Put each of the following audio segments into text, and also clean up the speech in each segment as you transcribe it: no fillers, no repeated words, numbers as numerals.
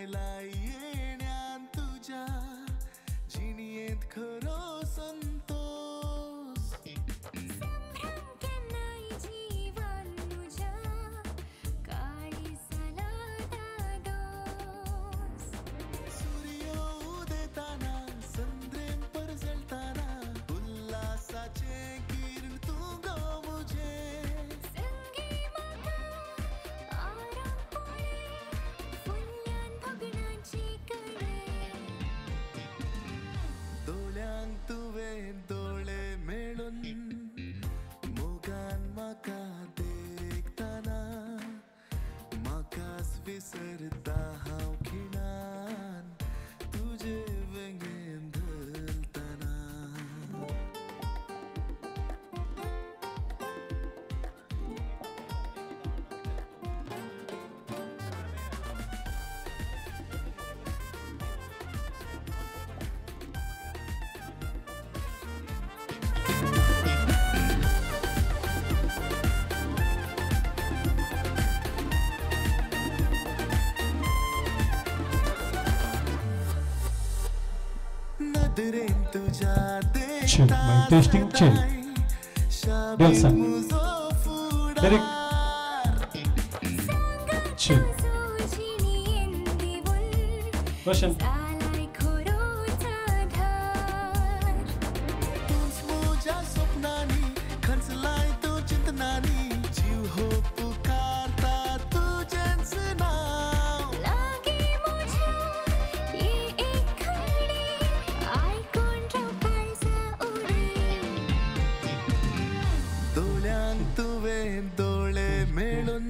बघायला येण्यान तुझ्या जिणयेंत खरो संतोष संभ्रम केन्नाय जीवन तुझ्या काळीसाला दादोस सूर्य उदेताना संद्रेम परजळताना उल्हासाचे किरण तू गो मुझे संगी म्हाका आराम पळे फुल्यान भगणाची कळे दोळ्यांक तुवें दोळे मेळून मोगान म्हाका देखताना म्हाकाच विसरता हांव खिणान तुजे वेंगेन धरताना नदरेन तुझ्या Chill, mic testing, chill. Delson. Derek. Chill. Roshan. जालाय खरोचा धार तूच म्हज्या स्वप्नांनी खंचलाय तूं चिंतनांनी जीव हो पुकारता तुजेंच नांव लागी म्हज्या ये एक खडी आयकून रावपायचा उडी दोळ्यांक तुवें दोळे मेळून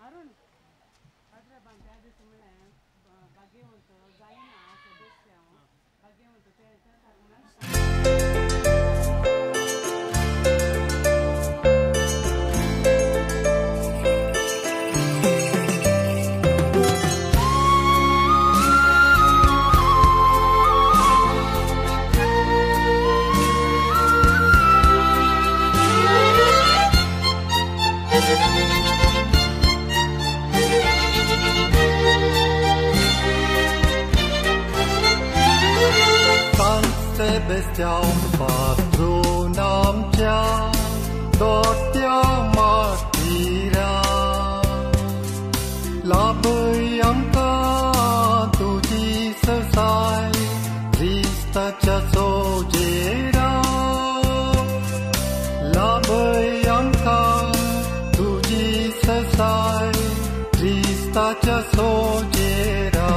अरुण अठरा त्या दिवशी म्हळ्यार भाग्यवंत जायना सदस्य भाग्यवंत तेच्या Celestial patron आमच्या दोट्या मातीरा लाभय आमकां तुजी ससाय क्रिस्ताच्या सोजेरा लाभय आमकां तुजी ससाय क्रिस्ताच्या सोजेरा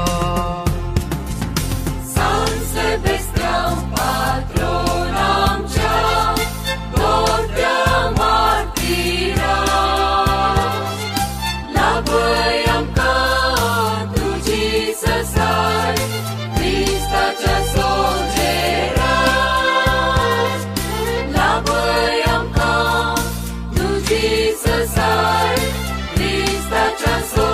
Jesus, I, Krista, just so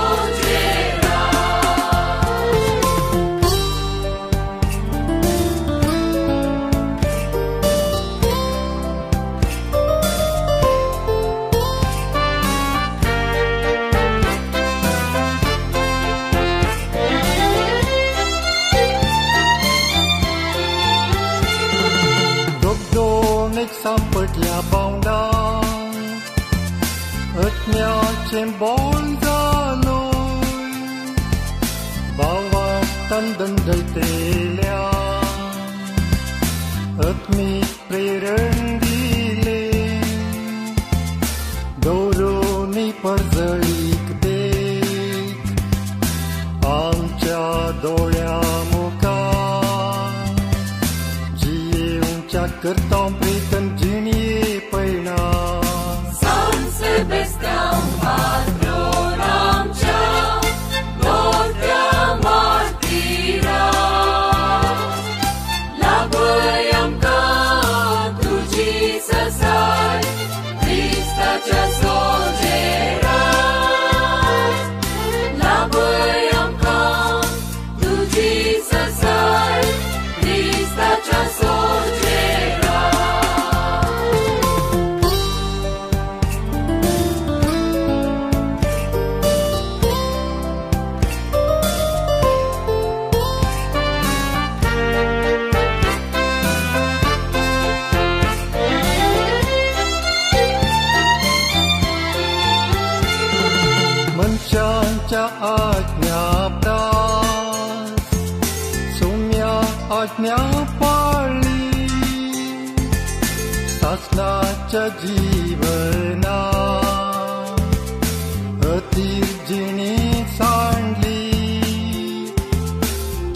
întotdeauna, îți mi-acem bolza lui, bawa tandandai telea, îți mi prerândile, doruni părzălic dec, आमच्या डोळ्यामुखा जिऊंच्या करता प्रीतम जिनिये पैना San Sebastian, patron आमच्या गोट्या मातीरा, लागोय आमका तुझी ससाय, ख्रिस्ताच्या सोजेरा, लागोय आमका तुझी ससाय, ख्रिस्ताच्या सोजेरा. मनशांच्या आज्ञा प्रास सौम्या आज्ञा पाळली, शासनाच्या जीवना अतिर्जिणी सांडली,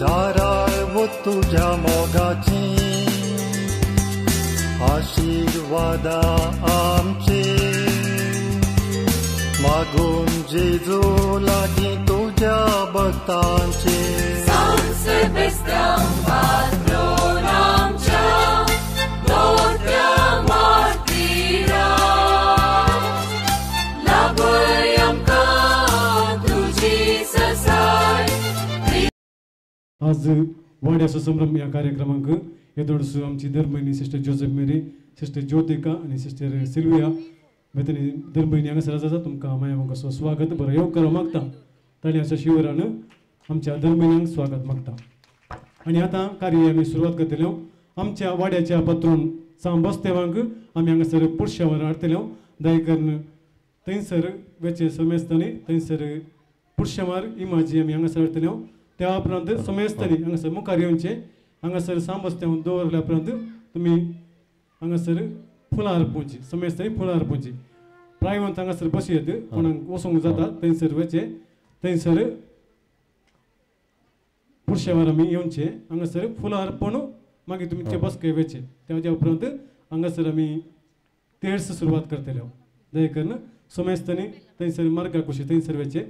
दाराळ व तुझ्या मोगाची आशीर्वादा आमचे, मागून जेजू लागी तुझ्या भक्तांचे. San Sebastian, patron आमच्या गोट्या मातीरा, लागोय आमका तुझी ससाय. आज वाड्याचा संभ्रम या कार्यक्रमांक येदोडसू आमची धर्महिनी सिस्टर जोसेफ मेरी, सिस्टर ज्योतिका आणि सिस्टर सिल्विया बेतनी धर्महिनी हांगासर आसा. तुमकां माया मोगाचो स्वागत बरो येवकार मागता. ताळयांच्या शिवरान आमच्या धर्महिन्यांक स्वागत मागता. आणि आता कार्य आमी सुरवात करतल्यो. आमच्या वाड्याच्या पात्रून सांबस्तेवांक आमी हांगासर पुरुषावर हाडटल्यो. दयेकरून थंयसर वेचे समेस्तांनी थंयसर पुरुषामार इमाजी आमी हांगासर हाडटल्यो. त्या उपरांत समेस्तांनी हांगासर मुखार येवचे. हांगासर सांबस्तेवांक दवरल्या उपरांत तुमी हांगासर फुलां अर्पोवची. समेस्तांनी फुलां अर्पोवची. प्रायवंत हांगासर बसयेत, कोणाक वचूंक जाता थंयसर वेचे. थंयसर पुरुषावर आमी येवचे. हांगासर फुलां अर्पण मागीर तुमचे बसके वेचे. तेच्या उपरांत हांगासर आमी तेर्स सुरवात करतल्यो. दयेकरून समेस्तांनी थंयसर मार्गा कुशी थंयसर वेचे.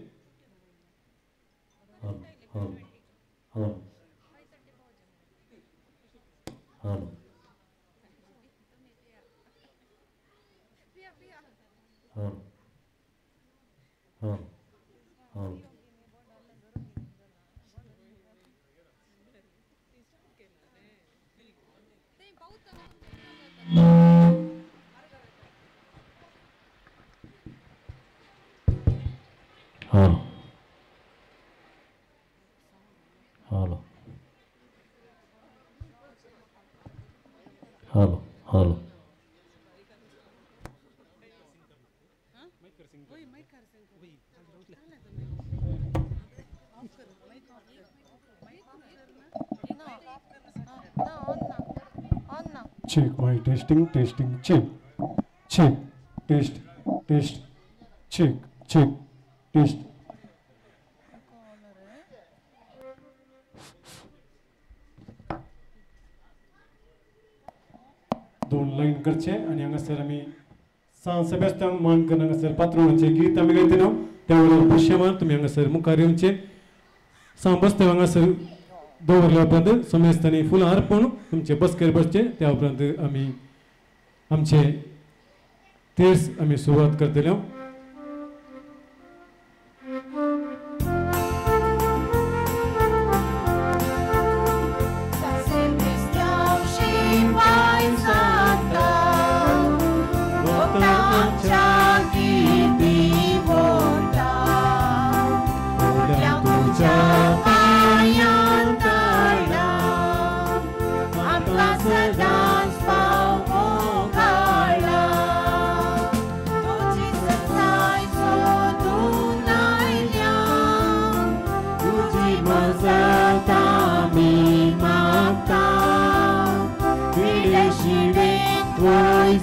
Check my testing, check, check, test, check, test. दोन लाईन करचे आणि हांगासर आमी सांग सेबेस्तान मान करून हांगासर पात्रोणाचे गीत आमी गायतलो. त्या वेळार पुरुषामार तुमी हांगासर मुखार येवचे. सांग बसते हांगासर दवरल्या उपरांत समेस्तांनी फुलां अर्पण तुमचे बसकेर बसचे. त्या उपरांत आमी आमचे तेर्स आमी सुरवात करतल्यो. Sădați pau o cala.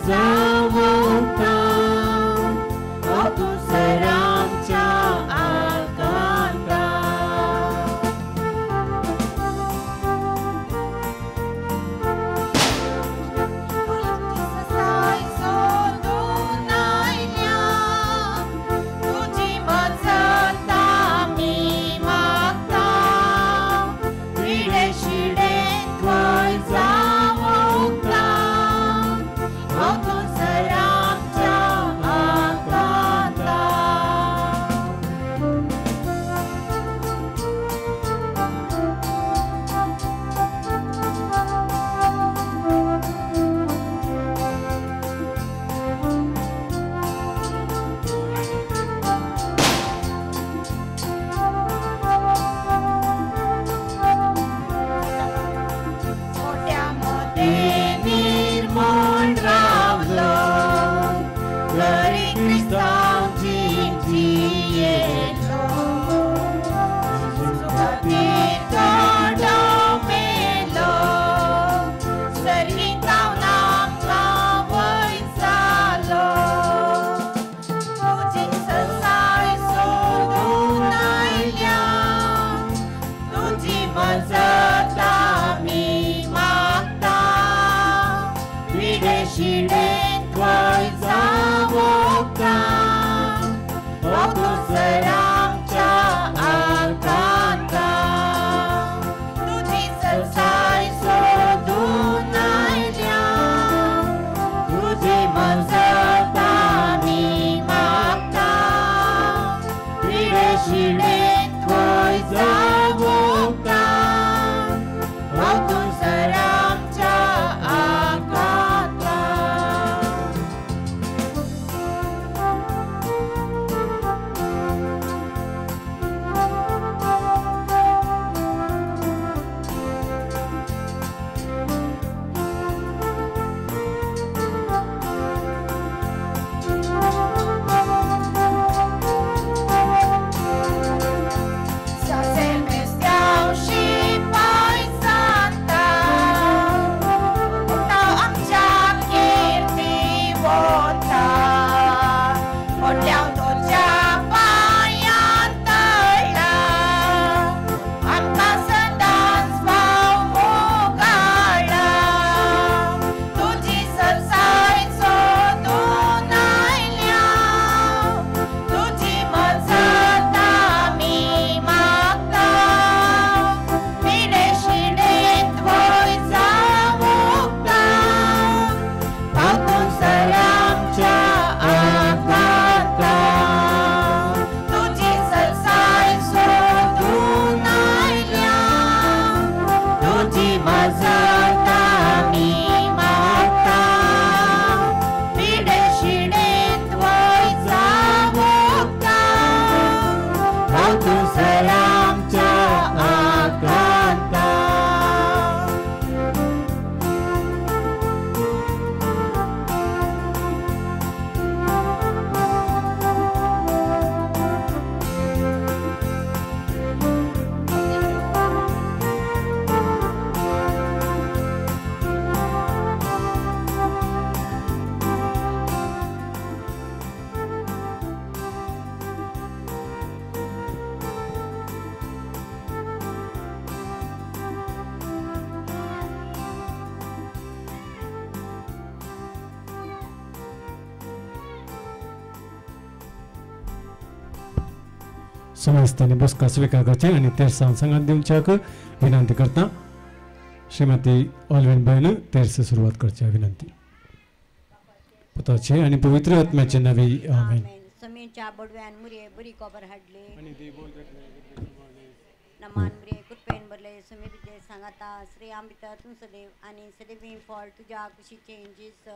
जावोता ओ तू सरांच्या आकांता ससाय सोडून आयल्या तुझी मजता मी मागता विडे शिडे थंय जावोता ओ तू सरांच्या आकांता मोठ्यामध्ये निर्मळ रावलो घरी ख्रिस्तांची जियेलो सुखातील तोडो मेलो सर्गी तावनांका वय जालो तुझी ससाय सोडून आयल्या तुझी मजत आमी मागता विडे शिडे थंय जावोता ओ तू सरांच्या आकांता तुझी ससाय सोडून आयल्या तुझी मजत आमी मागता विडे शिडे थंय जावोता ओ तू सरांच्या आकांता समजताना बसका स्वीकार करचे आणि तेरसा संगत दिवच्याक विनंती करता श्रीमती ऑलवेन बहन तेरसे सुरुवात करच्या विनंती पुताचे आणि पवित्र आत्म्याचे नावे आमेन. समेच्या बडव्यान मुरे बरी कबर हाडले नमान मुरे कुरपेन बरले समे विजय सांगाता श्री आंबिता तू सदैव आणि सदैव फॉल तुझ्या खुशीचे इंजीस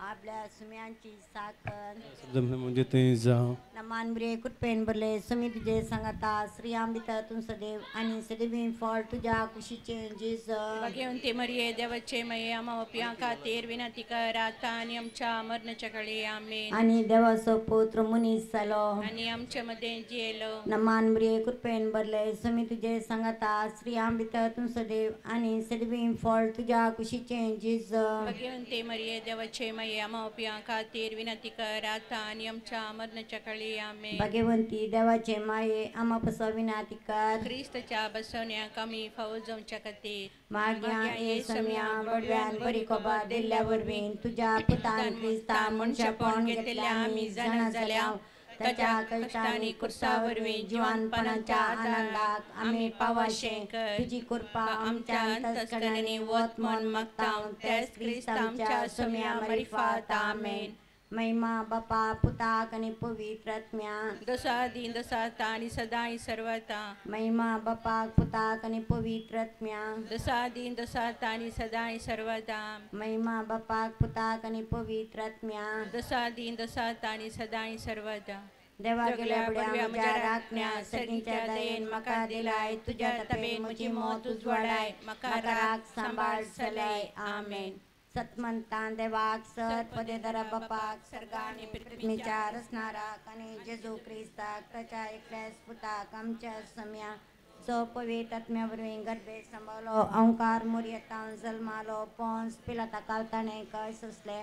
आपल्या सुम्यांची साखर जमलं म्हणजे ते जा नमान बरे कुटपेन बरले सुमी तुझे सांगता श्री आंबिता तुम सदैव आणि सदैव फॉल तुझ्या कुशीचे जीस भगवंती मरिये देवाचे मये आम्हा खातीर विनंती कर आता आणि आमच्या मरणाच्या काळी आमेन. आणि देवाचो पुत्र मुनीस जालो आणि आमच्या मध्ये जियेलो. नमान बरे कुटपेन बरले सुमी तुझे सांगता श्री आंबिता तुम सदैव आणि सदैव फॉल तुझ्या कुशीचे जीस भगवंती मरिये देवाचे मये आम्हा खातीर विनंती कर आता आणि आमच्या मरणाच्या काळी आमेन. भगवंती देवाचे माये आम्हा पसो विनाती कर ख्रिस्ताच्या बसवण्याक आम्ही फावो जावच्या खातीर माग्या ये सम्या बडव्यान बरी कोबा दिल्ल्या वरवीन तुझ्या पुतान ख्रिस्ता मनशापण घेतल्या आम्ही जाणा जाल्या त्याच्या कष्टांनी कुर्सावरवीं जिवानपणाच्या आनंदाक आम्ही पावाशे तुझी कृपा आमच्या अंतस्करणांनी वत मन मागतां तेच ख्रिस्त आमच्या सम्या मरिफात आमेन. महिमा बापा पुताक आणि पवित्र आत्म्या दसा दिन दसाता आणि सदाई सर्वता महिमा बापाक पुताक आणि पवित्र आत्म्या दसा दिन दसाता आणि सदाई सर्वता महिमा बापाक पुताक आणि पवित्र आत्म्या दसा दिन दसाता आणि सदाई सर्वता देवा गेल्या बड्या म्हज्या राखण्या सगळींच्या दयेन म्हाका दिलाय तुझ्या तबेन म्हजी मोत उजवाडाय म्हाका राख सांबाळ चलाय आमेन. सतमंतान देवाक सर पदे दरा बापाक सर्गानी पृथ्वीच्या रचणाराक आणि जेजू ख्रिस्ताक त्याच्या एकल्याच पुताक आमच्या सम्या जो पवित्र आत्म्यावरवीं गर्भे सांभाळलो ओंकार मुर्यतान जल्मालो पोंस पिलाता कावताणे कय सुसले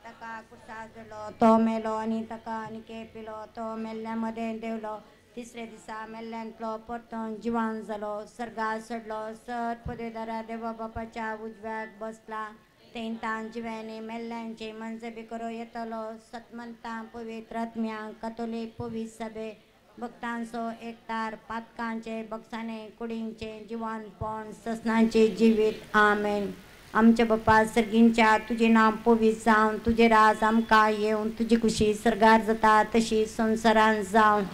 ताका कुर्सा गेलो तो मेलो आणि ताका आनिके पिलो तो मेल्ल्यामध्ये देवलो तिसरे दिसा मेल्ल्यांतलो परतून जिवान जालो सर्गात चडलो सर पदवीदारा देवा बापाच्या उजव्याक बसला तेंतान जिव्याने मेल्ल्यांचे मनजबी करो येतलो सतमंतां पवित्र आत्म्या कतोलीक पवित्र सभे भक्तांचो एकतार पातकांचे बक्षाने कुडींचे जिवानपण ससनांचे जिवीत आमेन. आमच्या बापा सर्गींच्या तुझे नाम पवित्र जावन तुझे राज आमकां येवन तुझी खुशी सरगार जाता तशी संवसारान जावन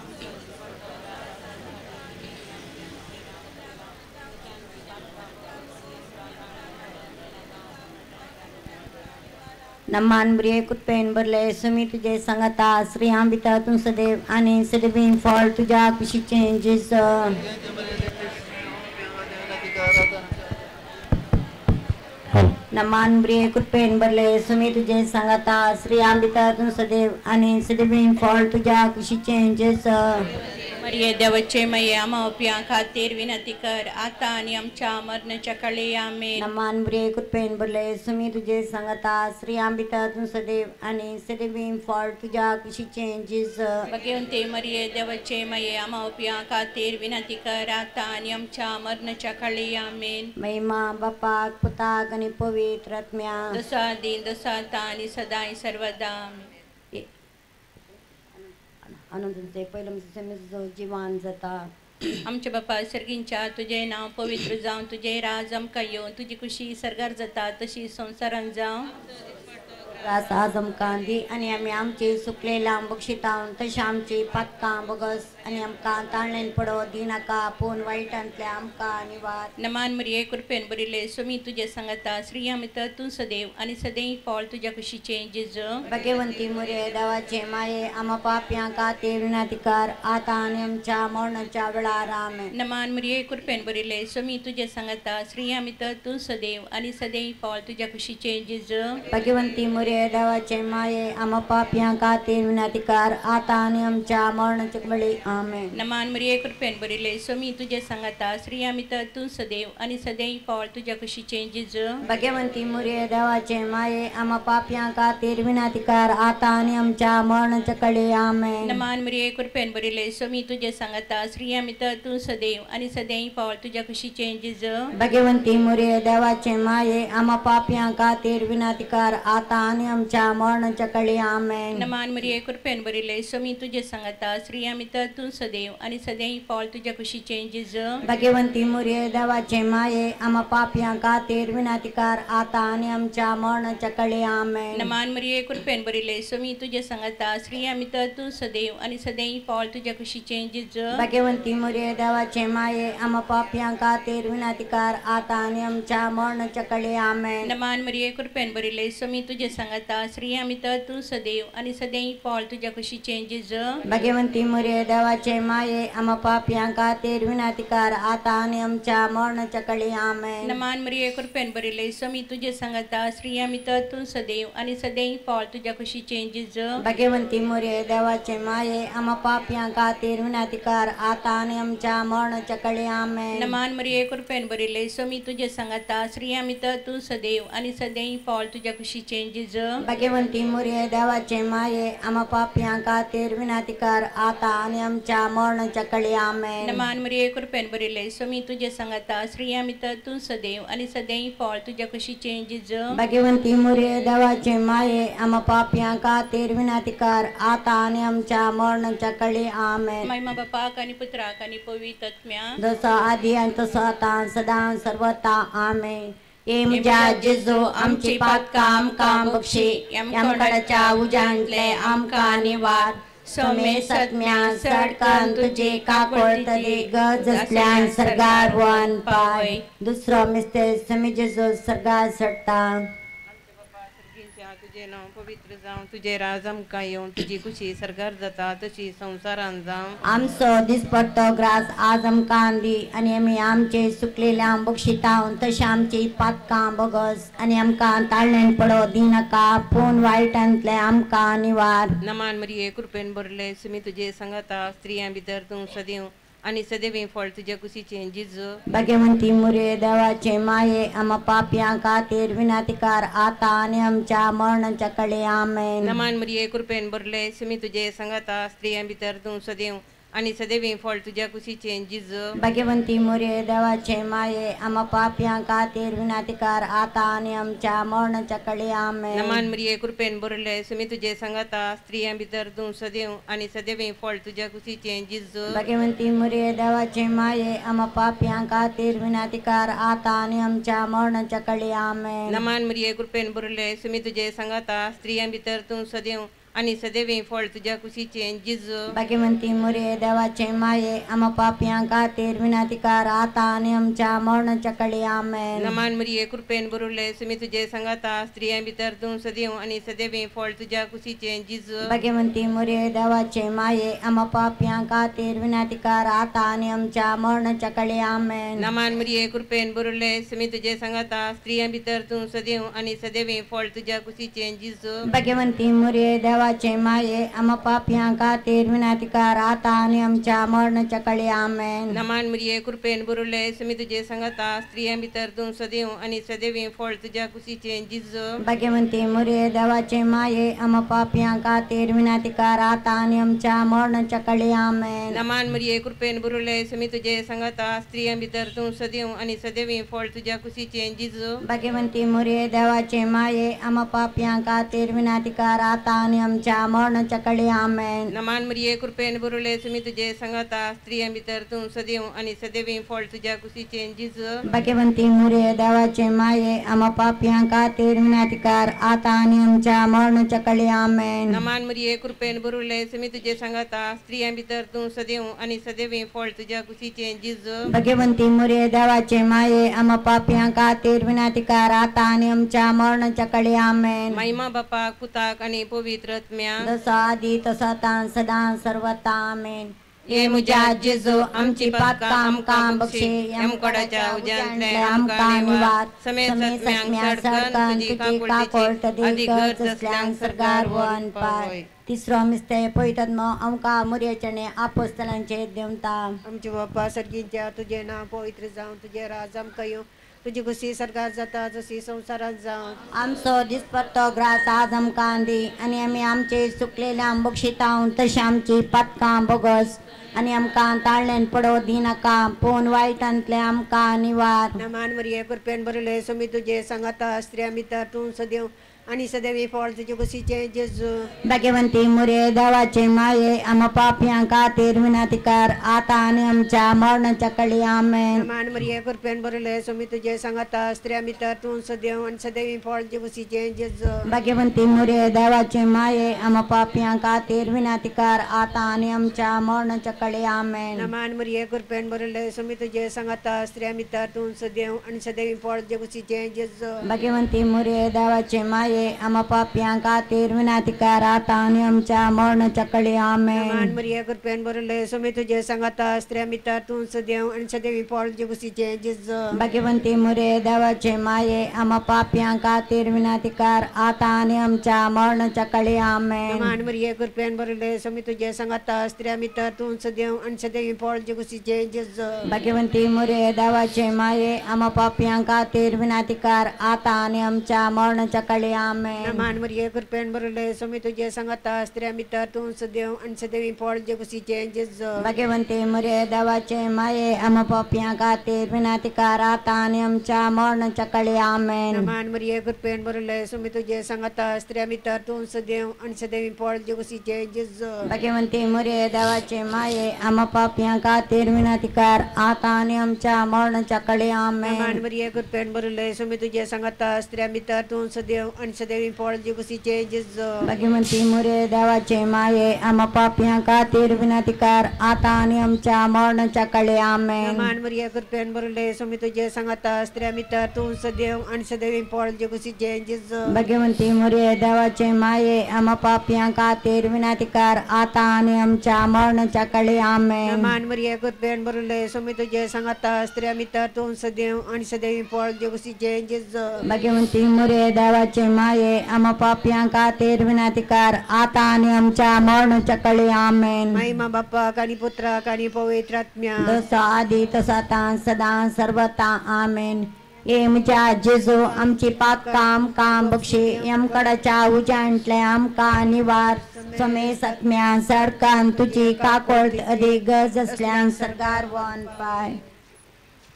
नमान बरे कुटपेन बरले सुमी तुझे सांगता श्री आंबिता तुम सदैव आणि सदैव फॉल तुझ्या कुशीचे जीस नमान बरे कुटपेन बरले सुमी तुझे सांगता श्री आंबिता तुम सदैव आणि सदैव फॉल तुझ्या कुशीचे जीस मरिये देवाचे मये आम्हा खातीर विनंती कर आता आणि आमच्या मरणाच्या काळी आमेन. नमान बरे कुटपेन बरले सुमी तुझे सांगता श्री आंबिता तुम सदैव आणि सदैव फॉल तुझ्या कुशीचे जीस भगवंती मरिये देवाचे मये आम्हा खातीर विनंती कर आता आणि आमच्या मरणाच्या काळी आमेन. महिमा बापाक पुताक आणि पवित्र आत्म्या दसा दिन दसाता आणि सदाई सर्वदा आनंदाचे पहिलं जिवान जाता. आमच्या बापा सर्गींच्या तुझे नाव पवित्र जावन तुझे राज आमकां येवन तुझी खुशी सरगार जाता तशी संवसारान जावं रास आज आमकां दी आणि आमी आमची सुकलेला बक्षितावन तशी आमची पातकां बगस आणि आमकां ताळणेन पडो दिनाका पूण वायटांतल्या आमकां निवार. नमान मरिये कृपेन बरिले सुमी तुझे सांगता श्री आमित तूं सदैव आणि सदैव फॉल तुझ्या खुशीचे जेजू भगवंती मुरे देवाचे माये आम्हा पाप्यां खातीर विनंती कर आता आणि आमच्या मरणाच्या वेळार आमेन. नमान मरिये कृपेन बरिले सुमी तुझे सांगता श्री आमित तूं सदैव आणि सदैव फॉल तुझ्या खुशीचे जेजू भगवंती मुरे देवाचे माये आम्हा पाप्यां खातीर विनंती कर आता आणि आमच्या मरणाच्या वेळी आमेन. नमान मरिये कृपेन बरिले सुमी तुझे सांगता श्री आमित तूं सदैव आणि सदैव फॉल तुझ्या खुशीचे जेजू भगवंती मुरे देवाचे माये आम्हा पाप्यां खातीर विनंती कर आता आणि आमच्या मरणाच्या वेळी आमेन. नमान मरिये कृपेन बरिले सुमी तुझे सांगता श्री आमित तूं सदैव आणि सदैव फॉल तुझ्या खुशीचे जेजू भगवंती मुरे देवाचे माये आम्हा पाप्यां खातीर विनंती कर आता आणि आमच्या मरणाच्या वेळी आमेन. नमान मरिये कृपेन बरिले सुमी तुझे सांगता श्री आमित तूं तू सदैव आणि सदैव पावल तुझ्या कुशीचे जिज भगवंती मुरे देवाचे माये आम्हा पापियां खातीर विनातिकार आता आणि आमच्या मरणाच्या कळे आमेन. नमान मरिये कृपेन बरिले स्वामी तुझ्या संगता श्री आम्ही तर तू सदैव आणि सदैव पावल तुझ्या कुशीचे जिज भगवंती मुरे देवाचे माये आम्हा पापियां खातीर विनातिकार आता आणि आमच्या मरणाच्या कळे आमेन. नमान मरिये कृपेन बरिले स्वामी तुझ्या संगता श्री आम्ही तर तू सदैव आणि सदैव पावल तुझ्या कुशीचे जिज भगवंती मुरे देवाचे माये आम्हा पापियां खातीर विनातिकार आता आणि आमच्या मरणाच्या कळे आमेन. नमान मरिये कृपेन बरिले स्वामी तुझे संगता श्री आम्ही तर तू सदैव आणि सदैव पावल तुझ्या कुशीचे जिज भगवंती मुरे देवाचे माये आम्हा पापियां खातीर विनातिकार आता आणि आमच्या मरणाच्या कळे आमेन. नमान मरिये कृपेन बरिले स्वामी तुझे संगता श्री आम्ही तर तू सदैव आणि सदैव पावल तुझ्या कुशीचे जिज भगवंती मुरे देवाचे माये आम्हा पापियां खातीर विनातिकार आता आणि आमच्या मरणाच्या कळे आमेन. नमान मरिये कृपेन बरिले स्वामी तुझे संगता श्री आम्ही तर तू सदैव आणि सदैव पावल तुझ्या कुशीचे जिज भगवंती मुरे देवाचे माये आम्हा पापियां खातीर विनातिकार आता आणि आमच्या मरणाच्या कळे आमेन. महिमा बापाक आणि पुत्राक आणि पवित्र आत्म्या जसं आधी आणि तसं आता सदा सर्वता आमेन. ये मुजा जिजो आमची पातका आमका बक्षी आमकडच्या उजांतले आमका निवार सोमे सत्म्या सडकान तुझे काकोळतले गजसल्यान सरगार वन पाय दुसरो मिस्ते समी जिजो सरगार सडता. तुझे नाव पवित्र जावं तुझे राज आमकां येवन तुजी कुशी सरकार जाता तशी संवसारान जावं. आमचो दिसपट्टो ग्रास आज आमकां दी आनी आमी आमचे सुकलेल्या बक्षितावन तशें आमची पातकां बगस आनी आमकां ताळणेन पडो दिनाका पूण वायटांतले आमकां निवार. नमान मरिये कृपेन बरले सुमी तुजे संगता स्त्रियां भितर तूं सदैव आणि सदैव फळ तुझ्या कुशीचे जिज भगवंती मुरे देवाचे माये आम्हा पापियां खातीर विनातिकार आता आणि आमच्या मरणाच्या कळे आमेन. नमान मरिये कृपेन बरले सुमी तुजे संगता स्त्रियां भितर तूं सदैव आणि सदैव फळ तुझ्या कुशीचे जिज भगवंती मुरे देवाचे माये आम्हा पापियां खातीर विनातिकार आता आणि आमच्या मरणाच्या कळे आमेन. नमान मरिये कृपेन बरले सुमी तुजे संगता स्त्रियां भितर तूं सदैव आणि सदैव फळ तुझ्या कुशीचे जिज भगवंती मुरे देवाचे माये आम्हा पापियां खातीर विनातिकार आता आणि आमच्या मरणाच्या कळे आमेन. नमान मरिये कृपेन बरले सुमी तुजे संगता स्त्रियां भितर तूं सदैव आणि सदैव फळ तुझ्या कुशीचे जिज भगवंती मुरे देवाचे माये आम्हा पापियां खातीर विनातिकार आता आणि आमच्या मरणाच्या कळे आमेन. नमान मरिये कृपेन बरले सुमी तुजे संगता स्त्रियां भितर तूं सदैव आणि सदैव फळ तुझ्या कुशीचे जिज भगवंती मुरे देवाचे माये आम्हा पापियां खातीर विनातिकार आता आणि आमच्या मरणाच्या कळे आमेन. नमान मरिये कृपेन बरले सुमी तुजे संगता स्त्रियां भितर तूं सदैव आणि सदैव फळ तुझ्या कुशीचे जिज भगवंती मुरे देवाचे माये आम्हा पापियां खातीर विनातिकार आता आणि आमच्या मरणाच्या कळे आमेन. नमान मरिये कृपेन बरले सुमी तुजे संगता स्त्रियां भितर तूं सदैव आणि सदैव फळ तुझ्या कुशीचे जिज भगवंती मुरे देवाचे माये आम्हा पापियां खातीर विनातिकार आता आणि आमच्या मरणाच्या कळे आमेन. नमान मरिये कृपेन बरले सुमी तुजे संगता स्त्रियां भितर तूं सदैव आणि सदैव फळ तुझ्या कुशीचे जिज भगवंती मुरे देवाचे माये आम्हा पापियां खातीर विनातिकार आता आणि आमच्या मरणाच्या कळे आमेन. नमान मरिये कृपेन बरले सुमी तुजे संगता स्त्रियां भितर तूं सदैव आणि सदैव फळ तुझ्या कुशीचे जिज भगवंती मुरे देवाचे माये आम्हा पापियां खातीर विनातिकार आता आणि आमच्या मरणाच्या कळे आमेन. नमान मरिये कृपेन बरले सुमी तुजे संगता स्त्रियां भितर तूं सदैव आणि सदैव फळ तुझ्या कुशीचे जिज भगवंती मुरे देवाचे माये आम्हा पापियां खातीर विनातिकार आता आणि आमच्या मरणाच्या कळे आमेन. महिमा बापाक पुताक आणि पवित्र आत्म्या जसं आधी तसं आता सदा सर्वता आमेन. ये मुजा जिजो आमची पातका आमकां बक्षी आमकडच्या उजांतले आमकां निवार समेत सत्म्यांक सडकन तुजी काकोळतली गजसल्यान सरगार वन पाय. तिसरो मिस्ते पवित्रात्मो आमकां मुर्येचणे आपोस्तलांचे देवता. आमचे बाप्पा सर्गीच्या तुझे नाव पवित्र जावं तुझे राज आमकां येवं तुझी कुशी सरकार जाता जशी संवसारात जावं. आमचो दिसपट्टो ग्रास आज आमकां दी आनी आमी आमचे सुकलेल्या बक्षितावन तशें आमची पातकां बगस आनी आमकां ताळणेन पडो दिनाका पूण वायटांतले आमकां निवार. नमान मरिये कृपेन बरले सुमी तुझे संगता स्त्रियां भितर तूं सदैव आणि सदैवी फळ तुझे कुशीचे जेजू भाग्यवंती मुरे देवाचे माये आम पापियां खातीर विनंतीकार आता आणि आमच्या मरणाच्या कळी आमेन. मान मरिये कृपेन भरले सुमी तुझे सांगता स्त्रिया मी तर तू सदैव आणि सदैवी फळ तुझे कुशीचे जेजू भाग्यवंती मुरे देवाचे माये आम पापियां खातीर विनंतीकार आता आणि आमच्या मरणाच्या कळी आमेन. मान मरिये कृपेन भरले सुमी तुझे सांगता स्त्रिया मी तर तू सदैव आणि सदैवी फळ तुझे कुशीचे जेजू भाग्यवंती मुरे देवाचे माये आम पापियां खातीर विनंतीकार आता आणि आमच्या मरणाच्या कळी आमेन. मान मरिये कृपेन भरले सुमी तुझे सांगता स्त्रिया मी तर तू सदैव आणि सदैवी फळ तुझे कुशीचे जेजू भाग्यवंती मुरे देवाचे माये आम पापियां खातीर विनंतीकार आता आणि आमच्या मरणाच्या कळी आमेन. मान मरिये कृपेन भरले सुमी तुझे सांगता स्त्रिया मी तर तू सदैव आणि सदैवी फळ तुझे कुशीचे जेजू भाग्यवंती मुरे देवाचे माये आम पापियां खातीर विनंतीकार आता आणि आमच्या मरणाच्या कळी आमेन. मान मरिये कृपेन भरले सुमी तुझे सांगता स्त्रिया मी तर तू सदैव आणि सदैवी फळ तुझे कुशीचे जेजू भाग्यवंती मुरे देवाचे माये आम पापियां खातीर विनंतीकार आता आणि आमच्या मरणाच्या कळी आमेन. मान मरिये कृपेन भरले सुमी तुझे सांगता स्त्रिया मी तर तू सदैव आणि सदैवी फळ तुझे कुशीचे जेजू भाग्यवंती मुरे देवाचे माये आम पापियां खातीर विनंतीकार आता आणि आमच्या मरणाच्या कळी आमेन. मान मरिये कृपेन भरले सुमी तुझे सांगता स्त्रिया मी तर तू सदैव आणि सदैवी फळ तुझे कुशीचे जेजू भाग्यवंती मुरे देवाचे माये आम पापियां खातीर विनंतीकार आता आणि आमच्या मरणाच्या कळी आमेन. मान मरिये कृपेन भरले सुमी तुझे सांगता स्त्रिया मी तर तू सदैव आणि सदैवी फळ तुझे कुशीचे जेजू भाग्यवंती मुरे देवाचे माये आम पापियां खातीर विनंतीकार आता आणि आमच्या मरणाच्या कळी आमेन. मान मरिये कृपेन भरले सुमी तुझे सांगता स्त्रिया मी तर तू सदैव आणि सदैवी फळ तुझे कुशीचे जेजू भाग्यवंती मुरे देवाचे माये आम पापियां खातीर विनंतीकार आता आणि आमच्या मरणाच्या कळी आमेन. महिमा बाप्पा कानी पुत्रा कानी पवित्र आत्म्या जसा आधी तसा ता सदा सर्वता आमेन. ये म्हज्या जेजू आमची पात काम बक्षी यमकडाच्या उजांटले आमका निवार समे सत्म्या सरकान तुझी काकोळ अधिक गज असल्यान सरगार वन पाय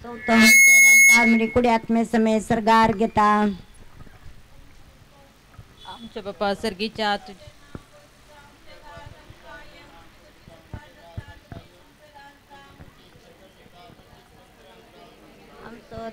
चौथी कुड्यात्मे समे सरगार घेता. आमच्या बाप्पा सर्गीच्या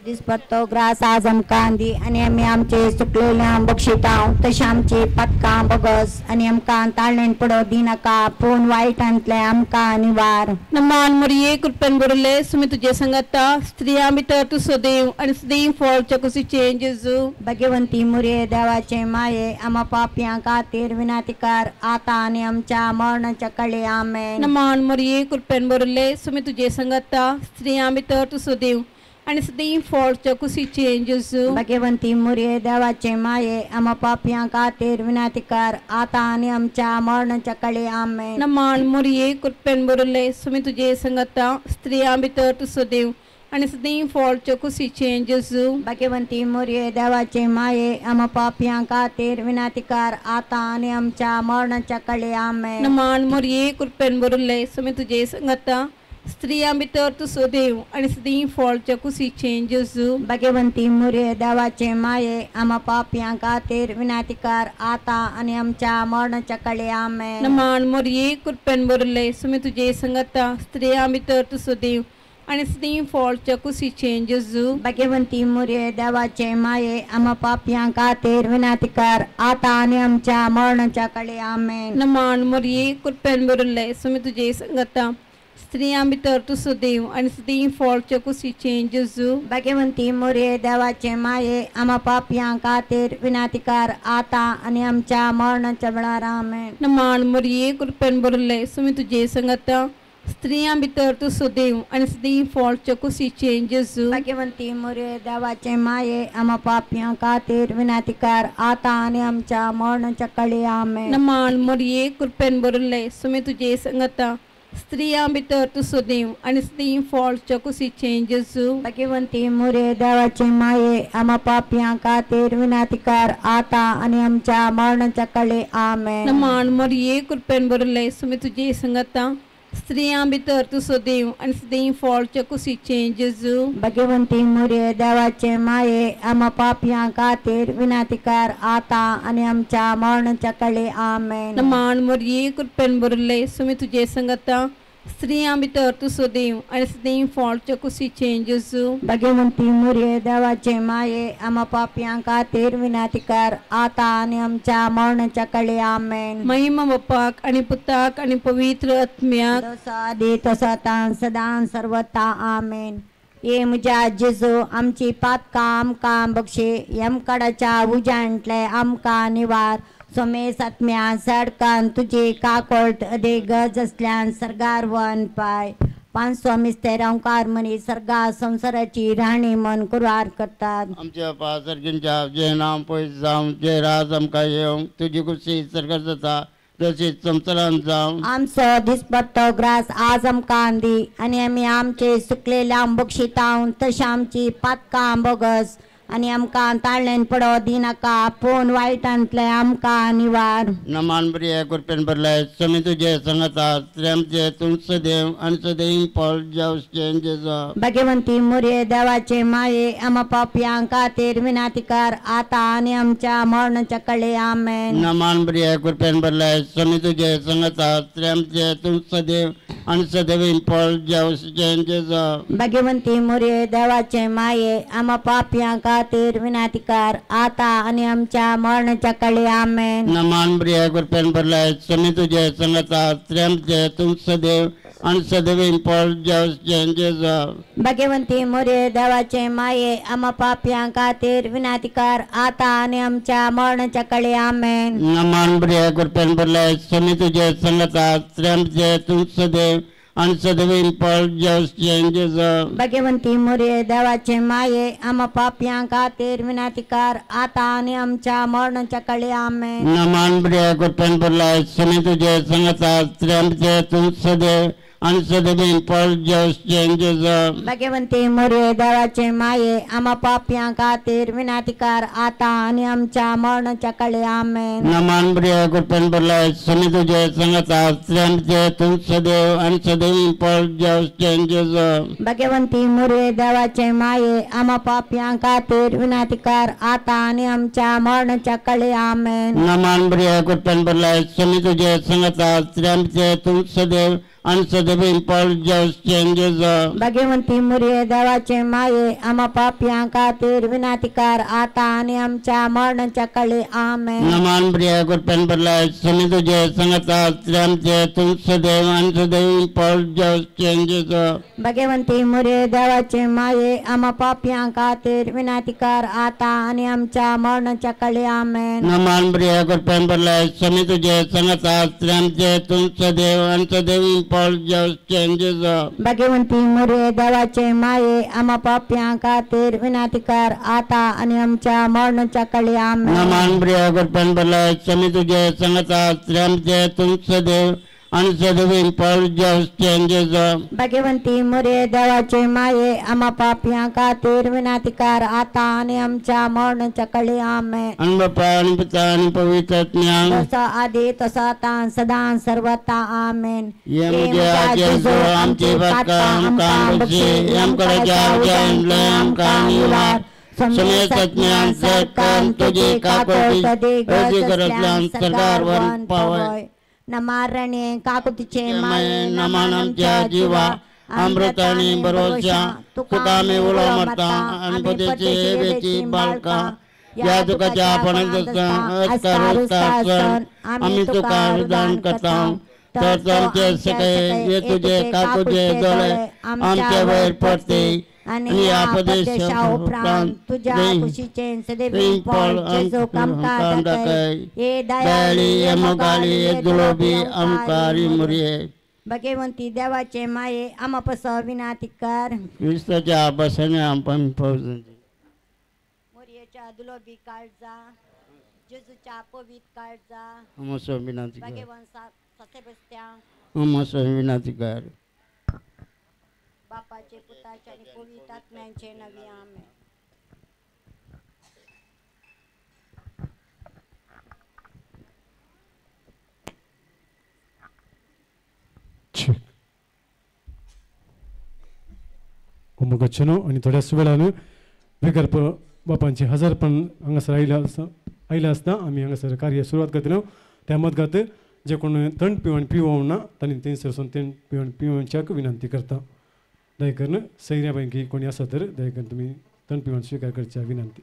दिसपत्तो ग्रास आज आमकां दी आणि आमी आमचे सुकलेल्या बक्षितांव तशें आमची पदकां बगस आणि आमकां ताळणेन पडो दिनाका पूण वायटांतले आमकां निवार. मान मरिये कृपेन भरले सुमी तुझे सांगता स्त्रिया भितर तू सदैव आणि सदैव फळ तुझे कुशीचे जेजू भाग्यवंती मुरे देवाचे माये आम पापियां खातीर विनंतीकार आता आणि आमच्या मरणाच्या कळी आमेन. मान मरिये कृपेन भरले सुमी तुझे सांगता स्त्रिया भितर तू सदैव आणि सदैव फळ तुझे कुशीचे जेजू भाग्यवंती मुरे देवाचे माये आम पापियां खातीर विनंतीकार आता आणि आमच्या मरणाच्या कळी आमेन. मान मरिये कृपेन भरले सुमी तुझे सांगता स्त्रिया भितर तू सदैव आणि सदैव फळ तुझे कुशीचे जेजू भाग्यवंती मुरे देवाचे माये आम पापियां खातीर विनंतीकार आता आणि आमच्या मरणाच्या कळी आमेन. मान मरिये कृपेन भरले सुमी तुझे सांगता स्त्रिया भितर तू सदैव आणि सदैव फळ तुझे कुशीचे जेजू भाग्यवंती मुरे देवाचे माये आम पापियां खातीर विनंतीकार आता आणि आमच्या मरणाच्या कळी आमेन. मान मरिये कृपेन भरले सुमी तुझे सांगता स्त्रिया भितर तू सदैव आणि सदैव फळ तुझे कुशीचे जेजू भाग्यवंती मुरे देवाचे माये आम पापियां खातीर विनंतीकार आता आणि आमच्या मरणाच्या कळी आमेन. मान मरिये कृपेन भरले सुमी तुझे सांगता स्त्रिया भितर तू सदैव आणि सदैव फळ तुझे कुशीचे जेजू भाग्यवंती मुरे देवाचे माये आम पापियां खातीर विनंतीकार आता आणि आमच्या मरणाच्या वेळार आमेन. मान मरिये कृपेन भरले सुमी तुझे सांगता स्त्रिया भितर तू सदैव आणि सदैव फळ तुझे कुशीचे जेजू भाग्यवंती मुरे देवाचे माये आम पापियां खातीर विनंतीकार आता आणि आमच्या मरणाच्या कळी आमेन. मान मरिये कृपेन भरले सुमी तुझे सांगता स्त्रिया भितर तू सदैव आणि सदैव फळ तुझे कुशीचे जेजू भाग्यवंती मुरे देवाचे माये आम पापियां खातीर विनंतीकार आता आणि आमच्या मरणाच्या कळी आमेन. मान मरिये कृपेन भरले सुमी तुझे सांगता स्त्रियां भितर तुजो देव आनी सदैव फळच्या कुशीचें जेजू भगवंती मुरे देवाचे माये आम्हा पापियां खातीर विनाती कर आता आणि आमच्या मरणाच्या कळे आमेन. नमान मरिये कृपेन भरिल्ले सुमी तुजे संगता स्त्रियां भितर तुजो देव आनी सदैव फळच्या कुशीचें जेजू भगवंती मुरे देवाचे माये आम्हा पापियां खातीर विनाती कर आता आणि आमच्या मरणाच्या कळे आमेन. महिमा बापाक आनी पुताक आनी पवित्र आत्म्याक जसं आधी तसं आता सदां सर्वता आमेन. ये म्हज्या जेजू आमची पातकां आमकां बक्षे यमकडाच्या उजांतले आमकां निवार सोमेस आत्म्या सडकान तुजी काकोळट अदे गज असल्यान सर्गार वन पाय 500 मिस्तेर ओंकार मनी सर्गा संसाराची राहणी मन कुरवार करतात. आमच्या पासर्गींच्या जे नाम पयस जावं जे राज आमकां येवं तुजी कुशी सर्गार जाता तशीच संसारान जावं. आमचो दिसपट्टो ग्रास आज आमकां दी आनी आमी आमचे सुकलेल्या बक्षितांव तशें आमची पातकां बोगस आनी आमकां ताळ्यान पडो दिनाका पूण वायटांतले आमकां निवार. नमान बरी कृपेन भरलाय समी तुजे संगता आमचे तूं सदैव आनी सदैव पळ जावचे जेजू. भगवंती मुरे देवाचे माये आम्हा पापियां खातीर विनाती कर आता आनी आमच्या मरणाच्या कळे आमेन. नमान बरी कृपेन भरलाय समी तुजे संगता आमचे तूं सदैव आनी सदैव पळ जावचे जेजू. भगवंती मुरे देवाचे माये आम्हा पापियां खातीर विनाती कर आता आणि आमच्या मरणाच्या कळे आमेन. नमान बरी कृपेन भरलाय समी तुजे संगता आमचे तूं सदैव आनी सदैव पळ जावचे जेजू. भगवंती मुरे देवाचे माये आम्हा पापियां खातीर विनाती कर आता आणि आमच्या मरणाच्या कळे आमेन. नमान बरी कृपेन भरलाय समी तुजे संगता आमचे तूं सदैव आनी सदैव पळ जावचे जेजू. भगवंती मुरे देवाचे माये आम्हा पापियां खातीर विनाती कर आता आणि आमच्या मरणाच्या कळे आमेन. नमान बरी कृपेन भरलाय समी तुजे संगता आमचे तूं सदैव आनी सदैव पळ जावचे जेजू. भगवंती मुरे देवाचे माये आम्हा पापियां खातीर विनाती कर आता आणि आमच्या मरणाच्या कळे आमेन. नमान बरी कृपेन भरलाय समी तुजे संगता आमचे तूं सदैव आनी सदैव पळ जावचे जेजू. भगवंती मुरे देवाचे माये आम्हा पापियां खातीर विनाती कर आता आणि आमच्या मरणाच्या कळे आमेन. नमान बरी कृपेन भरलाय समी तुजे संगता आमचे तूं सदैव आनी सदैव पळ जावचे जेजू. भगवंती मुरे देवाचे माये आम्हा पापियां खातीर विनाती कर आता आणि आमच्या मरणाच्या कळे आमेन. नमान बरी कृपेन भरलाय समी तुजे संगता आमचे तूं सदैव आनी सदैव पळ जावचे जेजू. भगवंती मुरे देवाचे माये आम्हा पापियां खातीर विनाती कर आता आणि आमच्या मरणाच्या कळे आमेन. नमान बरी कृपेन भरलाय समी तुजे संगता आमचे तूं सदैव आनी सदैव पळ जावचे जेजू. भगवंती मुरे देवाचे माये आम्हा पापियां खातीर विनाती कर आता आणि आमच्या मरणाच्या कळे आमेन. नमान बरी कृपेन भरलाय समी तुजे संगता आमचे तूं सदैव आनी सदैव पळ जावचे जेजू. भगवंती मुरे देवाचे माये आम्हा पापियां खातीर विनाती कर आता आणि आमच्या मरणाच्या कळे आमेन. आणि बापा आणि पिता आणि पवित्र आत्म्या जसं आधी तसं आता सदां सर्वता आमेन. ये मुझे जेजू आमची पातकां आमकां बक्षी यमकडाच्या उजांतले आमकां निवार सोमेस आत्म्या सडकान तुजी काकोळटी अदी करतल्यान सर्गार वन पावय. नमारणे काकुतीचे माये नमान आमच्या जीवा अमृतानी भरोसा तुका आमी उलो मारता आनी पदेची वेची बाळका या तुकाच्या पणसासन आमी तुका दान करता. तर आमचे सगळे ये तुझे काकुजे दोळे आमचे वयर पडते आणि या प्रदेशा उपरांत तुझ्या खुशीचे सदैव पळ जेजू आमकां दाखय. ये दयाळी ये मोगाळी ये दुलोबी आमकां मुरये. भगवंती देवाचे माये आम्हा पसो विनाती कर. क्रिस्ताच्या बसने आमकां पावसून मुरयेच्या दुलोबी काळजा जेजूच्या पवित्र काळजा आमचो विनंती कर. भगवान ससे बसत्या आमचो विनंती कर. बापाचे पुताचे आणि पवित्र आत्म्याचे नवी आमेन. गच्छनो आणि थोड्याच वेळानं विकल्प बापांचे हजार पण हांगासर आयला आसता आमी हांगासर कार्य सुरवात करतलो. त्या मजगत जे कोण थंड पिवण पिवोंक ना तांणी थंयसर वचून थंड पिवण पिवच्याक विनंती करता. दया करून सैऱ्यापैकी कोणी आसा तर दया करून तुमी थंड पिवण स्वीकार करच्या विनंती.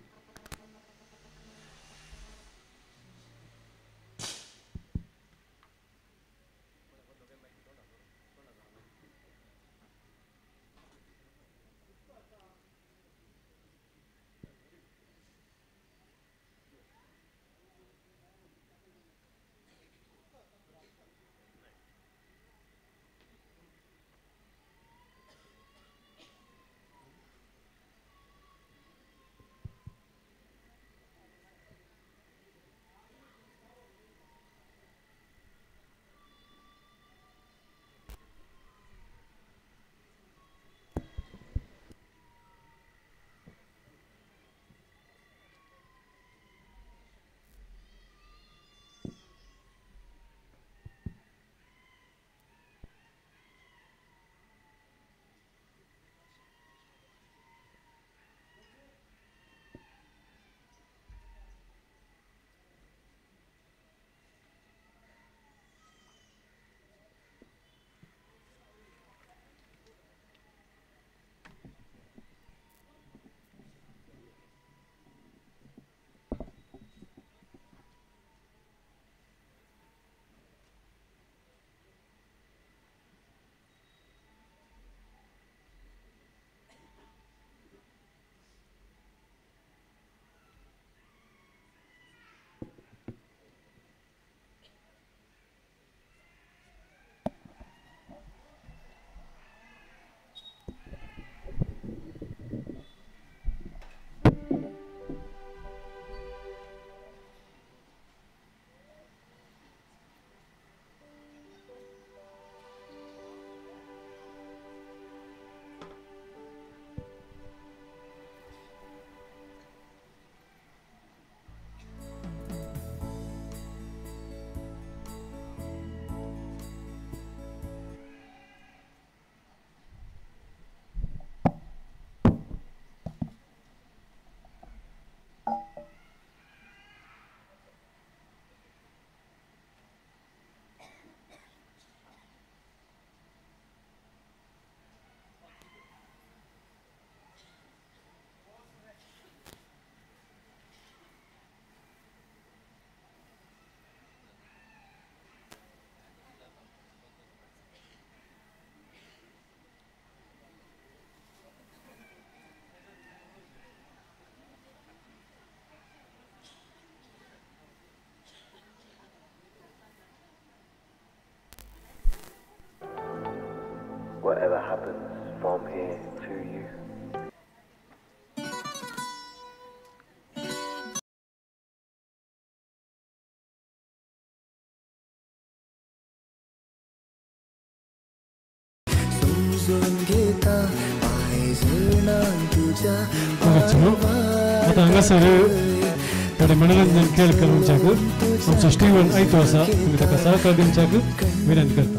Whatever happens from here to you. आता हांगासर थोडे मनोरंजन खेळ करूंक आमचो स्टीवन आयतो आसा तुमी ताका सहकार दिवच्याक विनंती करता.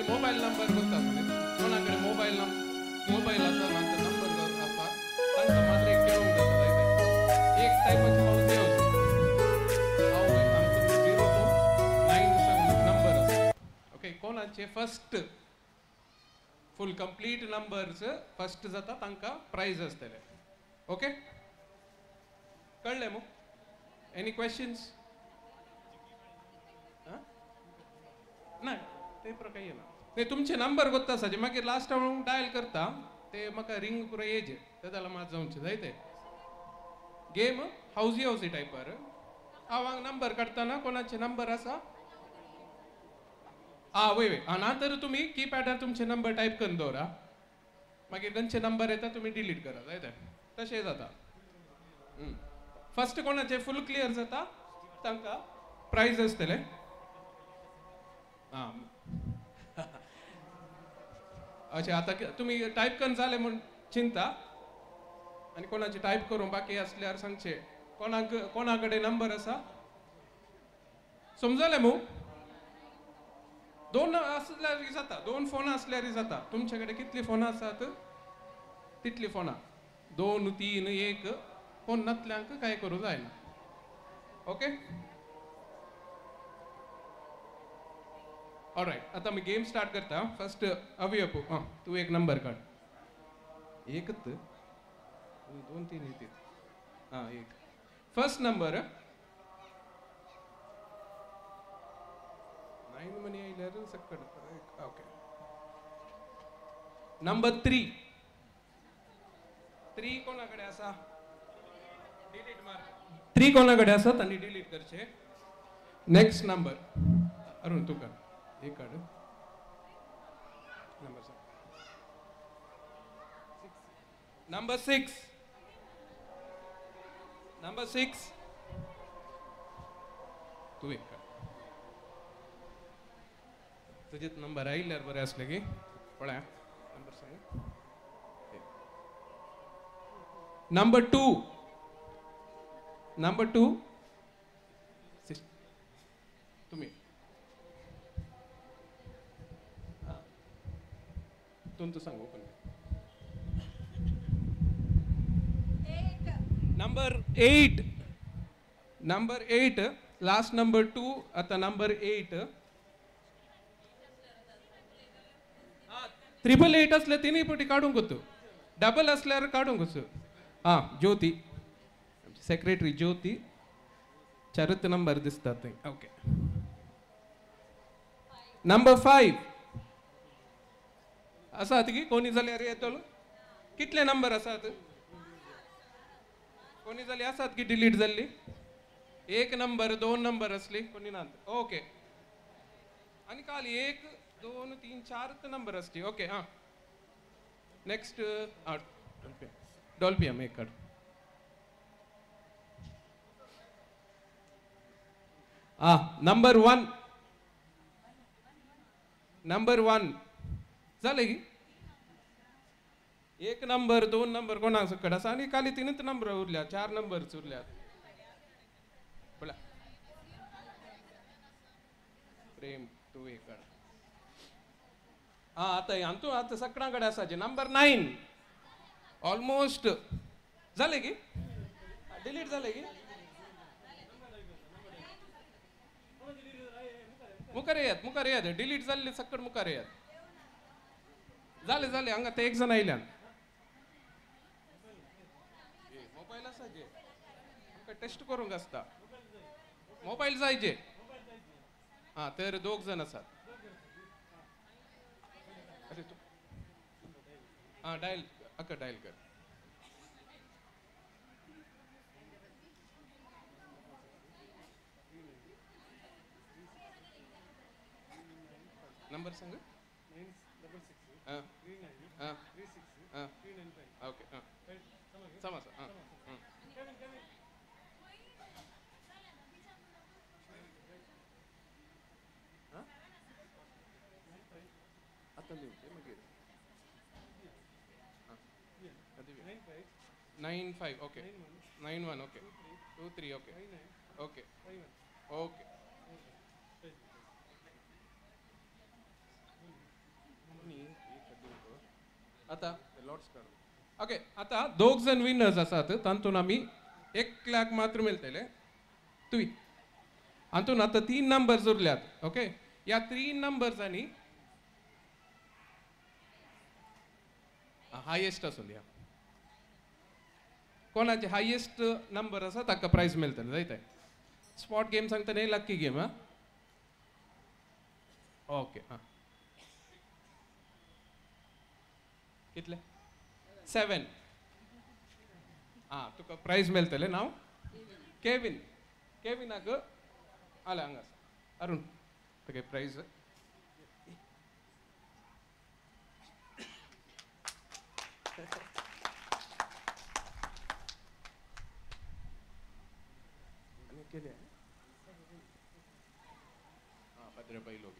मोबाईल नंबर होता कोणाकडे मोबाईल असा माझा नंबर असा तांकां मात्र एक खेळूंक जाता एक टायपाची पावती आमचो 0297 नंबर आसा. ओके कोणाचे फर्स्ट फुल कंप्लीट नंबर्स फर्स्ट जाता तांकां प्राइज आसतले. ओके कळ्ळें मग एनी क्वेश्चन्स ना ते प्रकार येना ते तुमचे नंबर गोत्ता आसा जे मागीर लास्ट हांव डायल करता ते म्हाका रिंग पुरो येजे ते जाल्यार मात जावचें जायते गेम हावजी टायपार हांव हांगा नंबर काडटना कोणाचे नंबर आसा वय ना तर तुमी कीपॅडार तुमचे नंबर टायप करून दवरा मागीर खंयचे नंबर येता तुमी डिलीट करा जायते तशें जाता. फर्स्ट कोणाचे फुल क्लियर जाता तांकां प्राइज आसतले. हां अच्छा आता तुम्ही टाईप करून झाले म्हणून चिंता आणि कोणाची टाईप करून बाकी असल्यावर सांगचे कोणाकडे नंबर असा समजले मग दोन असल्यार जाता दोन फोन असल्यार जाता तुमच्याकडे कितली फोन आसात तितली फोना 2 3 1 फोन नसल्यांक काय करू जायना ओके ऑलराइट आता मी गेम स्टार्ट करता फर्स्ट अवयपू तू एक नंबर काढ एकच 2 3 येते एक फर्स्ट नंबर 9 मनी आयल्यार सकट ओके नंबर 3 कोणाकडे असा डिलीट मार 3 कोणाकडे असत आणि डिलीट करचे नेक्स्ट नंबर अरुण तू कर एक काढ नंबर 6 तू एक काढ तुझे नंबर आयल्यार बरे असले की पळया नंबर सांग नंबर 2 तुम्ही तुमचं सांगू पण नंबर 8 लास्ट नंबर 2 आता नंबर 8 888 असले तिन्ही पटी काढून घेतो डबल असल्यावर काढून घेतो ज्योती सेक्रेटरी ज्योती चरित्र नंबर दिसतात ओके नंबर 5 आसात की कोणी जाल्यार येतो कितले नंबर आसात कोणी जाली आसात की डिलीट जाल्ली 1 नंबर 2 नंबर असली कोणी ना ओके आणि खाली 1 2 3 4 नंबर असते ओके नेक्स्ट डॉल्फियम एक काढ नंबर 1 झाले की 1 नंबर 2 नंबर कोणा सकट असा आणि खाली 3 नंबर उरल्या 4 नंबर उरल्या बोला प्रेम तू एक काढ आता सगळ्यांकडे असायचे नंबर 9 ऑलमोस्ट झाले की डिलीट झाले की मुखार येत डिलीट झाले सकट मुखार येत झाले हंगा ते एक जण आयल्यान मोबाईल असायचे टेस्ट करूंक आसता मोबाईल जायचे तर 2 जण असतात अरे तू डायल डायल कर नंबर सांग ओके समज आता लिहून मागीर 95 okay 91 okay 23 okay okay okay आता लॉट्स काढू ओके आता 2 जण विनर्स आसात तातून आम्ही 1 लाख मात्र मिळतले तुई हातून आता 3 नंबर्स उरल्यात ओके या 3 नंबर्सांनी हायेस्ट असून द्या कोणाचे हायेस्ट नंबर असा ताका प्राइज मिळतले जायत स्पॉट गेम सांगता नाही लक्की गेम ओके कितले 7 तुका प्राइज मिळतले नाव केविनाक आला हंगा अरुण तुका प्राइज केले भद्रबाई लोक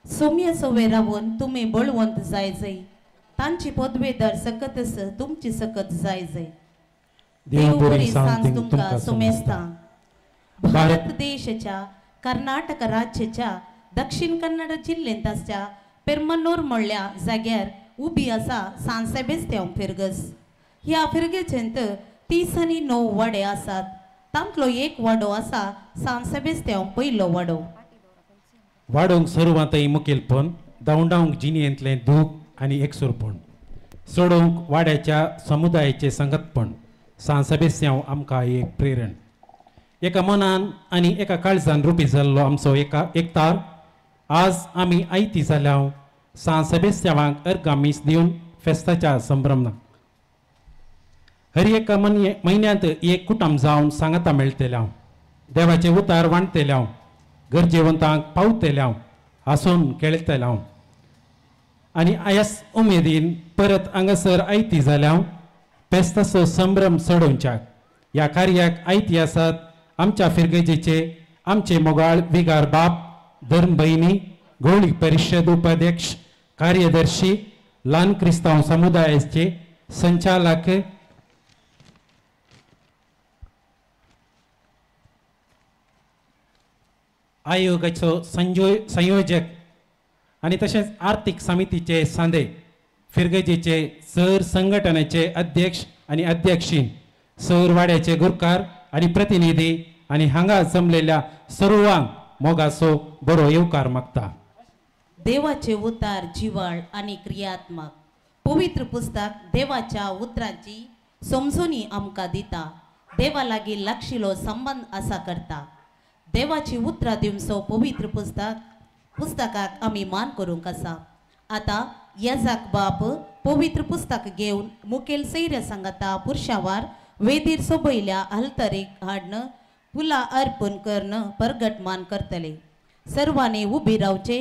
सौम्य सवय रावून तुम्ही बळवंत जायचंय तांची पदवेदार सकतस तुमची सकत जायचंय देव बरी सांज तुमका सोमेस्ता भारत देशाच्या कर्नाटक राज्याच्या दक्षिण कन्नड जिल्ह्यांतच्या पेरमनूर म्हणल्या जाग्यार उभी असा सांसेबेस्त्याव फिरगस ह्या फिरगेचेंत 30 आणि 9 वाडे आसात तांतलो एक वाडो असा सांसेबेस्त्याव पयलो वाडो वाडोंक सर्वांतय मुखेलपण दवंडावंक जिणेंतलें दूख आनी एकसुरपण सोडोवंक वाड्याच्या समुदायाचें संगतपण सांसबेस्यांव आमकां एक प्रेरण एका मनान आनी एका काळजान रुपी जाल्लो आमचो एकतार आज आमी आयती जाल्याव सांसबेस्यांवांक अर्गामीस दिवन फेस्ताच्या संभ्रमनाक हर एका म्हयन्यांत एक कुटुंब जावन सांगाता मेळटल्याव देवाचे उतार वांडटल्याव गरजेवंतांक पावतल्याव हांसून खेळटल्याव आनी आयस उमेदीन परत हांगासर आयती जाल्याव फेस्ताचो संभ्रम सोडोवच्याक ह्या कार्याक आयती आसात आमच्या फिरगेजेचे आमचे मोगाळ विगार बाप धर्म भयणी गवळी परिशद उपाध्यक्ष कार्यदर्शी ल्हान क्रिस्तांव समुदायाचे संचालक आयोगाचो संयोजक आणि तसेच आर्थिक समितीचे सांदे फिरगेजेचे सर संघटनेचे अध्यक्ष आणि अध्यक्षीण सर वाड्याचे गुरकार आणि प्रतिनिधी आणि हांगा जमलेल्या सर्वांक मोगाचो बरो येवकार मागता देवाचे उतार जिवाळ आणि क्रियात्मक पवित्र पुस्तक देवाच्या उतरांची समजुनी आमकां दिता देवा लागीं लागशिल्लो संबंध आसा करता देवाची उतरां दिवचो पवित्र पुस्तकाक आमी मान करूंक आसा आता याजाक बाप पवित्र पुस्तक घेवन मुखेल सैर्य सांगता पुरुषावार वेदीर सोबयल्या हलतरेक हाडन फुलां अर्पण करण परगट मान करतले सर्वांनी उबी रावचे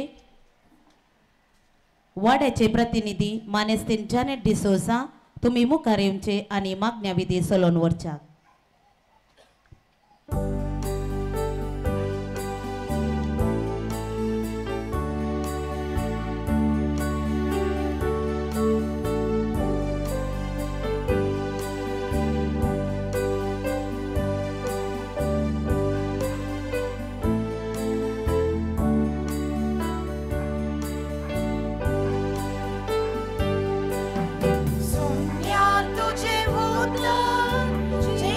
वाड्याचे प्रतिनिधी मानेस्तीन जानेट डिसोजा तुम्ही मुखार येवचे आनी मागण्या विधी चलोवन व्हरच्या तुझे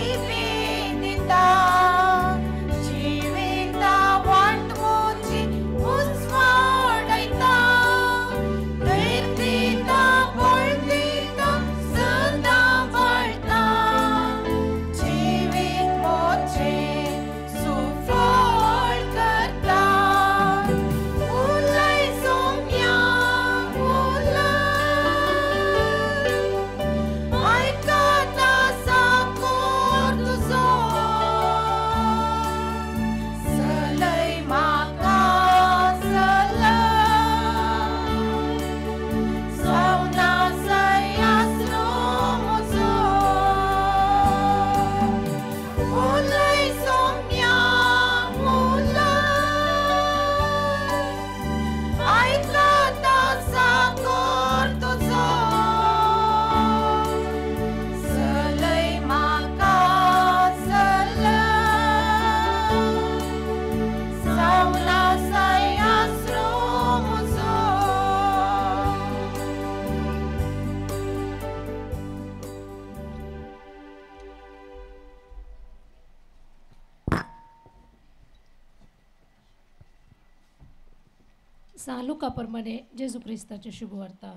सा लुकाप्रमाणे जेजू क्रिस्ताचे शुभवार्ता.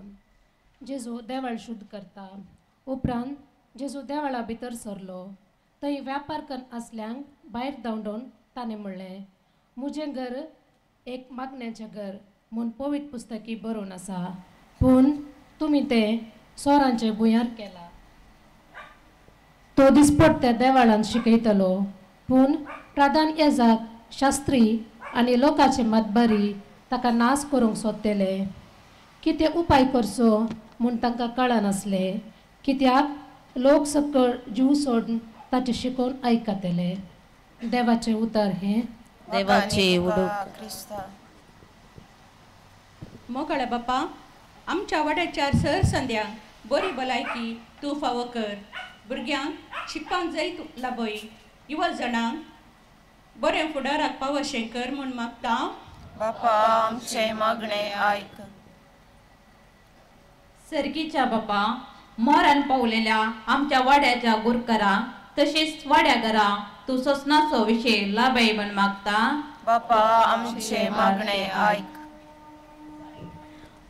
जेजू देवाळ शुद्ध करता. उपरांत जेजू देवाळा भितर सरलो. थंय व्यापार करन आसल्यांक भायर धांवडोवन ताणें म्हणलें, म्हजें घर एक मागण्याचें घर म्हूण पवित्र पुस्तकी बरोवन आसा, पूण तुमी तें सोरांचे भुंयार केला. तो दिसपट त्या देवाळान शिकयतलो, पूण प्रधान याजक, शास्त्री आनी लोकांचे मतबारी ताका नाश करूंक सोदतेले. कितें उपाय करचो म्हूण तांकां कळनासलें, कित्याक लोक सकळ जीव सोडून ताचें शिकोवन आयकतले. देवाचें उतर हें. देवाचे उदक. मोकळ्या बापा, आमच्या वाड्याच्या सर संध्यांक बरी भलायकी तूं फावो कर. भुरग्यांक शिकपाक जाय लाबय. युवा जाणांक बरें फुडाराक पावशें कर म्हूण मागता. बापा, आमचे मागणे आयक. सर्गीच्या बापा, मोरान पावलेल्या आमच्या वाड्याच्या गुरकरांक तशेंच वाड्याघरा तूं सोसनाचो विशय लाभय म्हण मागता. बापा, आमचे मागणे आयक.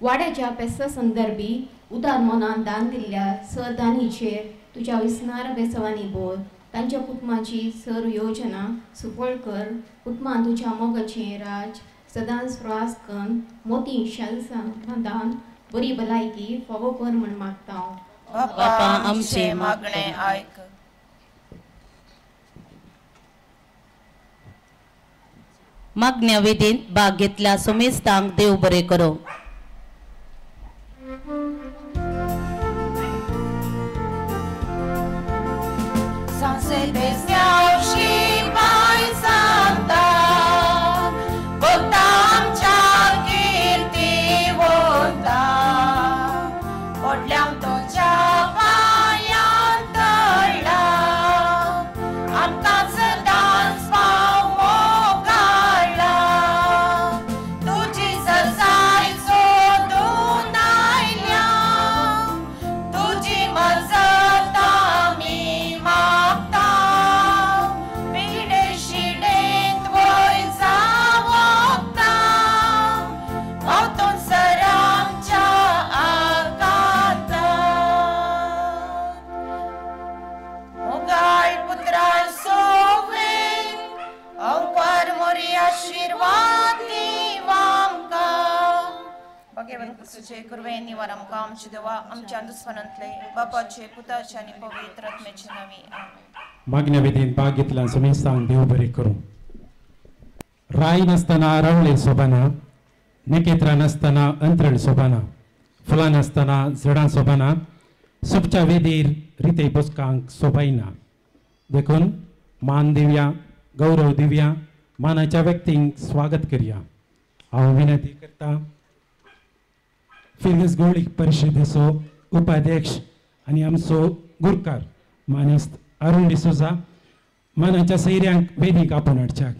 वाड्याच्या पेसा संदर्भी उदार मनान दान दिल्ल्या सदानीचेर तुज्या विस्नार बेसवानी बोल. तांच्या कुटुंबाची सर योजना सुफळ कर. कुटुंबान तुज्या मोगाचें राज सदांच फ्रास कन मोती शांतान बरी भलायकी फावो कर म्हण मागता. बापा, आमचे मागणे आयक. मागण्या विधीन भाग घेतल्या सुमेस्तांक देव बरें करो. आमच्या दुस्मनांतले बापाचे पुताचे आणि पवित्र आत्म्याचे नावे. मागण्या विधीन भाग घेतल्या सुमेस्तांक देव बरें करूं. राय नासतना रावळे सोबाना, नकेत्रां नासतना अंतरळ सोबाना, फुलां नासतना झाडां सोबाना, सुपच्या वेदीर रिते बसकांक सोबायना. देखून मान दिवया, गौरव दिवया, मानाच्या व्यक्तींक स्वागत करया. हांव विनंती करता फिरगस गोळीक परिशदेचो उपाध्यक्ष आनी आमचो गुरकार मानेस्त अरुण डिसोजा मानाच्या सैऱ्यांक वेदीक आपोवन हाडच्याक.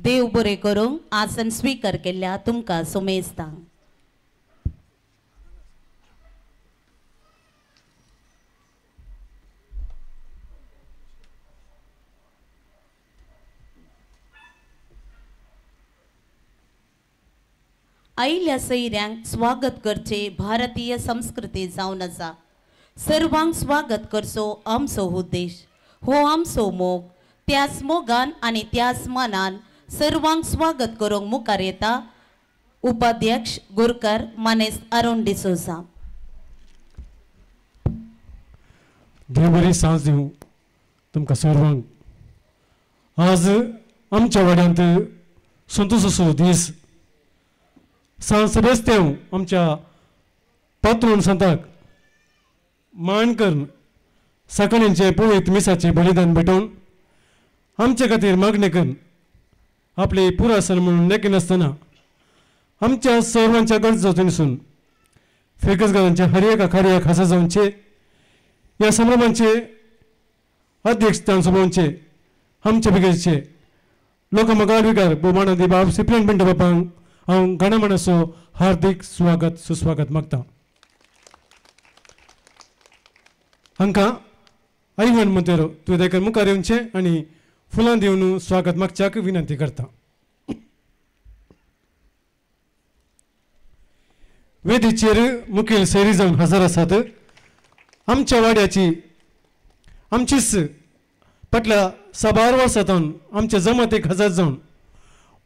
देव बरें करूंक आसन स्वीकार केल्ल्या तुमकां सुमेस्तांक. आयिल्ल्या सैऱ्यांक स्वागत करचे भारतीय संस्कृती जावन आसा. सर्वांक स्वागत करचो आमचो उद्देश. हो आमचो मोग. त्याच मोगान आनी त्याच मानान सर्वांक स्वागत करूंक मुखार येता उपाध्यक्ष गुरकार मानेस्त अरुण डिसोजा. देव बरी सांज दिवं तुमकां सर्वांक. आज आमच्या वाड्यांत संतोशाचो दीस. सांज बेस्तेव आमच्या पात्रोन संताक मान करून सकाळींचे पवित्र मिसाचे बलिदान भेटोवन आमचे खातीर मागणी करून आपले पुरासन म्हणून नेके नासतना आमच्या सर्वांच्या गरजो थंयसून फेकसगारांच्या हर एका कार्याक हजर जावचे ह्या संभ्रमांचे अध्यक्ष तांसोबोंचे आमचे बिगेचे लोकमगाडविकार भोवमानादी बाब सिप्रियन पिंटो बापांक हांव घणमणसो हार्दिक स्वागत सुस्वागत मागता. हांकां आईवन मोतेरो तुवें देखून मुखार येवचें आनी फुलां दिवन स्वागत मागच्याक विनंती करता. वेदीचेर मुखेल सैरी जावन हजर आसात आमच्या वाड्याची आमचीच फाटल्या 6 वर्सांतून आमच्या जमातीक हजर जावन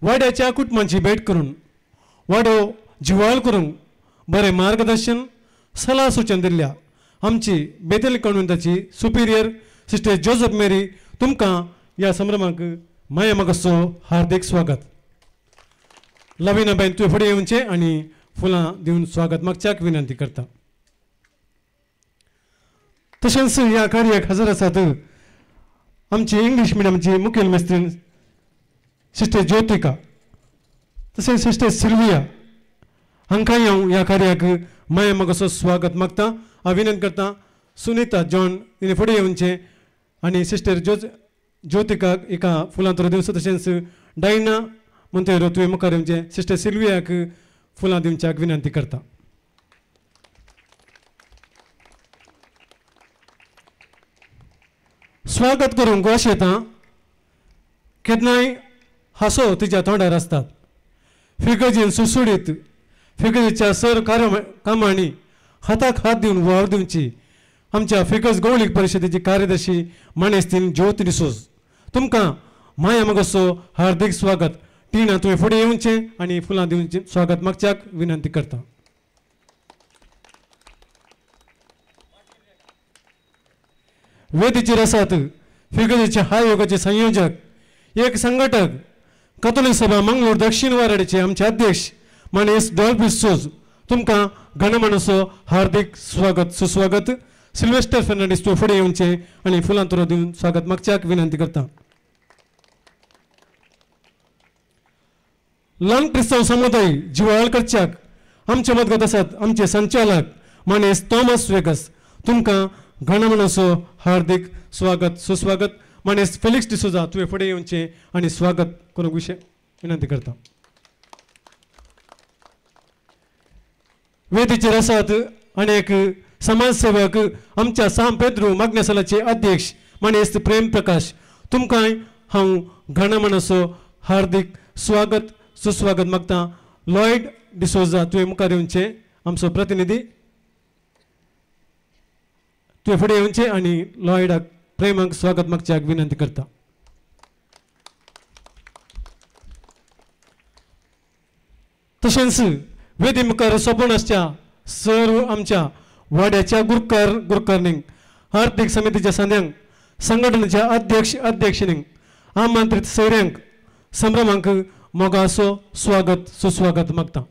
वाड्याच्या कुटुंबांची भेट करून वाडो जिवाळ करूंक बरें मार्गदर्शन सल्ला सुचन दिल्ल्या आमची बेतेल कॉन्व्हेंटाची सुपिरियर सिस्टर जोसेफ मेरी तुमकां ह्या संभ्रमाक माया मोगाचो हार्दिक स्वागत. लविनाबाईन तुवें फुडें येवचें आनी फुलां दिवन स्वागत मागच्याक विनंती करता. तशेंच ह्या कार्याक हजर आसात आमची इंग्लीश मिडियमची मुखेल मेस्त्रीण सिस्टर ज्योतिका तशेंच सिस्टर सिल्विया हांकांय हांव ह्या कार्याक माया मोगाचो स्वागत मागता. हांव विनंती करता सुनीता जॉन तिणें फुडें येवचें आनी सिस्टर ज्योतिकाक एका फुलां तोर दिवचो. तशेंच डायना मोंतेरो तुवें मुखार येवचें. सिस्टर सिल्वियाक फुलां दिवच्याक विनंती करता. स्वागत करूंक गोश येता केन्नाय हांसो तिच्या तोंडार आसतात. फिगजीन सुसुडीत फिगजीच्या सर कामांनी हाताक हात दिवन वावर दिवची आमच्या फिगज गवळीक परिशदेची कार्यदर्शी मानेस्तीन ज्योती डिसोज तुमकां माया मोगाचो हार्दिक स्वागत. टिना तुवें फुडें येवचें आनी फुलां दिवचें स्वागत मागच्याक विनंती करता. वेदीचेर आसात फिगजीच्या आयोगाचे संयोजक एक संघटक कथोलिक सभा मंगळूर दक्षिण वाराडीचे आमचे अध्यक्ष मानेस डॉल्फिसोज तुमकां घणमणसो हार्दिक स्वागत सुस्वागत. सिल्वेस्टर फर्नांडीस तूं फुडें येवचें आनी फुलां तोर दिवन स्वागत मागच्याक विनंती करता. ल्हान क्रिस्तांव समुदाय जिवाळ करच्याक आमचे मदगत आसात आमचे संचालक मानेस थॉमस वेगस तुमकां घणमणसो हार्दिक स्वागत सुस्वागत. मानेस फेलिक्स डिसोजा तुवें फुडें येवचें आनी स्वागत करूंक विनंती करता. वेदीचेर आसात अनेक समाजसेवक आमच्या सांत पेद्रू माग्नेसालाचे अध्यक्ष मानेस प्रेम प्रकाश तुमकांय हांव घणमणसो हार्दिक स्वागत सुस्वागत मागता. लॉयड डिसोजा तुवें मुखार येवचें आमचो प्रतिनिधी तुवें फुडें येवचें आनी लॉयडाक प्रेमाक स्वागत मागच्याक विनंती करता. तशेंच वेदी मुखार सोपून आसच्या सर्व आमच्या वाड्याच्या गुरकर्णींक आर्थीक समितीच्या सदस्यांक संघटनेच्या अध्यक्षिणींक आमंत्रीत सोयऱ्यांक संभ्रमांक मोगाचो स्वागत सुस्वागत मागता.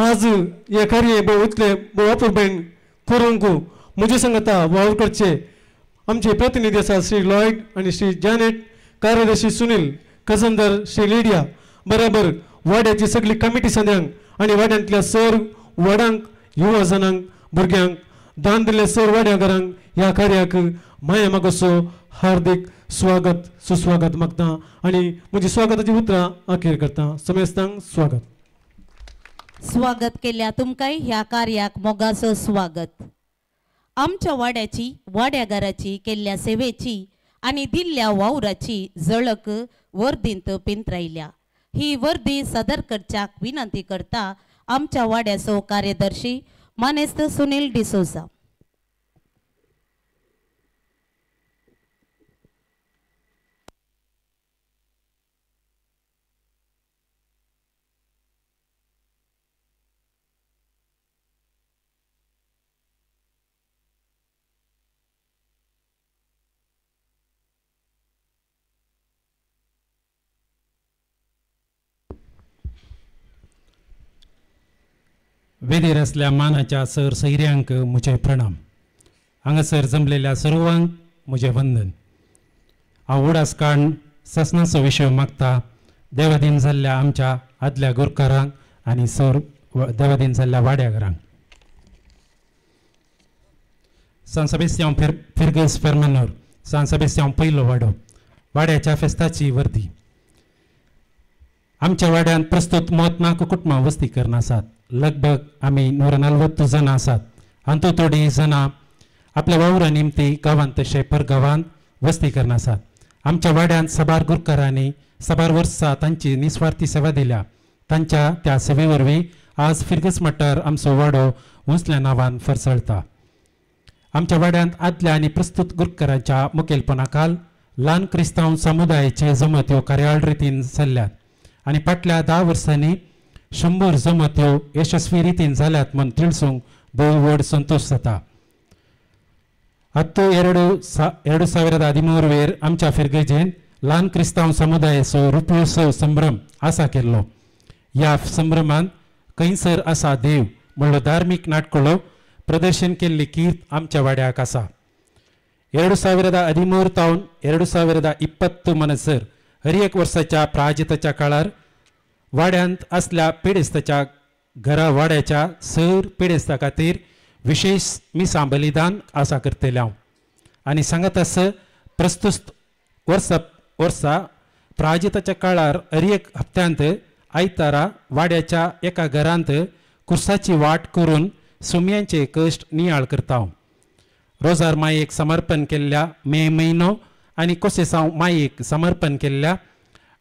आज हे कार्य भोव इतले भोव अपुरबायेन करूंक म्हजे सांगता वावर करचे आमचे प्रतिनिधी आसा श्री लॉयड आनी श्री जॅनेट कार्यदर्शी सुनील कजंदर श्री लिडिया बराबर वाड्याची सगळी कमिटी सदस्यांक आनी वाड्यांतल्या सर वडांक युवा जनांक भुरग्यांक दान दिल्ल्या सर वाड्याकारांक ह्या कार्याक माया मोगाचो हार्दिक स्वागत सुस्वागत मागता आनी म्हजी स्वागताची उतरां अखेर करता. समेस्तांक स्वागत. स्वागत केल्या तुमकांय ह्या कार्याक मोगाचो स्वागत. आमच्या वाड्याची वाड्याघराची केल्ल्या सेवेची आनी दिल्ल्या वावराची झळक वर्दींत पिंतरायल्या. ही वर्दी सदर करच्याक विनंती करता आमच्या वाड्याचो कार्यदर्शी मानेस्त सुनील डिसोजा. वेदेर असल्या मानाच्या सर सैऱ्यांक म्हजे प्रणाम. हांगासर जमलेल्या सर्वांक म्हजें वंदन. हांव उडासकाण ससनाचो विशय मागता. देवाधीन जाल्ल्या आमच्या आदल्या गुरकारांक आनी सर देवादीन जाल्ल्या वाड्याकारांक. San Sebastião Fergus Fermanor, San Sebastião पयलो वाडो, वाड्याच्या फेस्ताची वर्दी. आमच्या वाड्यात प्रस्तुत 39 कुटुंबां वस्ती करून आसात. लगभग आमी 140 जाणां आसात. हातूंत थोडीं जाणां आपल्या वावरा निमती गांवांत तशें परगांवांत वस्ती करून आसात. आमच्या वाड्यांत साबार गुरकारांनी साबार वर्सां तांची निस्वार्थी सेवा दिल्या. तांच्या त्या सेवे वरवीं आज फिर्गस मठार आमचो वाडो उंचल्या नांवान फरसळटा. आमच्या वाड्यांत आदल्या आनी प्रस्तुत गुरकारांच्या मुखेलपणाखाल ल्हान क्रिस्तांव समुदायाचे जमत ह्यो कार्यावळ रितीन चल्ल्यात आनी फाटल्या 10 वर्सांनी 100 जमत ह्यो यशस्वी रितीन जाल्यात म्हूण तिळसूंक भोव व्हड संतोश जाता. हत्तो 2013 वेर आमच्या फिरगेजेन ल्हान क्रिस्तांव समुदायाचो रुपोत्सव संभ्रम आसा केल्लो. ह्या संभ्रमांत खंयसर आसा देव म्हणलो धार्मीक नाटकुलो प्रदर्शन केल्ली कीर्त आमच्या वाड्याक आसा. 2013 तावन 2020 मनसर हर एक वर्साच्या प्राजिताच्या काळार वाड्यांत असल्या पिडेस्ताच्या घरा वाड्याच्या सर पिडेस्ता खातीर विशेष मिसां बलिदान आसा करतले हांव. आनी सांगत आस प्रस्तुत वर्सा प्राजिताच्या काळार हर एक हप्त्यांत आयतारा वाड्याच्या एका घरांत कुर्साची वाट करून सुमयांचे कश्ट नियाळ करता हांव. रोजार मायेक समर्पण केल्ल्या मे म्हयनो आनी कोसेसांव मायेक समर्पण केल्ल्या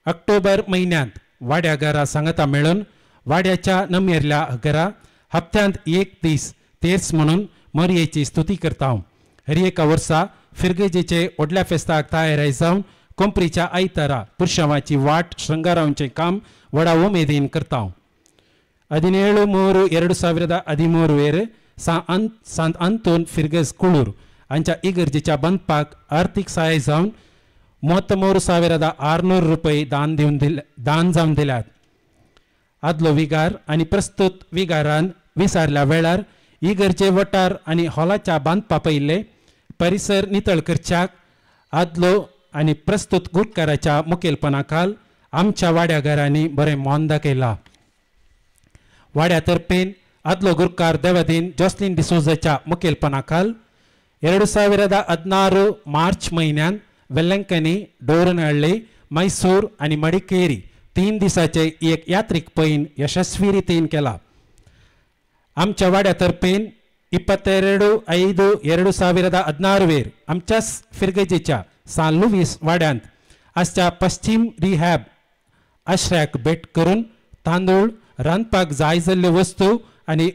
ऑक्टोबर म्हयन्यांत वाड्या घरा सांगता मेळून वाड्याच्या नमेरल्या घरा हप्त्यांत एक दीस तेर्स म्हणून मरयेची स्तुती करता हांव. हर एका वर्सा फिरगेजेचे व्हडल्या फेस्ताक तयाराय जावन कोंपरीच्या आयतारा पुरशांवाची वाट श्रृंगारावचें काम व्हडा उमेदीन करता हांव. 17/3/2013 वेर सांत आंतोन फिरगस कुळूर हांच्या इगर्जेच्या बांदपाक आर्थीक सहाय जावन 33,600 रुपये दान जावन दिल्यात. आदलो विगार आनी प्रस्तुत विगारान विसारल्या वेळार इगर्जे वटार आनी हॉलाच्या बांदपा पयले परिसर नितळ करच्याक आदलो आनी प्रस्तुत गुरकाराच्या मुखेलपणाखाल आमच्या वाड्याघरांनी बरें मोन दाखयलां. वाड्या तर्फेन आदलो गुरकार देवादीन जॉस्लिन डिसोजाच्या मुखेलपणाखाल 2016 मार्च म्हयन्यान वेल्लंकनी, डोरनहಳ್ಳಿ, मैसूर आनी मडिकेरी 3 दिसाचे एक यात्रीक पैन यशस्वी रितीन केला. आमच्या वाड्या तर्फेन 22/5/2016 वेर आमच्याच फिरगेजेच्या सान लुईस वाड्यांत आजच्या पश्चिम रिहॅब आश्रयाक भेट करून तांदूळ, रांदपाक जाय जाल्ल्यो वस्तू आनी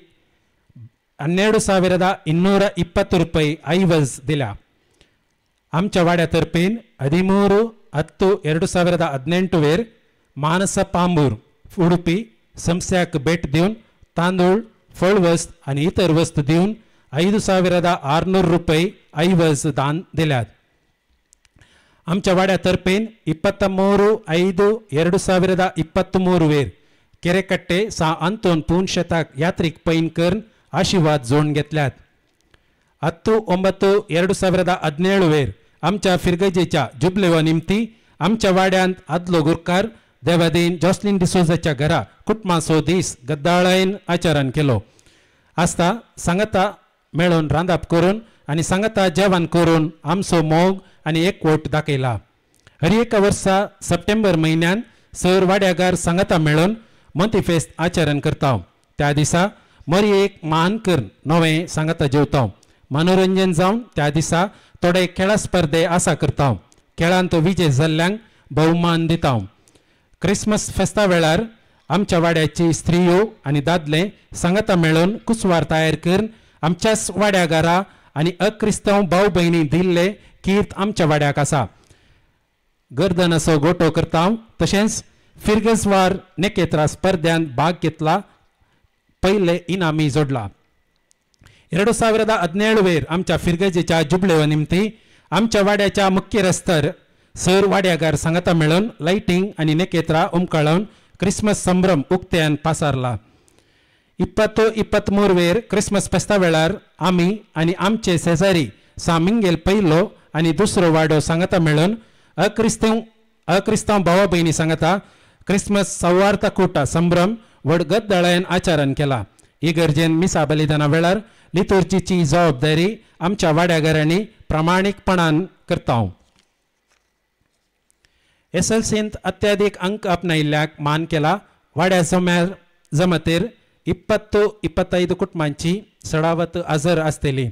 12,220 रुपये ऐवज दिल्या. आमच्या वाड्या तर्फेन 13/10/2018 वेर मानस पांबूर उडुपी संस्थ्याक भेट दिवन तांदूळ, फळवस्त आनी इतर वस्तू दिवन 5,600 रुपये ऐवज दान दिल्यात. आमच्या वाड्या तर्फेन 23/5/2023 वेर केरेकट्टे सा आंतोन पून शेताक यात्रीक पैन करून आशिर्वाद जोडून घेतल्यात. 10/9/2017 वेर आमच्या फिरगेजेच्या जुबलेवा निमती आमच्या वाड्यांत आदलो गुरकार देवादीन जॉस्लिन डिसोजाच्या घरा कुटुंबाचो दीस गद्दाळायेन आचरण केलो. आसता सांगता मेळून रांदप करून आनी सांगता जेवण करून आमचो मोग आनी एकवट दाखयला. हर एका वर्सा सप्टेंबर म्हयन्यान सर वाड्यागार सांगता मेळून मंथी फेस्त आचरण करता. त्या दिसा मरयेक मान करून नवें सांगता जेवता. मनोरंजन जावन त्या दिसा थोडे खेळा स्पर्धे आसा करता. खेळांत विजय जाल्ल्यांक भोवमान दिता. क्रिसमस फेस्ता वेळार आमच्या वाड्याची स्त्रियो आनी दादले सांगता मेळून कुसवार तयार करून आमच्याच वाड्यागारा आनी अक्रिस्तांव भाव भयणी दिल्ले कीर्त आमच्या वाड्याक आसा. गर्दनाचो गोटो करता. तशेंच फिरगसवार नेकेत्रा स्पर्धांत भाग घेतला. पयले इनामी जोडला. 2017 वेर आमच्या फिरगेजेच्या जुबलेवा निमती आमच्या वाड्याच्या मुख्य रस्त्यार सर वाड्यागार सांगता मेळून लायटिंग आनी नेकेत्रा उमकळून क्रिसमस संभ्रम उक्त्यान पासारला. 20-23 वेर क्रिसमस फेस्ता वेळार आमी आनी आमचे शेजारी सामिंगेल पयलो आनी दुसरो वाडो सांगता मेळून अक्रिस्तांव भावा भयणी सांगता क्रिसमस सौवार्थ कूट संभ्रम व्हड गद्दळायन आचरण केला. इगर्जेन मिसा बलिदाना वेळार लितुर्जीची जबाबदारी आमच्या वाड्याघरांनी प्रामाणिकपणान करता. SLCंत अत्याधिक अंक आपणायिल्ल्याक मान केला. वाड्या जमतेर 20-25 कुटुंबांची सडावत हजर आसतली.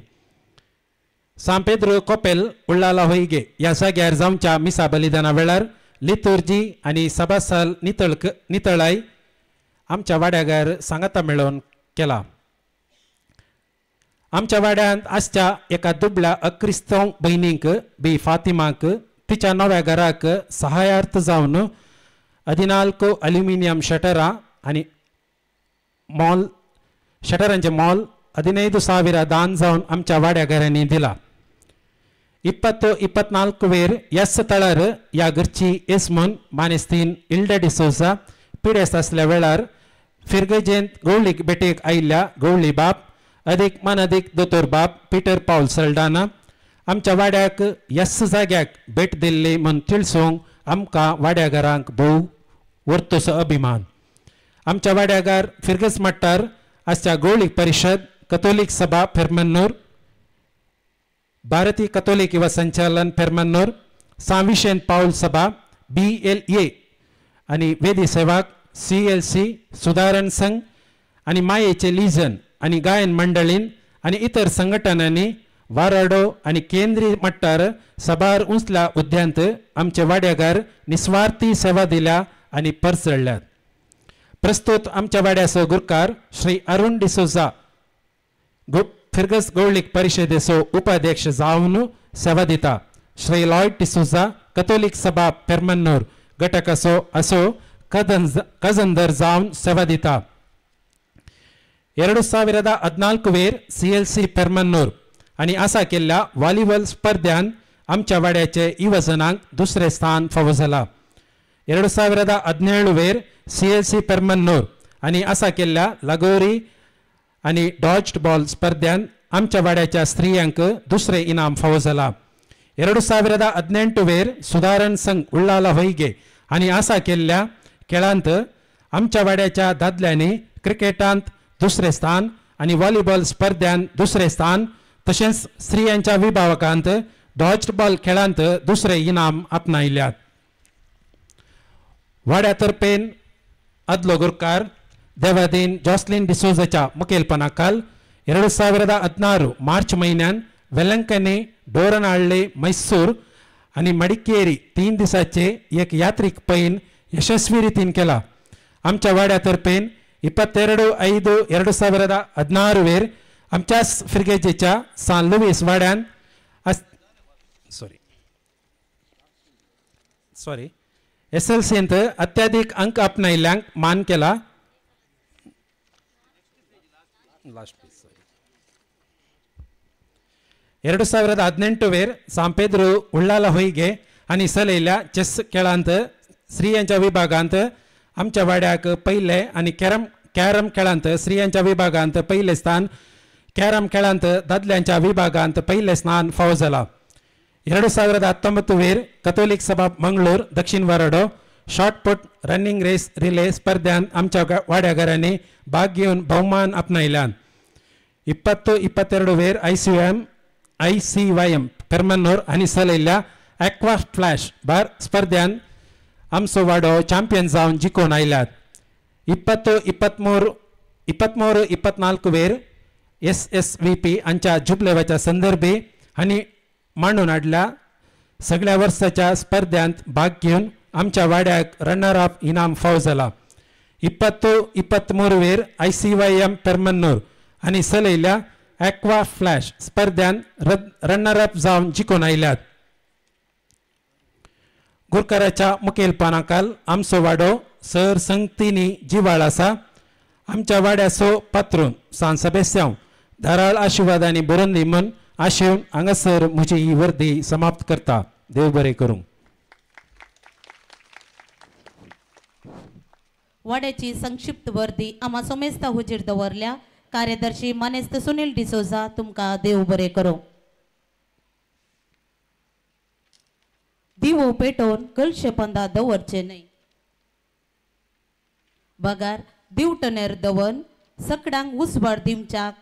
San Pedro Copel उल्लाला होईगे या जाग्यार जावच्या मिसा बलिदाना वेळार लितुर्जी आणि सभासाल नितळाय आमच्या वाड्यागार सांगाता मेळोवन केला. आमच्या वाड्यांत आसच्या एका दुबळ्या अक्रिस्तव बहिणीक बी फातिमाक तिच्या नव्या घराक सहायार्थ जावन 14 अल्युमिनियम शटरां आणि शटरांचे मॉल 15,000 दान जावन आमच्या वाड्याघरांनी दिला. 20-24 वेर यस तळार या घरची येसमून मानेस्तीन इल्डा डिसोजा पिडेस्त असल्या वेळार फिरगजेंत गवळीक बेटेक आयिल्ल्या गवळी बाप अधिक दोतोर बाप पीटर पाऊल सल्डाना आमच्या वाड्याक यस जाग्याक भेट दिल्ली म्हूण तिळसूंक आमकां वाड्याघरांक भोव वर्तोसो अभिमान. आमच्या वाड्याघर फिरगस मट्टार आसच्या गवळीक परिशद कथोलिक सभा फेर्मन्नूर भारतीय कथोलिक युवा संचालन फेर्मन्नूर सांविशेंत पाऊल सभा BLA आणि वेदी सेवाक CLC सुधारण संघ आणि मायेचे लिजन आणि गायन मंडळीन आणि इतर संघटनांनी वाराडो आणि केंद्रीय मट्टार सभार उंचल्या उद्यांत आमचे वाड्याघर निस्वार्थी सेवा दिल्या आणि परसळल्यात. प्रस्तुत आमच्या वाड्याचो गुरकार श्री अरुण डिसोजा फिरगस गवळीक परिशदेचो उपाध्यक्ष जावन सेवा दिता. श्री लॉयड डिसोजा कथोलिक सभा फेर्मन्नूर घटकाचो असो कजंदर जावन सेवा दिता. 2014 वेर CLC फेर्मन्नूर आणि आसा केल्ल्या व्हॉलीबॉल स्पर्धांत आमच्या वाड्याचे युवजनांक दुसरे स्थान फावो जाला. 2017 वेर CLC फेर्मन्नूर आणि आसा केल्ल्या लगोरी आणि डॉज्ड बॉल स्पर्धांत आमच्या वाड्याच्या स्त्रियांक दुसरे इनाम फावो जाला. 2018 वेर सुधारण संघ उल्लाला होईगे आणि आसा केल्ल्या खेळांत आमच्या वाड्याच्या दादल्यांनी क्रिकेटांत दुसरे स्थान आणि व्हॉलीबॉल स्पर्धांत दुसरे स्थान तशेंच स्त्रियांच्या विभागांत डॉज्ड बॉल खेळांत दुसरे इनाम आपणायल्यात. वाड्यातर्फेन आदलो गुरकार देवादीन जॉसलिन डिसोजाच्या मुखेलपणाखाल 2016 मार्च महिन्यात वेलंकनी डोरनाळे मैसूर आणि मडिकेरी 3 दिसाचे एक यात्रिक पैन यशस्वी रितीन केला. आमच्या वाड्यातर्फेन 22/5/2016 वेर आमच्याच फ्रिगेजेच्या सान लुईस वाड्यान SLCंत अत्याधिक अंक आपणायल्यांक मान केला. 2018 वेर San Pedro उल्लाला होईगे आणि सलयल्या चेस खेळांत स्त्रियांच्या विभागांत आमच्या वाड्याक पहिले आणि कॅरम खेळांत स्त्रियांच्या विभागांत पहिले स्थान, कॅरम खेळांत दादल्यांच्या विभागांत पहिले स्थान फावो जाला. 2019 वेर कथोलिक सभा मंगळूर दक्षिण वाराडो शॉर्टपुट रनिंग रेस रिले स्पर्धांत आमच्या वाड्याघरांनी भाग घेवन भौमान आपणायल्यान. 20-22 वेर ICYM फेर्मन्नूर आणि सलयल्या ॲक्वा फ्लॅश बार स्पर्धांत आमचो वाडो चॅम्पियन जावन जिखून आयल्यात. 20-23-24 वेर SSVP हांच्या जुबलेवाच्या संदर्भी आणि मांडून हाडल्या सगळ्या वर्साच्या स्पर्धांत भाग घेवन आमच्या वाड्याक रनर अप इनाम फावो जाला. 20-23 वेर ICYM फेर्मन्नूर आणि सलयल्या ॲक्वा फ्लॅश स्पर्धांत रनर अप जावन जिखून आयल्यात. गुरकाराच्या मुखेलपणाखाल आमचो वाडो सर संगतीनी जिवाळ आसा. आमच्या वाड्याचो पात्रून सांसभेस्यांव धाराळ आशिर्वादांनी बरोवन दी म्हूण आशेवन हांगासर म्हजी ही वर्दी समाप्त करता. देव बरें करूं. वाड्याची संक्षिप्त वर्दी आम्हा सोमेस्ता हुजीर दवरल्या. कार्यदर्शी मानेस्त सुनील डिसोजा तुमकां देव बरें करूं. दिवो पेटोवन कलशे पंदा दवरचे न्हय. बगार दिवटनेर दवन सकडांक उसवाड दिवच्याक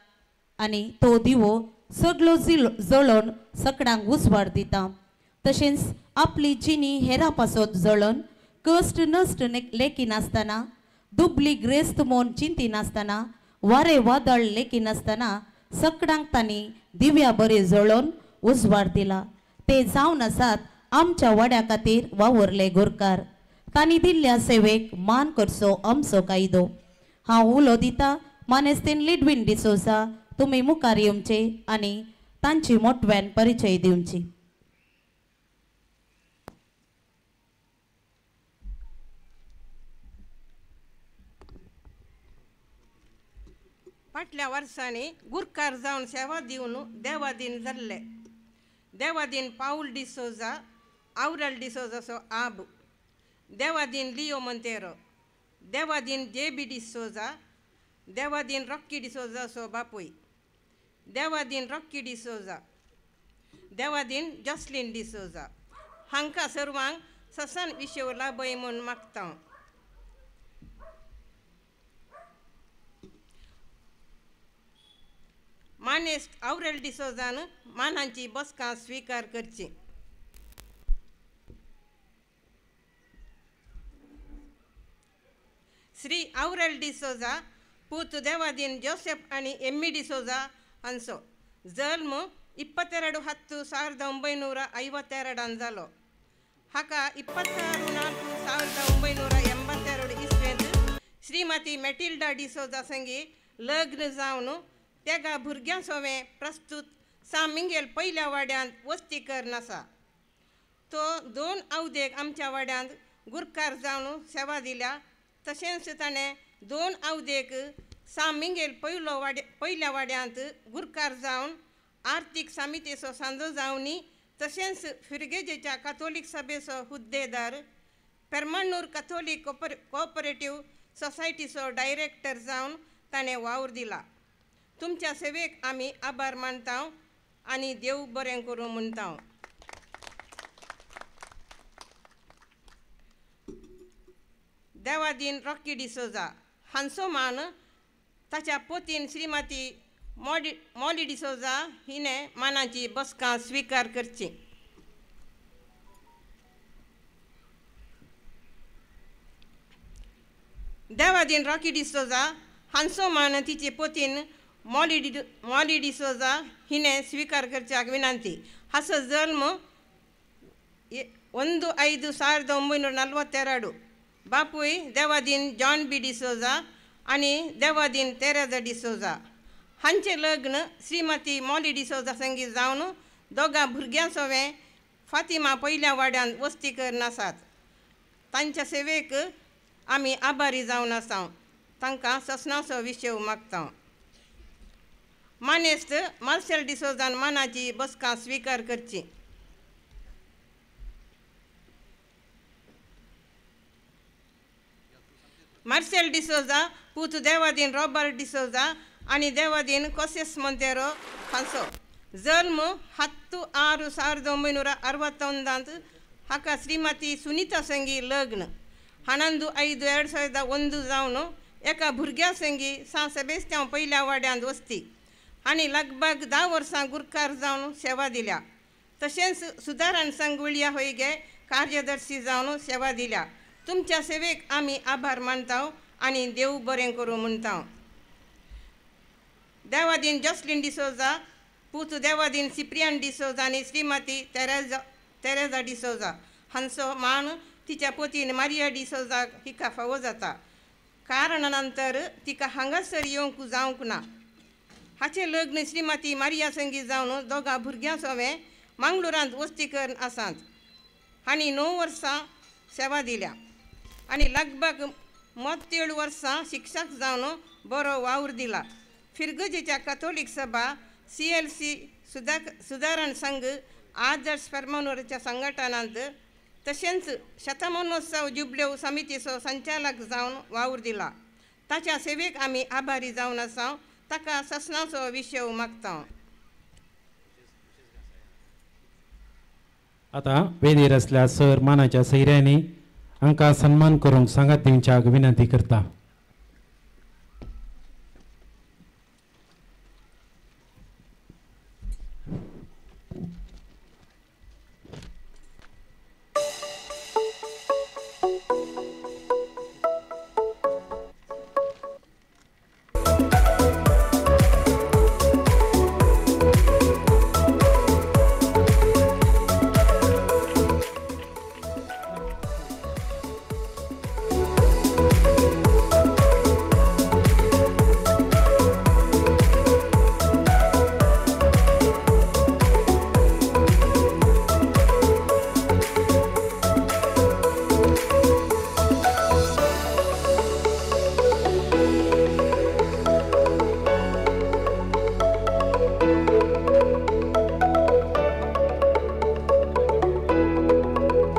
आनी तो दिवो सगलो जळोवन सकडांक उसवाड दिता. तशेंच आपली जिनी हेरां पासत जळोवन कश्ट नश्ट लेखी नासतना दुबली ग्रेस्त मोन चिंती नासतना वारे वादळ लेखी नासतना सकडांक तांणी दिव्या बरे जळोवन उजवाड दिला. ते जावन आसात आमच्या वाड्या खातीर वावरले गोरकार. तांणी दिल्ल्या सेवेक मान करचो आमचो कायदो. हांव उलो दिता मानेस्तेन लिडविन डिसोजा. तुमी मुखार येवचे आनी तांची मोठव्यान परिचय दिवची. फाटल्या वर्सांनी गुरकार जावन सेवा दिवन देवादीन जाल्ले. देवादीन पाऊल डिसोजा, आउरल डिसोजाचो आब, देवादीन लिओ मोंतेरो, देवादीन जेबी डिसोजा, देवादीन रॉकी डिसोजाचो बापूय, देवादीन रॉकी डिसोजा, देवादीन जॉसलिन डिसोजा हांकां सर्वांक ससन विशेव लाभय म्हूण मागता. मानेस्त आउरेल डिसोजान मानांची बसकां स्वीकार करची. श्री आउरेल डिसोजा पूत देवादीन जोसेफ आनी एम्मी डिसोजा हांचो जल्म 22/10/1952 जालो. हाका 26/4/1982 इसवेंत श्रीमती मेटिल्डा डिसोजा संगी लग्न जावन तेगा भुरग्यां सोवें प्रस्तुत सामिंगेल पयल्या वाड्यांत वस्ती करन आसा. तो 2 आवदेक आमच्या वाड्यांत गुरकार जावन सेवा दिल्या. तशेंच ताणें 2 आवदेक सामिंगेल पयल्या वाड्यांत गुरकार जावन आर्थीक समितीचो सांजो जावनी. तशेंच फिरगेजेच्या काथोलीक सभेचो हुद्देदार, पेरमांडूर काथोलीक कोऑपरेटिव्ह सोसायटीचो डायरेक्टर जावन ताणें वावर दिला. तुमच्या सेवेक आमी आभार मानता आनी देव बरें करूं म्हणटा. देवादीन रॉकी डिसोजा हांचो मान ताच्या पोतीन श्रीमती मॉली डिसोजा हिणें मानाची बसकां स्वीकार करची. देवादीन रॉकी डिसोजा हांचो मान तिचे पोतीन मॉली डिसोजा हिणें स्वीकार करच्याक विनंती. हाचो जल्म 1/5/1942. बापूय देवादीन जॉन बी डिसोजा आनी देवादीन तेरेजा डिसोजा. हांचें लग्न श्रीमती मॉली डिसोजा संगी जावन 2 भुरग्यां सोवें फातिमा पयल्या वाड्यांत वस्ती करन आसात. तांच्या सेवेक आमी आभारी जावन आसा. तांकां ससनाचो विशेव मागता. मानेस्त मार्सेल डिसोजान मानाची बसकां स्वीकार करची. मार्सेल डिसोजा पूत देवादीन रॉबर्ट डिसोजा आनी देवादीन कोसेस मोंतेरो हांचो जल्म 10/6/1961. हाका श्रीमती सुनीता संगी लग्न 11/5/2001 जावन एका भुरग्या संगी सान सेबेस्त्यांव पयल्या वाड्यांत वस्ती आनी लगभग 10 वर्सां गुरकार जावन सेवा दिल्या. तशेंच सुदारण संघ वळिया होयगे कार्यदर्शी जावन सेवा दिल्या. तुमच्या सेवेक आमी आभार मानता आनी देव बरें करूं म्हणटा. देवादीन जॉसलिन डिसोजा पूत देवादीन सिप्रियान डिसोजा आनी श्रीमती तेरेजा डिसोजा हांचो मान तिच्या पोतीन मारिया डिसोजाक हिका फावो जाता. कारणानंतर तिका हांगासर येवंक जावंक ना. हाचें लग्न श्रीमती मारिया संगी जावन 2 भुरग्यां सोवें मंगळुरांत वस्ती करन आसात. हांणी 9 वर्सां सेवा दिल्या आनी लगभग 73 वर्सां शिक्षक जावन बरो वावर दिला. फिरगजेच्या काथोलीक सभा CLC सुदारण संघ आदर्श पेरमानूरच्या संघटनांत तशेंच शतमानोत्सव जुबल्यो समितीचो संचालक जावन वावर दिला. ताच्या सेवेक आमी आभारी जावन आसा. ताका ससनाचो विशेव मागता. आता वेदीर असल्या सर मानाच्या सैऱ्यांनी हांकां सन्मान करूंक सांगात दिवच्याक विनंती करता.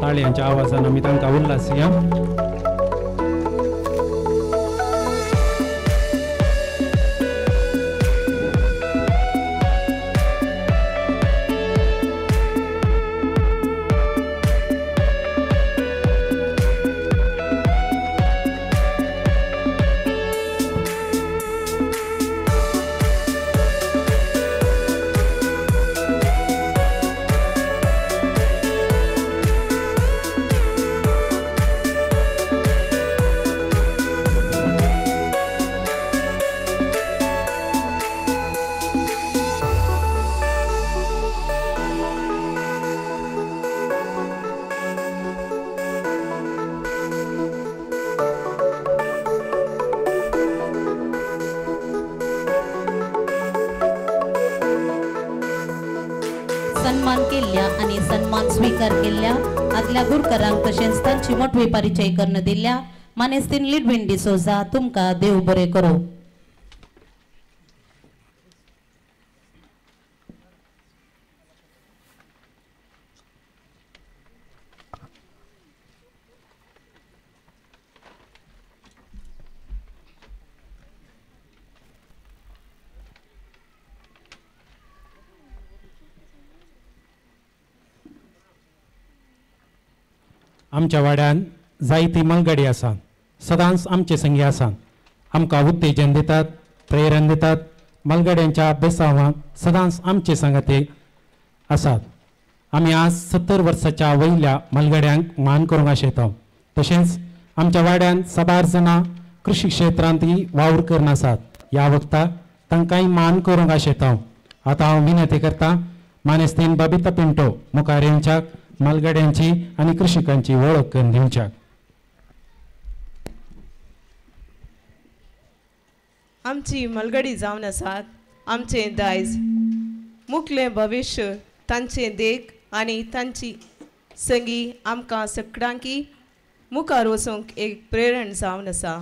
ताळयांच्या आवाजान आमी तांकां उल्हासया. सन्मान केल्ल्या आणि सन्मान स्वीकार केल्ल्या आदल्या गुरकरांक तशेंच तांची मोठवी परिचय करून दिल्या मानेस्तीन लिडविन डिसोजा तुमकां देव बरें करो. आमच्या वाड्यान जायती मलगडी आसा, सदांच आमचे संगी आसा, आमकां उत्तेजन दितात, प्रेरण दितात. मलगड्यांच्या बेसावांक सदांच आमचे संगते आसात. आमी आज 70 वर्साच्या वयल्या मलगड्यांक मान करूंक आशेता. तशेंच आमच्या वाड्यान 7 जाणां कृषी क्षेत्रांतय वावर करून आसात. ह्या वखदाक तांकांय मान करूंक आशेता. आतां हांव विनंती करता मानेस्तीन बबिता पिंटो मुखार येवच्याक मलगड्यांची आणि कृषिकांची वळख करून दिवच्याक. आमची मलगडी जावन आसात. आमचे दायज मुखले भविश्य तांचे देख आनी तांची संगी आमकां सगळ्यांकी मुखार वचूंक एक प्रेरण जावन आसा.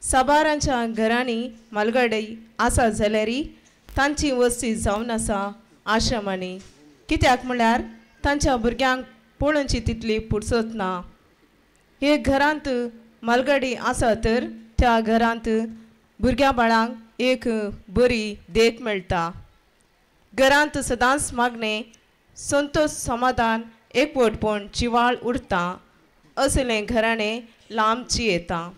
साबारांच्या घरांनी मलगडी आसा जाल्यारय तांची वस्ती जावन आसा आश्रमांनी. कित्याक म्हळ्यार तांच्या भुरग्यांक पळोवची तितली पुरसत ना. हे घरांत मलगडी आसा तर त्या घरांत भुरग्या बाळांक एक बरी देख मेळटा. घरांत सदांच मागणे संतोष समाधान एकवटपण जिवाळ उरता असलें घराणें लांबची येता.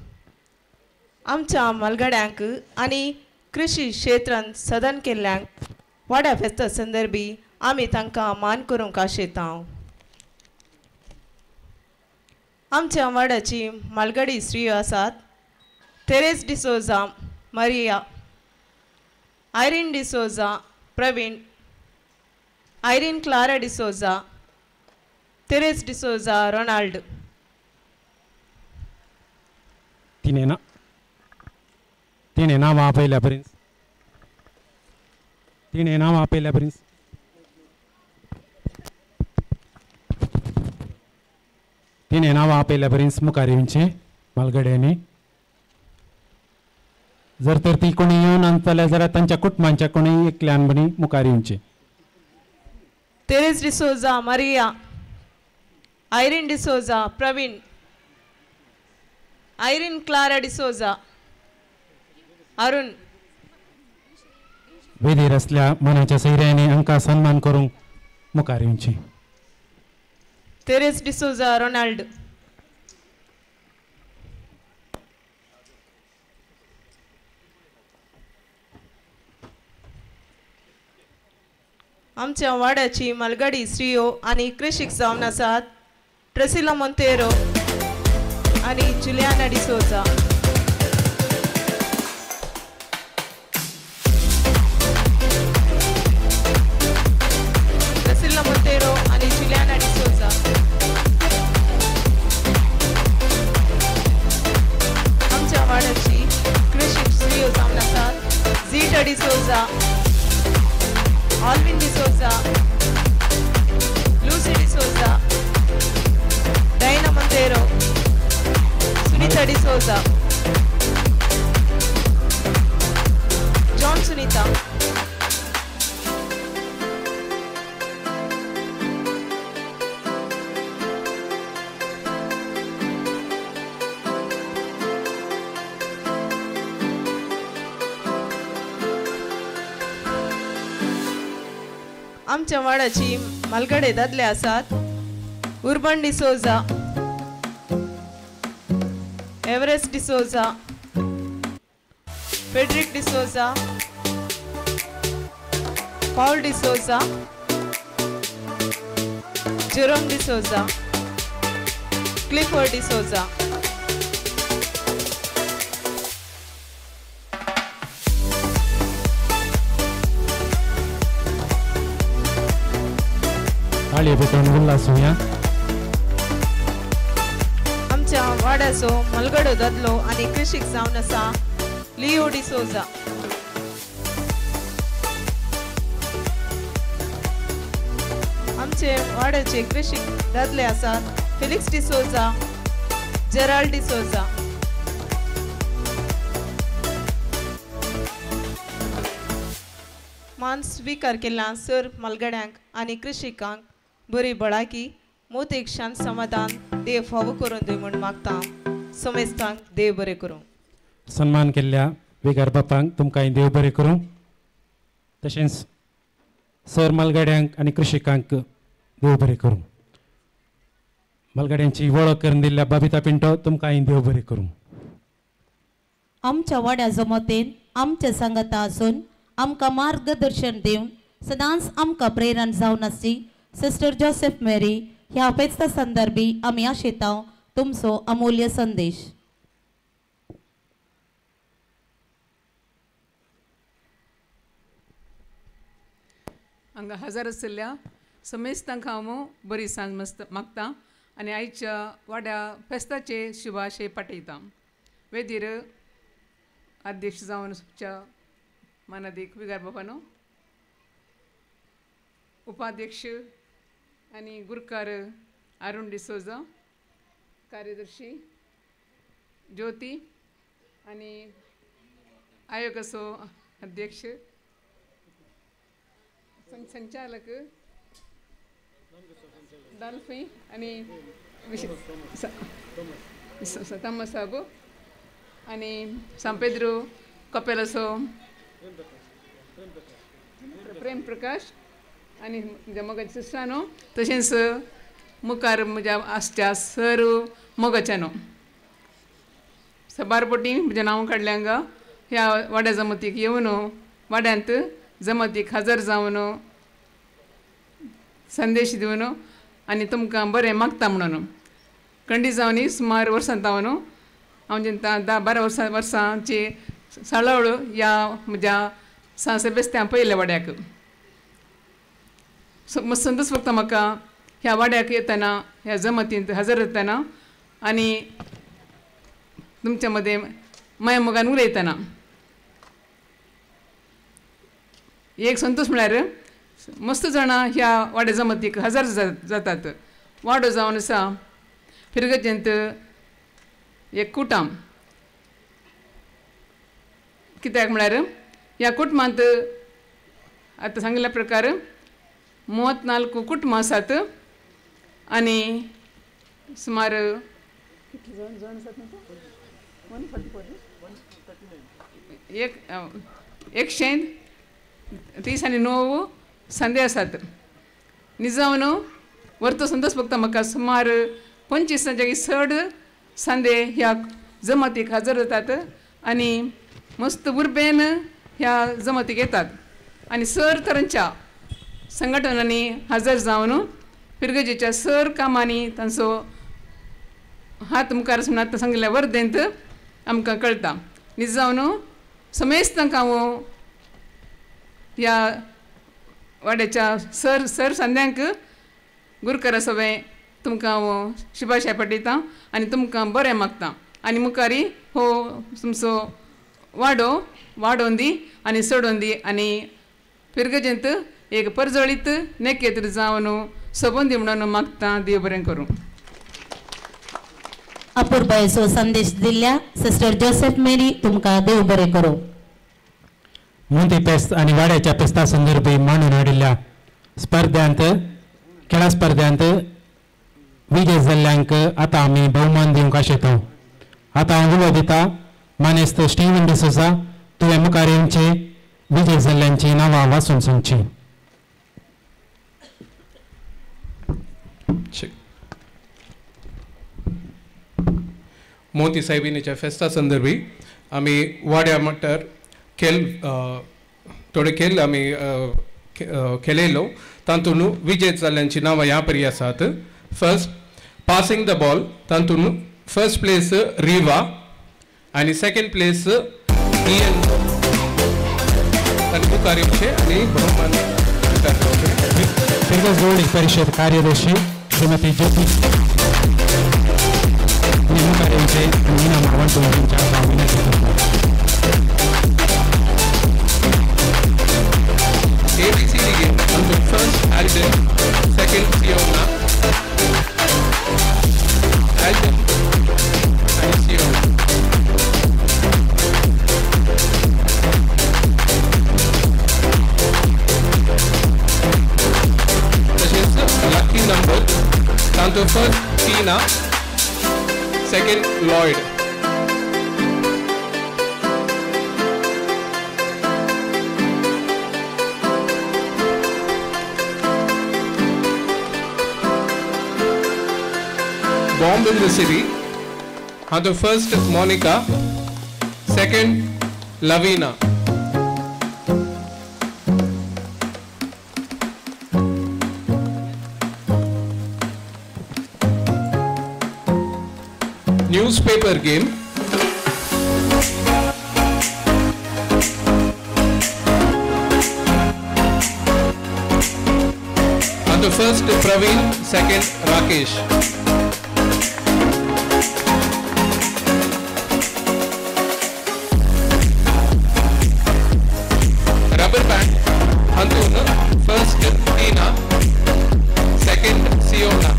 आमच्या मलगड्यांक आनी कृषी क्षेत्रांत सदन केल्ल्यांक वाड्या फेस्ता संदर्भी आमी तांकां मान करूंक आशेता. आमच्या वाड्याची मलगडी स्त्रियो आसात. Therese D'Souza Maria, Irene D'Souza Praveen, Irene Clara D'Souza, Therese D'Souza Ronald. तिने नांव आपयल्या प्रिन्स. तिने नांव आपयल्या प्रिन्स. तिने नांव आपयल्या प्रिन्स मुखार येवचे मलगड्यांनी. जर तर ती कोणी येवन आणतले जाल्यार तांच्या कुटुंबांच्या कोणी एकल्यान बणी मुखार येवचे. Therese D'Souza Maria, Irene D'Souza Praveen, Irene Clara D'Souza Arun. वेदीर असल्या मनाच्या सैर्याने हांकां सन्मान करूंक मुखार येवचे. Therese D'Souza Ronald. आमच्या वाड्याची मलगडी स्त्रियो आनी कृषिक जावन आसात. ट्रेसिला मोंतेरो आनी जुलियाना डिसोजा. ट्रेसिला मोंतेरो आनी जुलियाना डिसोजा. आमच्या वाड्याची कृषिक स्त्रियो जावन आसात. Zeta D'Souza, Alvin D'Souza, Lucy D'Souza, Diana Montero, Sunita D'Souza. आमच्या वाड्याची मालगडे दादले आसात. Urban D'Souza, Everest D'Souza, Frederick D'Souza, Paul D'Souza, Jerome D'Souza, Clifford D'Souza. आमच्या वाड्याचो मलगडो दादलो आनी कृषीक जावन आसा लिओ डिसोजा. आमचे वाड्याचे कृषीक दादले आसात फेलिक्स डिसोजा, जेराल्ड डिसोजा. मान स्वीकार केला सर मलगड्यांक आनी कृषिकांक बरी भलायकी मोत एक शांत समाधान देव फावो करून दी म्हूण मागता. समेस्तांक देव बरें करूं. सन्मान केल्ल्या वेगार बापांक तुमकां देव बरें करूं. तशेंच सर मलगड्यांक आनी कृषिकांक देव बरें करूं. मलगड्यांची वळख करून दिल्ल्या बाबिता पिंटो तुमकां देव बरें करूं. आमच्या वाड्या जमतेन आमच्या सांगाता आसून आमकां मार्गदर्शन दिवन सदांच आमकां प्रेरण जावन आसची सिस्टर जोसेफ मेरी ह्या फेस्ता संदर्भी आमी आशेता तुमचो अमूल्य संदेश. हांगा हजर आशिल्ल्या समेस्तांक हांव बरी सांज मागता आनी आयच्या वाड्या फेस्ताचे शुभाशय पाठयता. वेदीर अध्यक्ष जावन मानादीक विगार बाबानो, उपाध्यक्ष आनी गुरकार अरुण डिसोजा, कार्यदर्शी ज्योती आनी आयोगाचो अध्यक्ष संचालक दाल्फी आनी तम्मा साहब आनी सांपेद्रो कपेलाचो प्रेम प्रकाश आनी मोगाच्या सिस्टरानो, तशेंच मुखार म्हज्या आसच्या सर मोगाच्यानो सबारपोटी म्हजें नांव काडलें हांगा ह्या वाड्या जमतीक येवन वाड्यांत जमतीक हजर जावन संदेश दिवन आनी तुमकां बरें मागता म्हणून. खंडी जावन सुमार वर्सां जावन हांव 10-12 वर्सांची साळवळ ह्या म्हज्या बेस्त्यां पयल्या वाड्याक. संतोश फक्त म्हाका ह्या वाड्याक येतना ह्या जमतींत हजर जातना आनी तुमच्या मदें माया मोगान उलयतना एक संतोश म्हळ्यार मस्त जाणां ह्या वाड्या जमतीक हजर जातात. वाडो जावन आसा फिरगजेंत एक कुटाम. कित्याक म्हळ्यार ह्या कुटुंबांत आतां सांगिल्ल्या प्रकार 34 कुटुंबां आसात आनी सुमार 139 संदे आसात. निजावन वर्त संतोश फक्त म्हाका सुमार 25 जागी चड संदे ह्या जमतीक हजर जातात आनी मस्त उर्बेन ह्या जमतीक येतात आनी सर तरांच्या संघटनांनी हजर जावन पिरगजेच्या सर कामांनी तांचो हात मुखार आसून आतां सांगिल्ल्या वर्देंत आमकां कळटा. निजावन समेस्तांक हांव ह्या वाड्याच्या सर संद्यांक गुरकारा सगळें तुमकां हांव शुभाशय पाठयतां आनी तुमकां बरें मागता आनी मुखारी हो तुमचो वाडो वाडोवन दी आनी सोडोवन दी आनी पिरगजेंत एक परजळीत नेकेत्र जावन सोबून दी म्हणून मागता. देव बरें करूं. अपूर्बायेचो संदेश दिल्ल्या सिस्टर जोसेफ मेरी तुमकां देव बरें करूं. मोती पेस्त आनी वाड्याच्या पेस्ता संदर्भी मांडून हाडिल्ल्या स्पर्धांत खेळा स्पर्धांत विजय जाल्ल्यांक आतां आमी भोवमान दिवंक आशेता. आतां हांव उलो दिता मानेस्त स्टीवन डिसोजा, तुवें मुखार येवचें विजय जाल्ल्यांची नांवां वाचून सांगची. मोती साहेबिनीच्या फेस्ता संदर्भी आम्ही वाड्या मटर थोडे खेळ आम्ही खेळलो तातून विजय जाल्ल्यांची नांवां ह्या परी आसात. फर्स्ट पासिंग द बॉल तातून फर्स्ट प्लेस रिवा आणि सेकंड प्लेस इयन तांकां मुखार आणि बहुमान जोडी परिषद कार्यदर्शी श्रीमती ज्योती मुखार यांचे इनाम वाटून विनंती. ABCD game on the first Alden, second Fiona, Alden and Fiona. This is the lucky number. On the first Tina, second Lloyd. Bomb in the city. On the first Monica, second Lavina. Newspaper game. On the first Praveen, second Rakesh. Rubber band, Hantuna, first Tina, second Siona.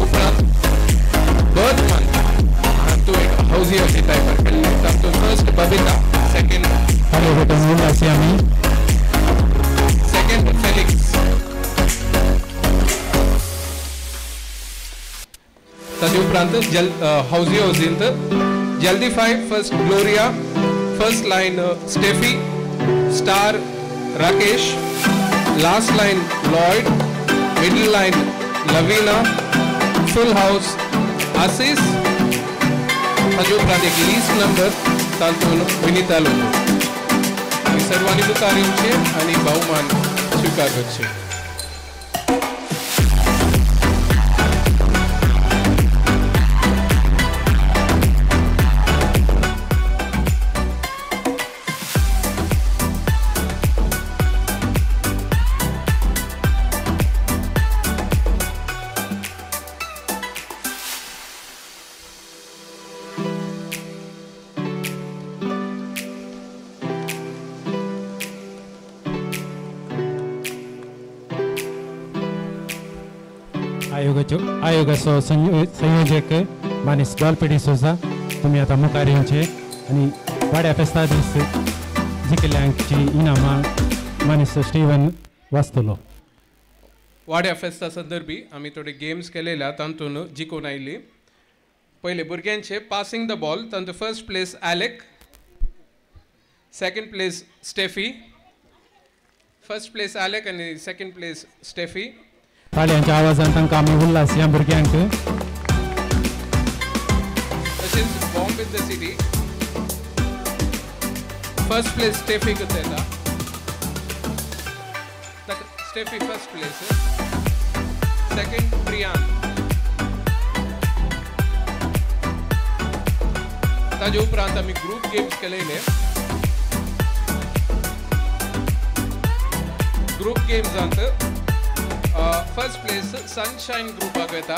Upran, birth month, Hantu housey of the type. Hantu first Babita, second. Second Felix. तदे उपरांत housie हाउजींत जल्दी five first Gloria, first line Steffi, star Rakesh, last line Lloyd, middle line Lavina, full house Assis, तदे उपरांत एक least number तांतून Vinita logo. सर्वांनी मुखार येवचे आनी बहुमान स्वीकार करचे. आयोगाचो संयोजक मानिस डॉल्पेडी सोजा तुम्ही आता मुखार येवचे आणि वाड्या फेस्ता दीस जिखल्यांची इनामां मानिस स्टीवन वाचतलो. वाड्या फेस्ता संदर्भी आमी थोडे गेम्स केलेल्या तातून जिखून आयली. पहिले भुरग्यांचे पासिंग द बॉल तातूंत first place Alec, second place Steffi, first place Alec आणि सेकंड प्लेस स्टेफी. ताळयांच्या आवाजान तांकां आमी उल्हास ह्या भुरग्यांक. तशेंच bomb in the city first place Steffi करता. स्टेफी फर्स्ट प्लेस, सेकंड प्रियान. ताजे उपरांत आमी ग्रुप गेम्स केलेले. ग्रुप गेम्सांत फर्स्ट प्लेस सनशाईन ग्रुपाक येता.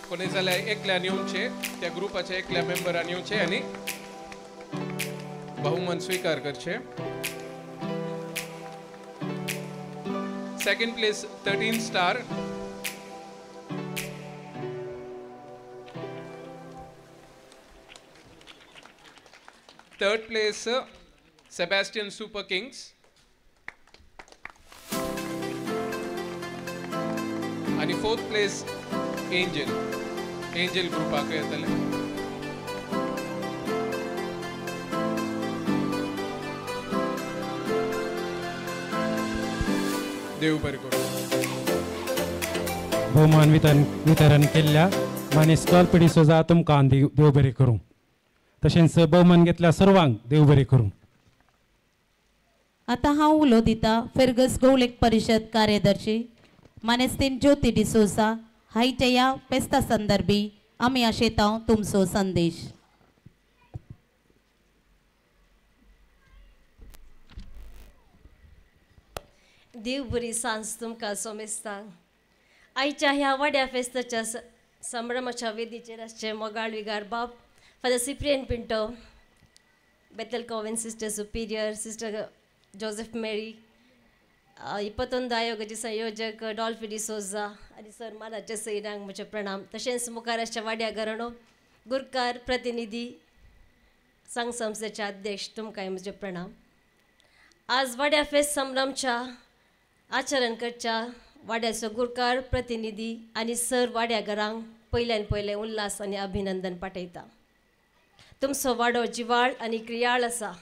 कोणी जाल्यार एकल्यान येवचे, त्या ग्रुपाच्या एकल्या मेंबरान येवचे आनी बहुमान स्वीकार करचे. Second place 13 star. Third place Sebastian super Kings. आणि फोर्थ प्लेस एंजल ग्रुपाक येतले. देव बरें करूं. भोवमान वितरण केल्ल्या माने स्टॉल डिसोजा तुमकां देव बरें करूं. तशेंच भोवमान घेतल्या सर्वांक देव बरें करूं. आतां हांव उलो दिता फेर्गस गौलेक परिशद कार्यदर्शी मानेस्तीन ज्योती डिसोजा हायच्या ह्या फेस्ता संदर्भी आमी आशेतांव तुमचो संदेश. देव बरी सांज तुमकां सोमेस्तां. आयच्या ह्या व्हड्या फेस्ताच्या संभ्रमाच्या वेदीचेर आसचे मोगाळ विगार बाब father Cyprian Pinto, Bethel convent sister superior, sister Joseph Mary, 21 आयोगाचे संयोजक डॉल्फी डिसोजा आनी सर मानाचे सैरांक म्हजे प्रणाम. तशेंच मुखाराच्या वाड्या घराणो गुरकार प्रतिनिधी संघ संस्थेचे अध्यक्ष तुमकांय म्हजे प्रणाम. आज वाड्या फेस्त संभ्रमच्या आचरण करच्या वाड्याचो गुरकार प्रतिनिधी आनी सर वाड्या घरांक पयल्यान पयलें उल्हास आनी अभिनंदन पाठयता. तुमचो वाडो जिवाळ आनी क्रियाळ आसा,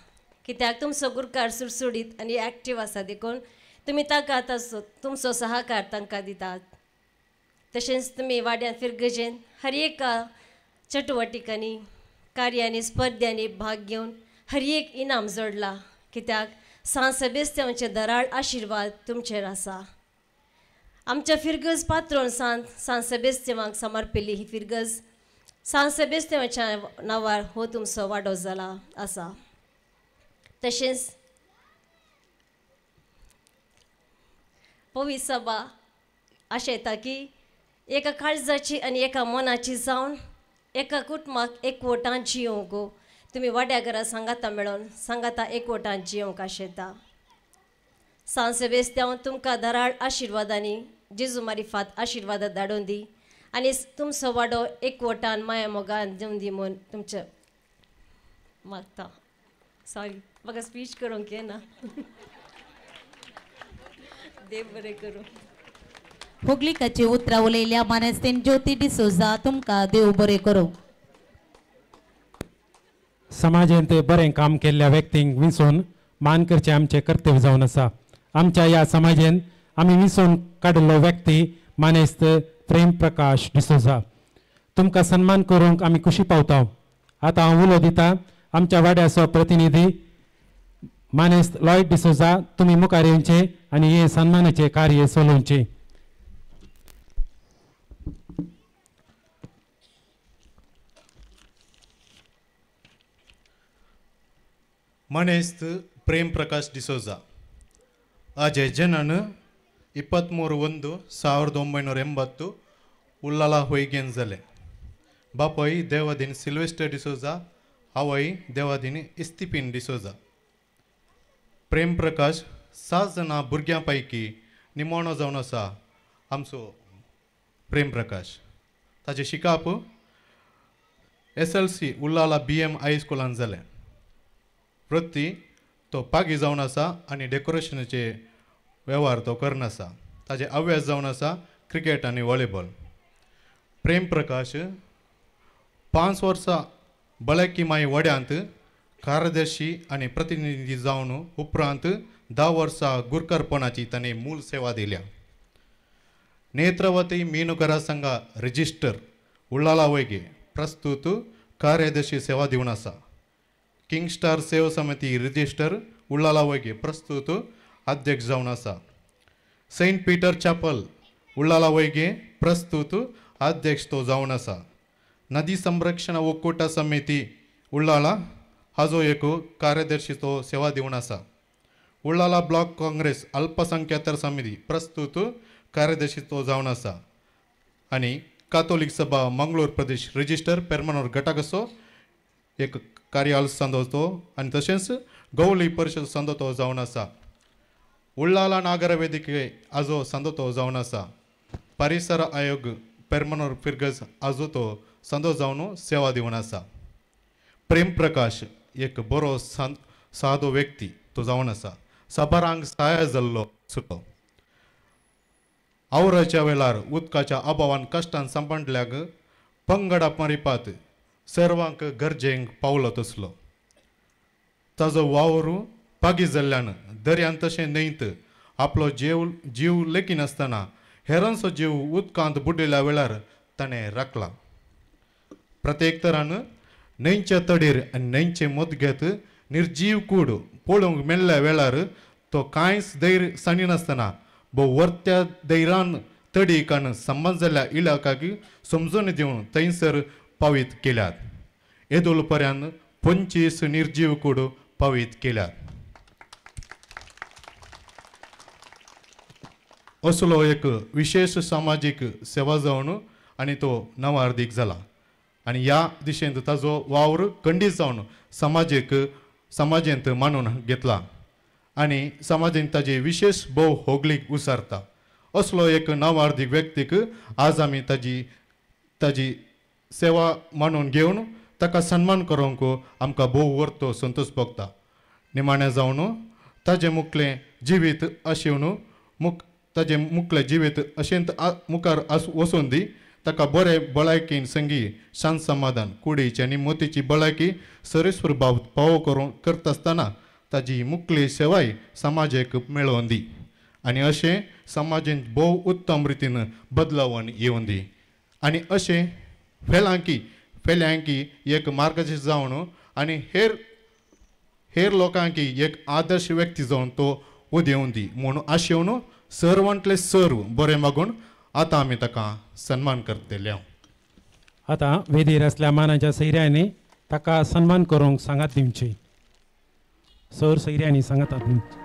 कित्याक तुमचो गुरकार सुरसुडीत आनी एक्टीव आसा देखून तुमी ताका आतां तुमचो सहकार तांकां दितात. तशेंच तुमी वाड्यान फिरगजेन हर एका चटवटिकांनी कार्यांनी स्पर्धांनी भाग घेवन हर एक इनाम जोडला, कित्याक सांत सेबेस्तियानचे दराळ आशिर्वाद तुमचेर आसा. आमच्या फिरगज पात्रोन सांत सेबेस्तियानाक समर्पिल्ली ही फिरगज सांत सेबेस्तियानाच्या नांवार हो तुमचो वाडो जाला आसा. तशेंच पवित्र सभा आशयता की एका काळजाची आनी एका मनाची जावन एका कुटुंबाक एकवटान जियोंक तुमी वाड्या घरा सांगाता मेळोन सांगाता एकवटान जियोंक आशयता. सांत सेबेस्तियान तुमकां दराळ आशिर्वादांनी जेजू मारिफात आशिर्वाद धाडून दी आनी तुमचो वाडो एकवटान माया मोगान दिवन दी म्हूण तुमचे मागता. सॉरी म्हाका स्पीच करूंक येना. देव बरें करूं. होगलिकाची उतरां उलयल्या मानेस्तीन ज्योती डिसोजा तुमकां देव बरें करूं. समाजांत बरें काम केल्ल्या व्यक्तींक विसोवन मान करचें आमचें कर्तव्य जावन आसा. आमच्या ह्या समाजांत आमी विसोवन काडिल्लो व्यक्ती मानेस्त प्रेम प्रकाश डिसोजा. तुमकां सन्मान करूंक आमी खुशी पावता. आतां हांव उलो दिता आमच्या वाड्याचो प्रतिनिधी मानेस्त लॉयड डिसोजा. तुमी मुखार येवचें आनी हे सन्मानाचें कार्य चलोवचें. ಮನೆಸ್ತ್ ಪ್ರೇಮ್ ಪ್ರಕಾಶ್ ಡಿಸೋಜಾ ಆಜೆ ಜನನ 23/1/1980 ಉಲ್ಲಾಲ ಹೊಯ್ಗೆನ್ಜಲೆ ಬಾಪೈ ದೇವಾದಿನ ಸಿಲ್ವೆಸ್ಟರ್ ಡಿಸೋಜಾ आवय देवादिनी इस्तिपिन डिसोजा. प्रेम प्रकाश 6 जाणां भुरग्यां पैकी निमोणो जावन आसा आमचो प्रेम प्रकाश. ताचें शिकाप SLC उल्लाला BM हायस्कुलान जालें. वृत्ती तो पागी जावन आसा आनी डेकोरेशनाचे वेव्हार तो करनासा. ताजे अभ्यास जावन आसा क्रिकेट आनी वॉलीबॉल. प्रेम प्रकाश 5 वर्सां भलायकी माय वड्यांत कार्यदर्शी आनी प्रतिनिधी जावन उपरांत 10 वर्सां गुरकारपणाची ताणें मूल सेवा दिल्या. नेत्रवती मीनुगरा संघा रिजिस्टर उल्लाला वैगे प्रस्तुत कार्यदर्शी सेवा दिवन आसा. किंग स्टार सेवा समिती रिजिस्टर उल्लाला वैगे प्रस्तुत अध्यक्ष जावन आसा. सेंट पीटर चॅपल उल्लाला वैगे प्रस्तुत अध्यक्ष तो जावन आसा. नदी संरक्षण ಒಕ್ಕೂಟ समिती उल्लाला हाजो एक कार्यदर्शी तो सेवा दिवन आसा. उल्लाला ब्लॉक काँग्रेस अल्पसंख्यातर समिती प्रस्तुत कार्यदर्शी तो जावन आसा. आनी कातोलीक सभा मंगळूर प्रदेश रिजिस्टर पेरमानूर घटकाचो एक कार्यालय संदोतो आनी तशेंच गवळी परिशद संदोतो जावन आसा. उल्लाला नागर वेदिके हाजो संदोतो जावन आसा. परिसर आयोग पेरमानूर फिरगज हाजो तो संदो जावन सेवा दिवन आसा. प्रेम प्रकाश एक बरो सादो व्यक्ती तो जावन आसा. सबारांक सहाय्य जाल्लो सुटो. आवराच्या वेळार उदकाच्या अभावान कश्टान सांपडल्याक पंगडा मारिपात सर्वांक गरजेक पावलो तसलो. ताजो वावर पागी जाल्ल्यान दर्यान तशें न्हंयत आपलो जीव लेखीन आसतना हेरांचो जीव उदकांत बुडिल्ल्या वेळार ताणें राखला. प्रत्येक तरान न्हंयच्या तडीर आनी न्हंयचे मदगेत निर्जीव कूड पळोवंक मेळ्ळ्या वेळार तो कांयच धैर्य साणिनासतना वर्त्या धैर्यान तडीक आनी संबंद जाल्ल्या इलाकाक समजून दिवन थंयसर पावीत केल्यात. येदोल पर्यंत 25 निर्जीव कूड पावीत केल्यात. असलो एक विशेष सामाजीक सेवा जावन आनी तो नवार्दीक जाला आनी ह्या दिशेंत ताजो वावर खंडीत जावन समाजेंत मानून घेतला आनी समाजेंत ताजी विशेष भोव होगलीक उसारता. असलो एक नवार्दीक व्यक्तीक आज आमी ताजी सेवा मानून घेवन ताका सन्मान करूंक आमकां भोव वर्तो संतोश भोगता. निमाणें जावन ताजें मुखलें जिवीत आशिवन ताजें मुखलें जिवीत अशेंत मुखार वचून दी. ताका बरे भलायकेन संगी शांत समाधान कुडीची आनी मोतीची भलायकी सरेस्वर भाव पावो करता आसतना ताजी मुखली सेवाय समाजाक मेळोवन दी आनी अशें समाजांत भोव उत्तम रितीन बदलावन येवन दी आनी अशें फेल्यांकी एक मार्गदर्शक जावन आनी हेर लोकांकी एक आदर्श व्यक्ती जावन तो उदेवून दी म्हूण आशेवन सर्वांतले सर्व बरें मागून आतां आमी ताका सन्मान करतले. आतां वेदीर आसल्या मानाच्या सैऱ्यांनी ताका सन्मान करूंक सांगात दिवची. सर सैऱ्यांनी सांगतात.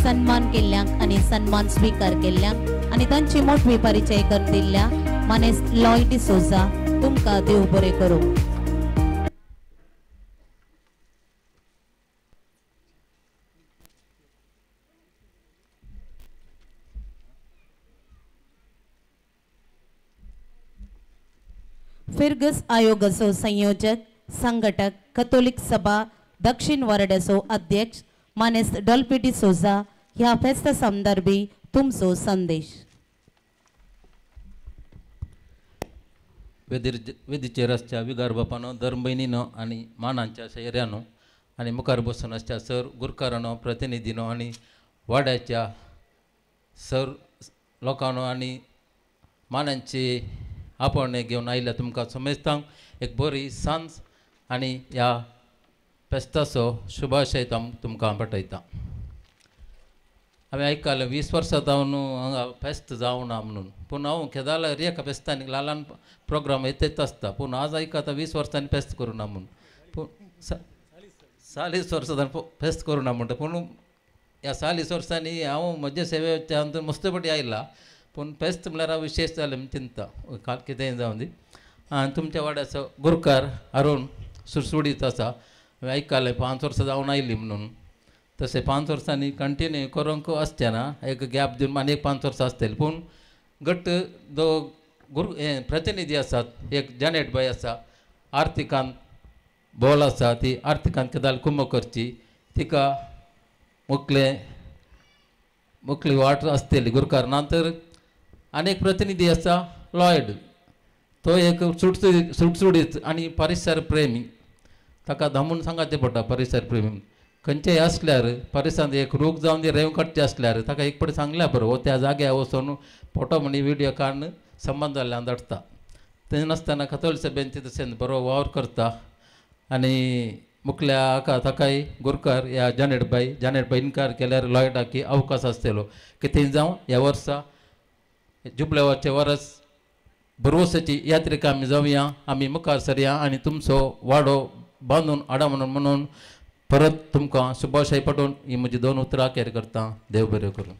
सन्मान केल्ल्यांक आनी सन्मान स्वीकार केल्ल्यांक आनी तांची मोठवी परिचय करून दिल्ल्या मानेस लॉय डिसोजा तुमकां देव बरें करूं. फिर्गस आयोगाचो संयोजक संघटक कॅथोलिक सभा दक्षिण वार्डाचो अध्यक्ष मानेस डॉल्पी डिसोजा ह्या फेस्ता संदर्भी तुमचो संदेश. वेदीचेर आसच्या विगार बापानो धर्म भयणीनो आनी मानांच्या सैऱ्यानो आनी मुखार बसून आसच्या सर गुरकारानो प्रतिनिधीनो आनी वाड्याच्या सर लोकांनो आनी मानांची आपण घेवन आयल्या तुमकां समेस्तांक एक बरी सांज आनी ह्या फेस्ताचो शुभाशय तुमकां पाठयता. हांवें आयकलां 20 वर्सां जावन हांगा फेस्त जावना म्हणून पूण हांव केदारला एका फेस्तांनी ल्हान प्रोग्राम येत आसता पूण आज आयकता 20 वर्सांनी फेस्त करूना म्हणून पूण 40 वर्सां फेस्त करूना म्हणटा पूण ह्या 40 वर्सांनी हांव म्हजे सेवेच्यान मस्तपटी आयला पूण फेस्त म्हळ्यार विशेश जालें म्हण चिंता कितेंय जावन दी. तुमच्या वाड्याचो गुरकार अरुण सुरसुडीत आसा. हांवें आयकलें 5 वर्सां जावन आयली म्हणून तशें 5 वर्सांनी कंटिन्यू करूंक आसचें ना एक गॅप दिवन आनी एक 5 वर्सां आसतली पूण घट्ट जो प्रतिनिधी आसात एक जानेट बाय आसा आर्थिकांत बोल आसा ती आर्थिकांत केदार कुंभकरची तिका मुखली वाट आसतली गुरकार नंतर आनी एक प्रतिनिधी आसा लॉयड तो एक सुटसुडीत आनी परिसर प्रेमी ताका धामून सांगाचें पडटा परिसर प्रेमी खंयचेय आसल्यार परिसरांत एक रोग जावन रेंव काडचें आसल्यार ताका एक पटी सांगल्यार पुरो हो त्या जाग्यार वचून फोटो म्हणी व्हिडियो काडून संबंद जाल्ल्यान धाडटा. थंय नासतना कथोलिक सभेन तशें बरो वावर करता आनी मुखल्या हाका ताकाय गुरकार ह्या जानेटबाई इन्कार केल्यार लॉयडाकी अवकाश आसतलो की थंय जावं ह्या वर्सा जुबलेवारचे वर्स बरोवसाची यात्रेक आमी जावया आमी मुखार सरया आनी तुमचो वाडो बांदून हाडा म्हणून परत तुमकां शुभाशय पटोवन ही म्हजी 2 उतरां अखेर करता. देव बरें करूं.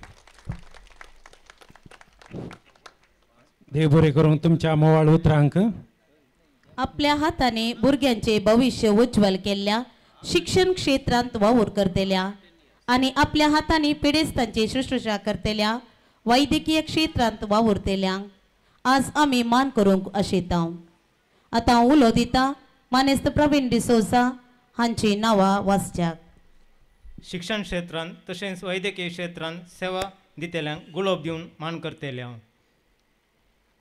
देव बरें करूं. तुमच्या मोवाळ उतरांक आपल्या हाताने भुरग्यांचे भविष्य उज्ज्वल केल्ल्या शिक्षण क्षेत्रांत वावर करतल्या आनी आपल्या हातांनी पिडेस्तांची शुश्रूषा करतल्या वैद्यकीय क्षेत्रांत वावुरतेल्यांक आज आमी मान करूंक आशेता. आतां हांव उलो दिता मानेस्त प्रवीण डिसोजा हांची नांवां वाचच्याक. शिक्षण क्षेत्रांत तशेंच वैद्यकीय क्षेत्रांत सेवा दितेल्यांक गुलाब दिवन मान करतेले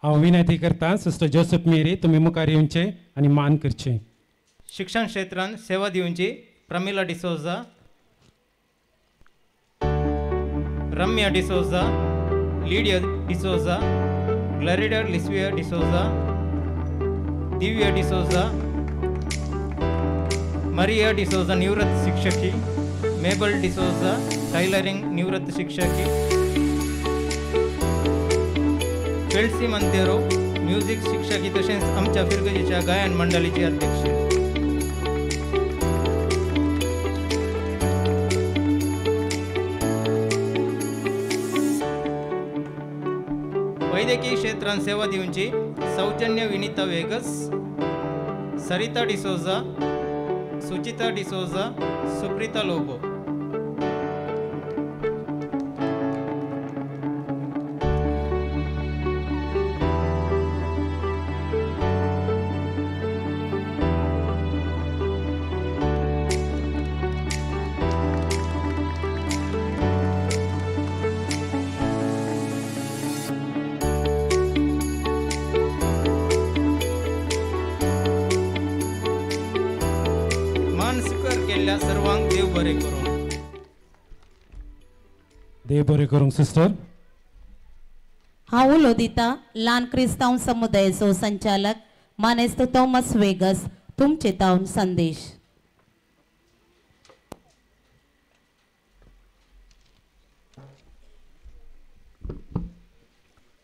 हांव विनंती करता सिस्टर जोसेफ मेरी तुमी मुखार येवचे आनी मान करचे. शिक्षण क्षेत्रांत सेवा दिवची प्रमिला डिसोजा, रम्या डिसोजा, लिडिया डिसोजा, ग्लॅरिडा लिस्विया डिसोजा, दिव्या डिसोजा, मरिया डिसोजा निवृत्त शिक्षकी, मेबल डिसोजा टायलरिंग निवृत्त शिक्षकी, फेल्सी मंतेरो म्युझिक शिक्षकी तसेच आमच्या फिरगजीच्या गायन मंडळीचे अध्यक्ष. वैद्यकीय क्षेत्रांत सेवा दिवची सौजन्य विनीता वेगस, सरिता डिसोजा, सुचिता डिसोजा, सुप्रीता लोबो. सर्वांक देव बरे करूं. देव बरे करूंक सिस्टर. हांव उलो दिता ल्हान क्रिस्तांव समुदायाचो संचालक मानेस्त थॉमस वेगस तुमचे तावन संदेश.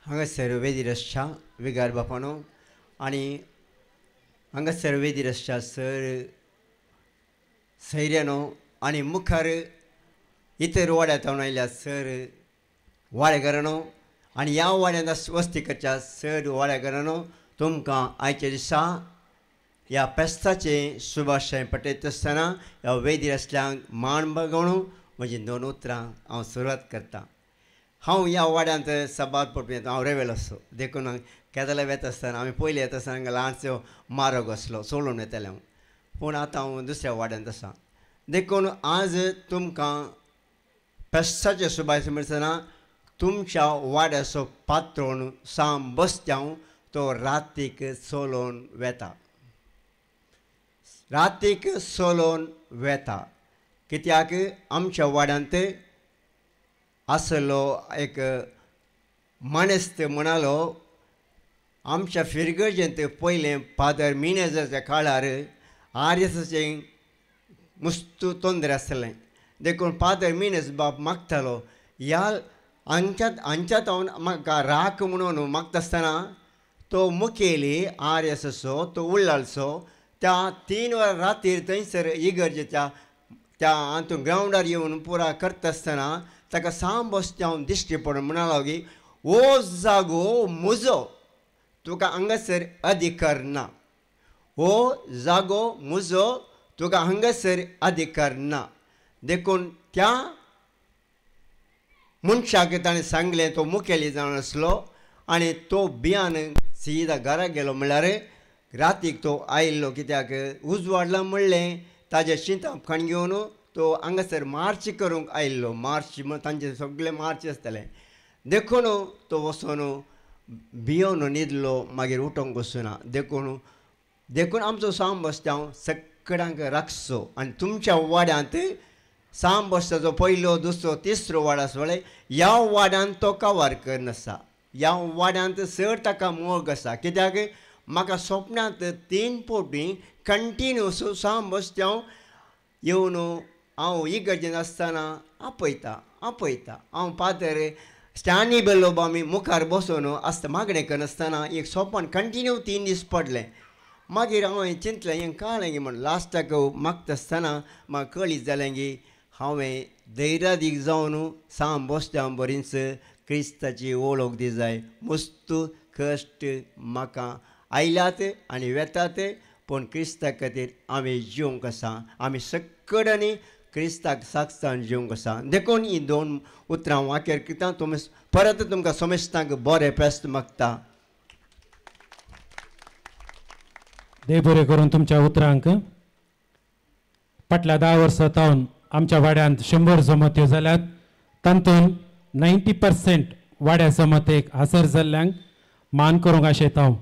हांगासर वेदिरसच्या विगार बापानो आनी हांगासर वेदिरसच्या सर सैर्यानो आनी मुखार इतर वाड्यांत आयल्या सर वाडेकारांनो आनी ह्या वाड्यांत वस्ती करच्या सर वाडेकारांनो तुमकां आयच्या दिसा ह्या पेस्ताचे शुभाशय पटयता आसतना ह्या वेदिरसल्यांक मान बगवणू म्हजी 2 उतरां हांव सुरवात करतां. हांव ह्या वाड्यांत सबात पडपी हांव रेवेल आसो देखून केदारला वेता आसतना आमी पयलीं येता आसतना हांगा ल्हानसो मारग आसलो सोडून येताले हांव. पूण आतां हांव दुसऱ्या वाड्यांत आसा देखून आज तुमकां पेस्ताचे शुभाशय म्हणटना तुमच्या वाड्याचो पात्रोण साम बसत्यांव तो रातीक सोलोवन वेता. रातीक सोलोवन वेता कित्याक आमच्या वाड्यांत आसलो एक मानेस्त म्हणालो आमच्या फिरगर्जेंत पयलें फादर मिनेजाच्या काळार आर्यसाचें मुस्तू तोंदरे आसलें देखून फादर मिनेज बाब मागतालो ह्या हांच्यात हांव म्हाका राख म्हणून मागता आसतना तो मुखेली आर्यसाचो तो उल्लालचो त्या 3 वरां रातीर थंयसर इगर्जेच्या त्या हातूंत ग्रावंडार येवन पुरा करता आसतना ताका साम बसत्यावन दिश्टी पडून म्हणलो की हो जागो म्हजो तुका हांगासर अधिकार ना. हो जागो म्हजो तुका हांगासर अधिकार ना. देखून त्या मनशाक ताणें सांगलें तो मुखेली जावन आसलो आनी तो भियान सीदा घरा गेलो म्हणल्यार रातीक तो आयिल्लो कित्याक उजवाडला म्हणलें ताजे शितां घेवन तो हांगासर मार्च करूंक आयिल्लो. मार्च तांचे सगळे मार्च आसताले देखून तो वचून भियोन न्हिदलो मागीर उठोंक वचूना. देखून आमचो साम बसत्यांव सगळ्यांक राखचो आनी तुमच्या वाड्यांत साम बसताचो पयलो दुसरो तिसरो वाडो आसले ह्या वाड्यांत तो कावार करनासा. ह्या वाड्यांत चड ताका मोग आसा कित्याक म्हाका स्वप्नांत 3 फावटी कंटिन्यू साम बसत्यांव येवन हांव इगर्जेन आसतना आपयता हांव फादर स्टॅनी बेल्लोबामी मुखार बसून आसता मागणें करनासतना एक सोपान कंटिन्यू 3 दीस पडलें. मागीर हांवें चिंतलें हें कळ्ळें गी म्हण लास्टाक मागता आसतना म्हाका कळीत जालें की हांवें धैर्यादीक जावन साम बसत्यांव बरींच क्रिस्ताची वळख दी जाय. मस्तू कश्ट म्हाका आयल्यात आनी वेतात पूण क्रिस्ता खातीर आमी जिवंक आसा. आमी सगळ्यांनी क्रिस्ताक साक्षान जिवंक आसा देखून ही 2 उतरां वाक्यार कित्याक तुमी परत तुमकां सोमेस्तांक बरें फेस्त मागता. देव बरें करून तुमच्या उतरांक. फाटल्या 10 वर्सां तावन आमच्या वाड्यांत 100 जमत्यो जाल्यात. तातूंत 90% वाड्या जमतेक हाजर जाल्ल्यांक मान करूंक आशेता हांव.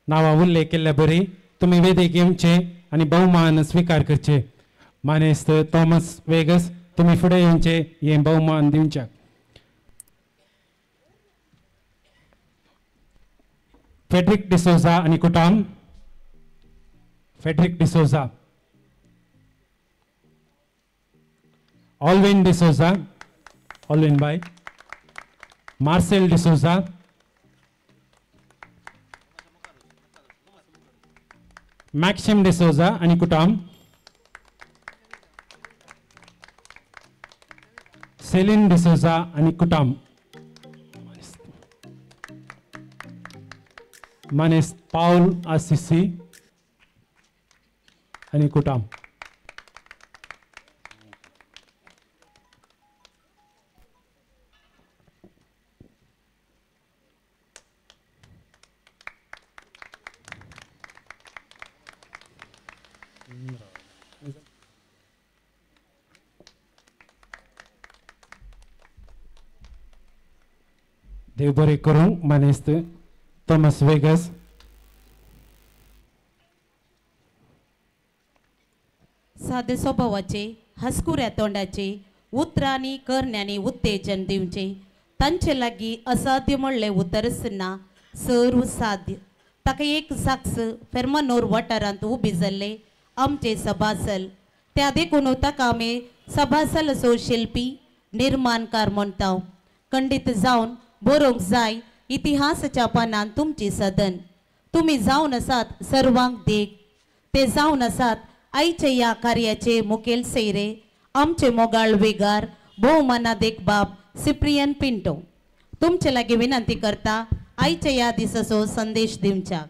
नांवां उल्लेख केल्ल्या बरी तुमी वेदेक येवचे आनी भोवमान स्विकार करचे. मानेस्त थॉमस वेगस तुमी फुडें येवचे हें भोवमान दिवच्याक. फेड्रिक डिसोजा आनी कुटाम. Fredrick D'Souza. Alwin D'Souza. Alwin बाय. मार्सेल डिसोजा. मॅक्सिम डिसोजा आनी कुटाम. सेलिन डिसोजा आनी कुटाम. मानेस पाउल आसिसी आनी कुटाम. देव बरें करूं. मानेस्त थॉमस वेगस. सादे स्वभावाचे हसकुऱ्या तोंडाचे उतरांनी करण्यांनी उत्तेजन दिवचे. तांचे लागीं असाध्य म्हणलें उतरच ना सर्व साध्य. ताका एक साक्ष फेर्मानोर वाठारांत उबी जाल्ले आमचे सभासल. त्या देखून ताका आमी सभासल असो शिल्पी निर्माणकार म्हणटा. खंडीत जावन बरोवंक जाय इतिहासाच्या पानांत तुमची सदन. तुमी जावन आसात सर्वांक देख. ते जावन आसात आयचे ह्या कार्याचे मुखेल सैरे आमचे मोगाळ वेगार भोवमाना देख बाब सिप्रियन पिंटो. तुमचे लागीं विनंती करता आयच्या ह्या दिसाचो संदेश दिवच्याक.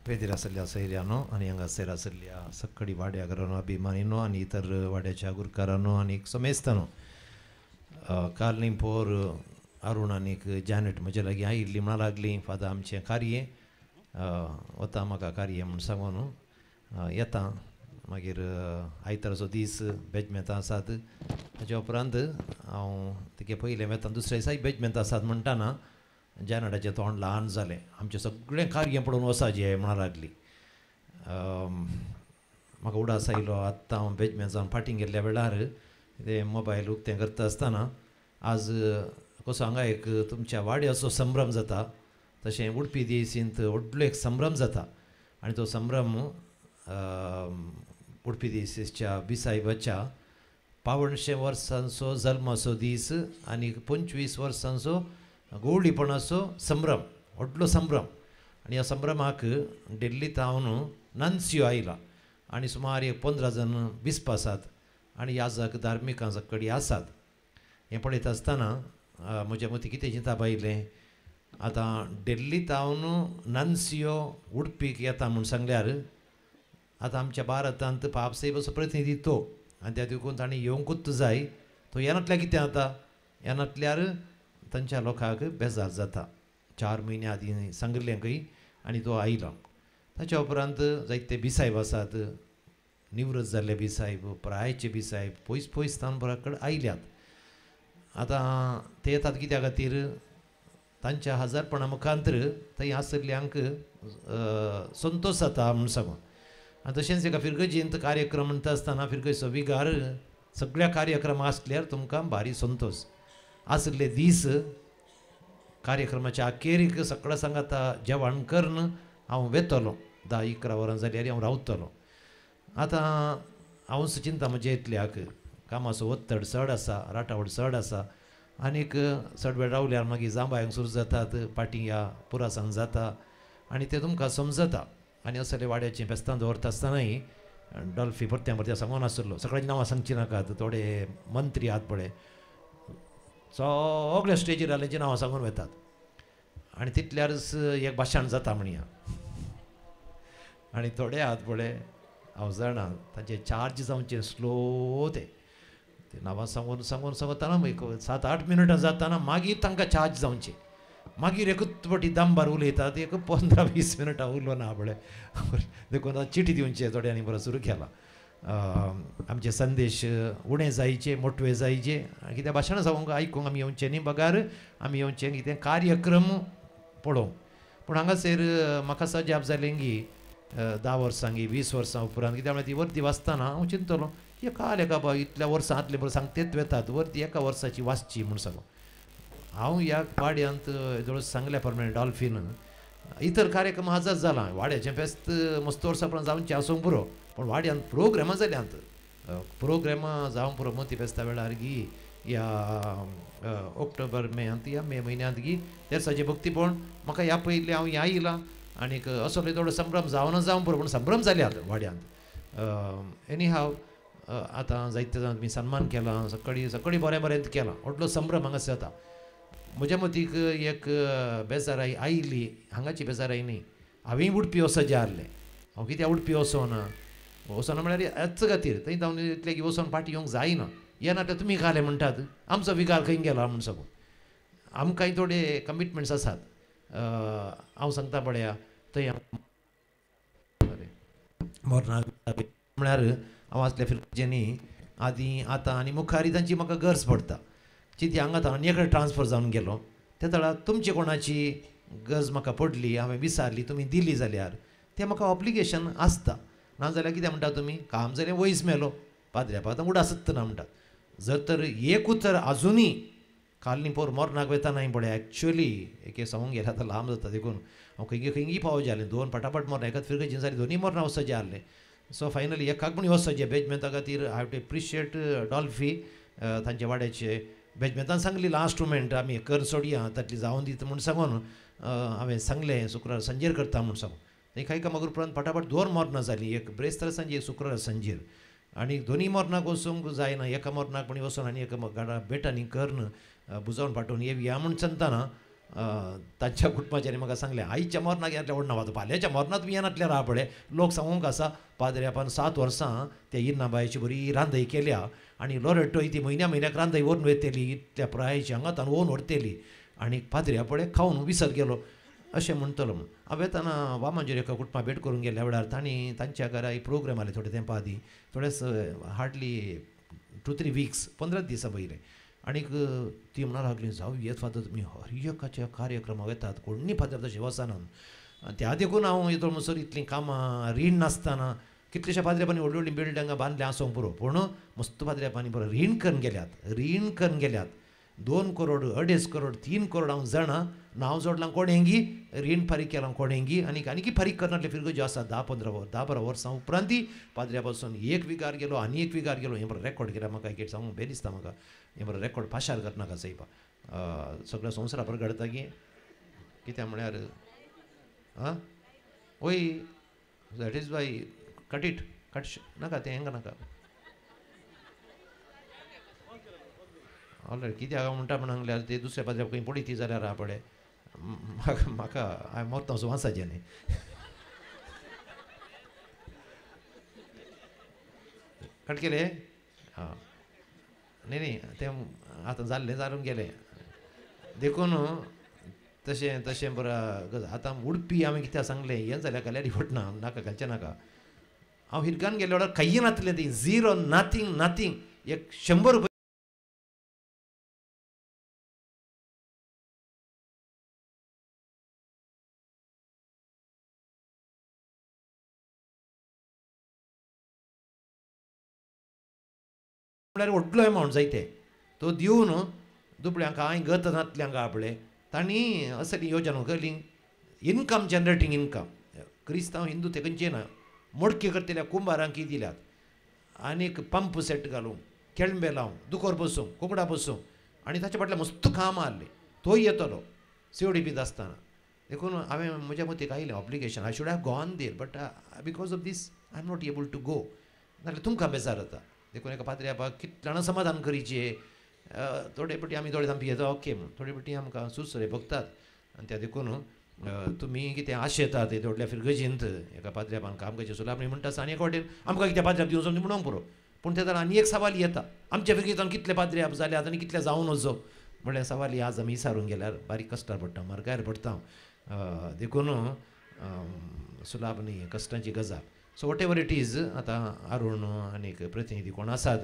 वेदीर आसल्या सैर्यानो आनी हांगासर आसल्या सक्कडी वाड्याकारांनो अभिमानीनो आनी इतर वाड्याच्या गुरकारांनो आनी समेस्तानो. काल निंपोर अरुण आनीक जॅनेट म्हजे लागीं आयिल्ली म्हणा लागली फादर आमचें कार्य वता म्हाका कार्य म्हूण सांगून येता. मागीर आयतारचो दीस बेजमेंतां आसात. ताच्या उपरांत हांव तेगे पयलें वेता दुसऱ्या दिसा बेजमेंत आसात म्हणटाना जॅनेटाचें तोंड ल्हान जालें. आमचें सगळें कार्य पळोवन वसाचें म्हणा लागली. म्हाका उडास आयलो. आत्तां हांव बेजमेंतान फाटीं गेल्ल्या वेळार ते मोबायल उक्तें करता आसतना आज कसो हांगा एक तुमच्या वाड्याचो संभ्रम जाता तशें उडपी देसींत व्हडलो एक संभ्रम जाता. आनी तो संभ्रम उडपी देसीच्या बिसायबाच्या 52 वर्सांचो जल्माचो दीस आनी 25 वर्सांचो गवळीपणाचो संभ्रम. व्हडलो संभ्रम. आनी ह्या संभ्रमाक दिल्लींत हांव नन्सियो आयला आनी सुमार एक 15 जण विस्प आसात आनी याजक धार्मिकां कडेन आसात. हें पळयता आसतना म्हज्या मतीं कितें चिंता बायलें. आतां दिल्लींत हांव नन्सियो उडपीक येता म्हूण सांगल्यार आतां आमच्या भारतांत पापसाहेबाचो प्रतिनिधी तो आनी त्या देखून ताणें येवंकूच जाय. तो येनातल्या कितें जाता. येनातल्यार तांच्या लोकांक बेजार जाता. 4 म्हयने आदीं सांगलें खंय आनी तो आयलो. ताच्या उपरांत जायते बिसायब आसात. निवृत्त जाल्ले बिसायब प्रायचे बिसायब पयस पयस तांबरा कडेन आयल्यात. आतां ते येतात कित्या खातीर तांच्या हजारपणा मुखांतर थंय आसल्ल्यांक संतोश जाता म्हूण सांगून. आनी तशेंच एका फिरगजींत कार्यक्रम म्हणटा आसतना फिरगयचो विगार सगळ्या कार्यक्रम आसल्यार तुमकां भारी संतोश. आसले दीस कार्यक्रमाच्या अखेरीक सकाळ सांगाता जेवण करून हांव वेतलो. 10-11 वरां जाल्यार हांव रावतलो. आतां हांव चिंता म्हज्या इतल्याक कामाचो वत्तड चड आसा राटावड चड आसा आनीक चड वेळ रावल्यार मागीर जांबायांक सुरू जातात पाटी ह्या पुरासांक जाता आनी तें तुमकां समजता. आनी असले वाड्याचें फेस्तां दवरता आसतनाय डॉल्फी परत्या सांगून आसलो सगळ्यांची नांवां सांगची नाकात. थोडे मंत्री आहात पळय सगळ्या स्टेजीर जाल्ल्याची नांवां सांगून वेतात आनी तितल्यारच एक भाशण जाता म्हणया. आनी थोडे आहात पळय हांव जाणा तांचे चार्ज जावचे स्लो ते नांवां सांगून सांगून सांगताना एक 7-8 मिनटां जाताना मागीर तांकां चार्ज जावचे मागीर एकूच फावटी दमबार उलयतात एक 15-20 मिनटां उरलो ना आपणे देखून चिटी दिवचे थोड्यांनी बरो सुरू केला आमचे संदेश उणें जायचे मोठवे जायचे कित्याक भाशण जावंक आयकूंक आमी येवचे न्ही बगार आमी येवचे कितें कार्यक्रम पळोवंक पूण हांगासर म्हाका सजाप जालें की 10 वर्सांनी 20 वर्सां उपरांत कित्याक म्हळ्यार ती वर्ती वाचतना हांव चिंतलो एका बाबा इतल्या वर्सां आतले बरो सांगतेत वेतात वर्ती एका वर्साची वाचची म्हूण सांगून हांव ह्या वाड्यांत जवळ सांगल्या प्रमाणे डॉल्फीन इतर कार्यक्रम आजच जाला वाड्याचें फेस्त मस्त वर्सां पर्यंत जावचें आसूंक पुरो पण वाड्यांत प्रोग्रामां जाल्यांत प्रोग्रामां जावंक पुरो मोती फेस्ता वेळार गी या ऑक्टोबर मे म्हयन्यांत गी तेर्साचें भक्तीपण म्हाका ह्या पयलीं हांव ह्या येयलां आनीक असो थोडो संभ्रम जावना जावंक पुरो पूण संभ्रम जाल्यात वाड्यांत एनी हांव आतां जायते जाण तुमी सन्मान केला सकाळी बरें केलां व्हडलो संभ्रम हांगासर जाता म्हज्या मतीक एक बेजाराई आयिल्ली हांगाची बेजाराई न्ही हांवेंय उडपी वचचें आसलें हांव कित्याक उडपी वचोना म्हळ्यार हेच खातीर थंय जावन इतले की वचोन फाटी येवंक जायना येना तर तुमी खाले म्हणटात आमचो विकार खंय गेला म्हूण सांगून आमकांय थोडे कमिटमेंट्स आसात हांव सांगता पळया थंय म्हळ्यार हांव आसल्या फिल्माचें न्ही आदीं आतां आनी मुखारी तांची म्हाका गरज पडटा चिंती हांगा आतां आनी एकडे ट्रान्सफर जावन गेलो त्या वेळार तुमची कोणाची गरज म्हाका पडली हांवें विचारली तुमी दिली जाल्यार तें म्हाका ऑब्लिगेशन आसता नाजाल्यार कितें म्हणटा तुमी काम जालें वयस मेलो पाद्र्या पातां उडासत ना म्हणटात जर तर एक उतर आजुनी काल न्ही पोर मोरनाक वेतानाय पळय एक्चुअली एक सांगूंक गेल्यार आतां लांब जाता देखून हांव खंयी पावचे जालें 2 पटापट मोरना एकाच फिरकेची जाली दोनी मोरना वचचें आसलें सो फायनली एकाक पूण वचचें बेजमेंता खातीर आय हॅव टू एप्रिशिएट डॉल्फी तांचे वाड्याचे बेजमेंतान सांगली लास्ट मुमेंट आमी कर सोडया तातली जावन दिता म्हूण सांगून हांवें सांगलें शुक्रार संजेर करता म्हूण सांगून थंय कांय कामाक उपरांत पटापट 2 मोरनां जालीं एक ब्रेस्तार सांजे एक शुक्रार संजेर आनी दोनी मोरनाक वचूंक जायना एका मोरनाक पूण वचून आनी एका गाडा बेटांनी कर्ण बुजोवन पाठोवन या म्हूण सांगतना तांच्या कुटुंबाच्यांनी म्हाका सांगलें आयच्या मोरनाक येतल्या व्हड नांवां फाल्यांच्या मोरनाक तुमी येनातले राव पळय लोक सांगूंक आसा पाद्र्यापान 7 वर्सां त्या इन्नाबायची बरी रांदय केल्या आनी लोरेटोय ती म्हयन्याक रांदय व्हरून वयतली इतल्या प्रायाची हांगा तान व्हरून व्हरतली आनी पाद्र्या पळय खावन विसर गेलो अशें म्हणटलो म्हूण हांवें ताना वामांजेर एका कुटुंबा भेट करून गेल्या वेळार तांणी तांच्या घरा एक प्रोग्राम आसले थोडे तेंपा आदीं थोडेच हार्डली 2-3 वीक्स 15 दिसां पयले आनीक ती म्हणून लागली जावं येत फादर तुमी हर एकाच्या कार्यक्रमाक येतात कोणी फादर तशें वचनात त्या देखून हांव येतो म्हणसर इतलीं कामां रीण नासतना कितलेशा पाद्र्यापांनी व्हडली व्हडली बिल्डिंगां बांदल्या आसूंक पुरो पूण मस्त पाद्र्यापांनी बरो रीण करून गेल्यात 2 करोड 2.5 करोड 3 करोड हांव जाणा नांव जोडलां कोणेंगी रीण फारीक केलां कोणेंगी आनी फारीक करनातले फिरगो ज्यो आसा 10-15 वर्सां उपरांत पाद्र्या पासून एक विकार गेलो आनी एक विकार गेलो हें बरो रेकॉर्ड केला म्हाका एक सांगूंक बेन दिसता म्हाका हें बरो रेकॉर्ड पाशार करनाका सायबा सगळ्या संवसारा बरो घडटा की कित्याक म्हळ्यार आं ओय दॅट इज वाय कट नाका तें हेंगा नाका ऑलरेडी कित्याक हांव म्हणटा म्हणून सांगल्यार ते दुसऱ्या पाद्र्याक खंय पळय ती जाल्यार राव पळय म्हाका हांवें मोरता वचूं वाचाचें न्ही कट केलें हां न्ही तें आतां जाल्लें जावन गेलें देखून तशें बरो आतां उडपी हांवें कित्याक सांगलें हें जाल्यार काल्यार फटना नाका घालचें नाका हांव हिरगान गेले वाड्यार खंय नातलें ती 0 नाथींग एक 100 रुपया म्हळ्यार व्हडलो एमावंट जायते तो दिवन दुबळ्यांक गतनातल्यांक आपले तांणी असली योजना केली इन्कम जनरेटींग इन्कम क्रिस्तांव हिंदू ते खंयचे ना मोडके करतल्या कुंभारांक दिल्यात आनीक पंप सेट घालूंक केळंबे लावंक दुकोर बसूंक कोंकडां बसूंक आनी ताचे फाटल्यान मस्त कामां आसलें तोय येतलो CODP आसतना देखून हांवें म्हज्या मतीक आयलें obligation I should have gone there but because of this I am not able to go नाजाल्यार तुमकां बेजार जाता देखून एका पाद्र्यापाक कितले जाणां समाधान करीचे थोडे पटी आमी थोडे जाण पियेता ओके म्हूण थोडे पटी आमकां सुसरे भोगतात आनी त्या देखून तुमी कितें आशेतात ते व्हडल्या फिरगजींत एका पाद्र्याक आमकां आमकां सुलापणी म्हणटा आसता आनी एका वाटेन आमकां कित्या पाद्र्याक दिवचो म्हणूंक पुरो पूण ते जाल्यार आनी एक सवाल येता आमच्या फिरगीतान कितले पाद्र्याक जाल्यात आनी कितले जावन वचो म्हळ्यार सवाल आज आमी विचारून गेल्यार बारीक कश्टार पडटा मार्गार पडटा देखून सुलापणी कश्टांची गजाल so what ever it is आतां अरुण आनीक प्रतिनिधी कोण आसात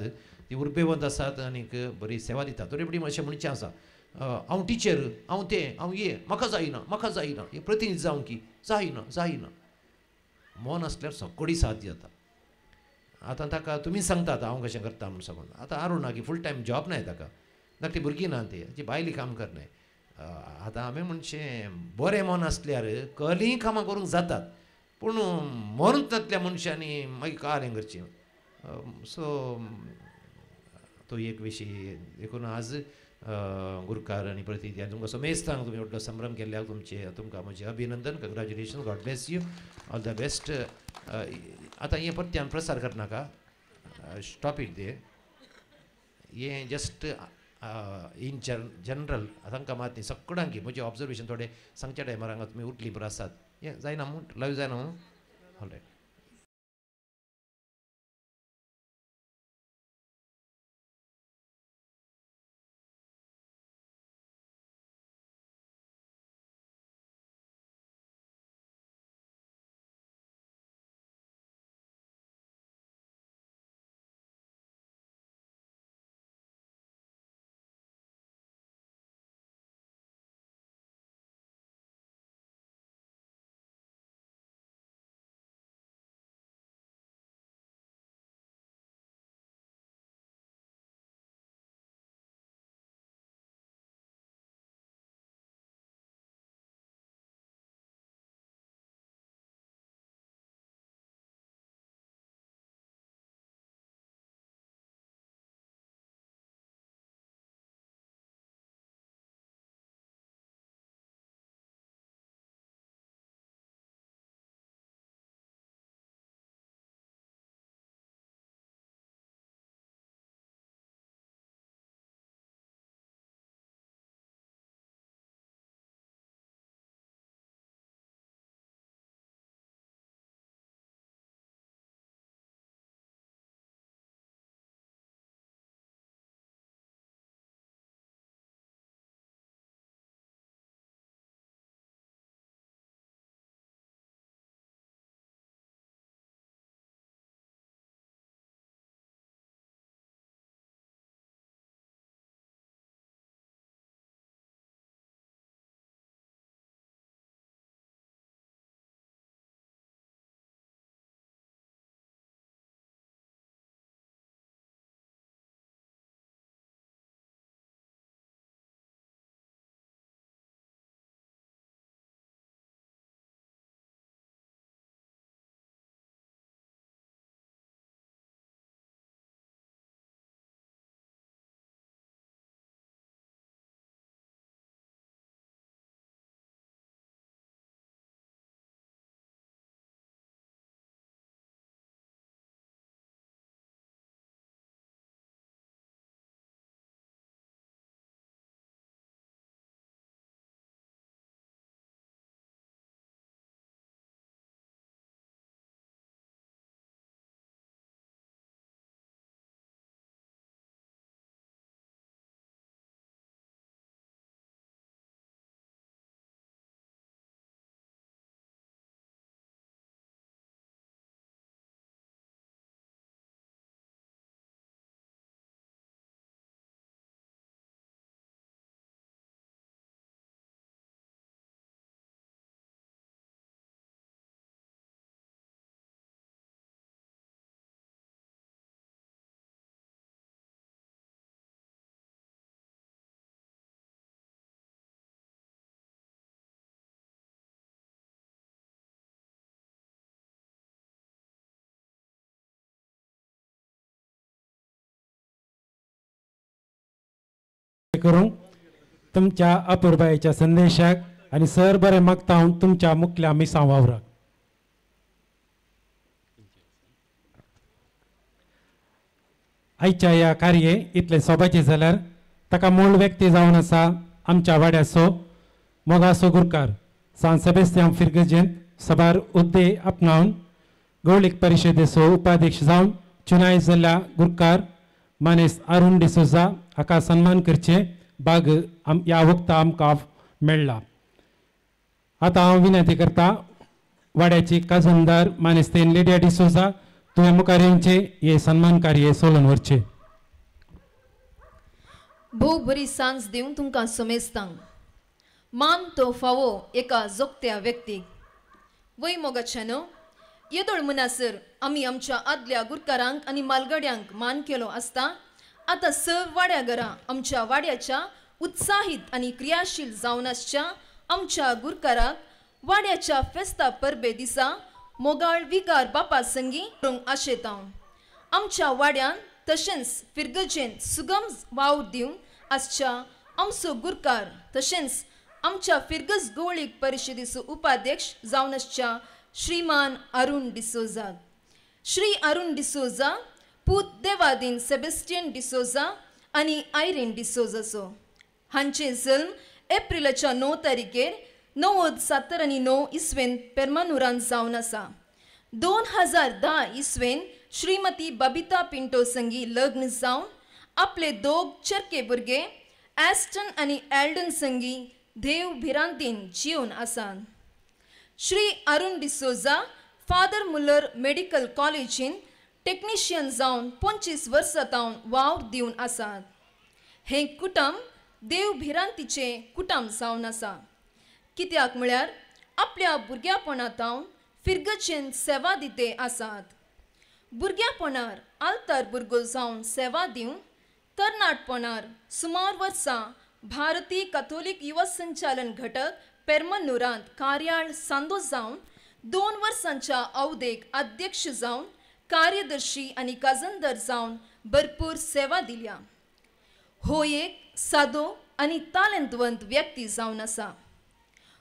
ती उर्बेवंत आसात आनीक बरी सेवा दितात तरी अशें म्हणचें आसा हांव टिचर हांव तें हांव ये म्हाका जायना हे प्रतिनिधी जावं की जायना मन आसल्यार सकोडी साथ जाता आतां ताका तुमी सांगतात हांव कशें करता म्हणून सांगून आतां अरुणा की फूल टायम जॉब नाय ताका ती भुरगीं ना ती बायली काम करनाय आतां हांवें म्हणचें बरें मन आसल्यार कसलींय कामां करूंक जातात पूण मरूंतल्या मनशांनी मागीर कारें करचें सो तो एक विशय देखून आज गुरकार आनी प्रतिनिधी तुमकां समेस्तांक तुमी व्हडलो संभ्रम केल्ल्याक तुमकां म्हजें अभिनंदन कंग्रॅच्युलेशन God bless you all the best आतां हें परत्यान प्रसार करनाका स्टॉप इट दे हें जस्ट इन जनरल तांकां मात न्ही सगळ्यांक म्हजें ऑब्जर्वेशन थोडें सांगच्या टायमार हांगा तुमी उठली बरो आसात हें जायना म्हणून लायव जायना म्हणून ऑलरायट करूं तुमच्या अपूर्बायेच्या संदेशाक आणि सर बरें मागता हांव तुमच्या मुखल्या मिसां वावराक आयच्या ह्या कार्ये इतले सोबाचे जाल्यार ताका मूळ व्यक्ती जावन आसा आमच्या वाड्याचो मोगासो गुरकार San Sebastian Firgazent सभार हुद्दे आपणावन गवळीक परिशदेचो उपाध्यक्ष जावन चुनाय जाल्ल्या गुरकार मानेस्त अरुण डिसोजा हाका सन्मान करचे भाग ह्या वक्ता आमकां मेळ्ळा. आतां हांव विनंती करता वाड्याची काजमदार मानेस्तेन लिडिया डिसोजा तुवें मुखार येवचे हे सन्मान कार्य सोडून व्हरचे. भोव बरी सांज दिवन तुमकां समेस्तांक मान तो फावो एका जोगत्या व्यक्तीक वय मोगाच्यानो येदोळ मनासर आमी आमच्या आदल्या गुरकारांक आनी मालगड्यांक मान केलो आसता आतां सर्व वाड्यागरां आमच्या वाड्याच्या उत्साहीत आनी क्रियाशील जावन आसच्या आमच्या गुरकाराक वाड्याच्या फेस्ता परबे दिसा मोगाळ विकार बापा संगी करूंक आशेता. आमच्या वाड्यान तशेंच फिरगजेन सुगम वावर दिवन आसच्या आमचो गुरकार तशेंच आमच्या फिरगज गवळीक परिशदेचो उपाध्यक्ष जावन आसच्या श्रीमान अरुण डिसोजा. श्री अरुण डिसोजा पूत देवादीन सेबेस्टियन डिसोजा आनी आयरीन डिसोजाचो. हांचे जल्म एप्रिलाच्या 9 तारीखेर 1997 इसवेन पेर्मानुरान जावन आसा. 2010 इसवेन श्रीमती बबिता पिंटो संगी लग्न जावन आपले दोग चरके भुरगे ॲस्टन आनी एल्डन संगी देव भिरांतीन जिवन आसात. Shri Arun D'Souza father Muller medical कॉलेजीन टेक्निशियन जावन 25 वर्सां तावन वावर दिवन आसात. हें कुटुंब देव भिरांतीचे कुटुंब जावन आसा. कित्याक म्हळ्यार आपल्या भुरग्यापणांतावन फिरगजेन सेवा दिते आसात. भुरग्यापणार आल्तार भुरगो जावन सेवा दिवन तरणाटपणार सुमार वर्सां भारतीय कथोलिक युवा संचालन घटक पेर्मनुरांत कार्याळ सांदो जावन 2 वर्सांच्या अवधेक अध्यक्ष जावन कार्यदर्शी आनी काजंदर जावन भरपूर सेवा दिल्या. हो एक सादो आनी तालंतवंत व्यक्ती जावन आसा.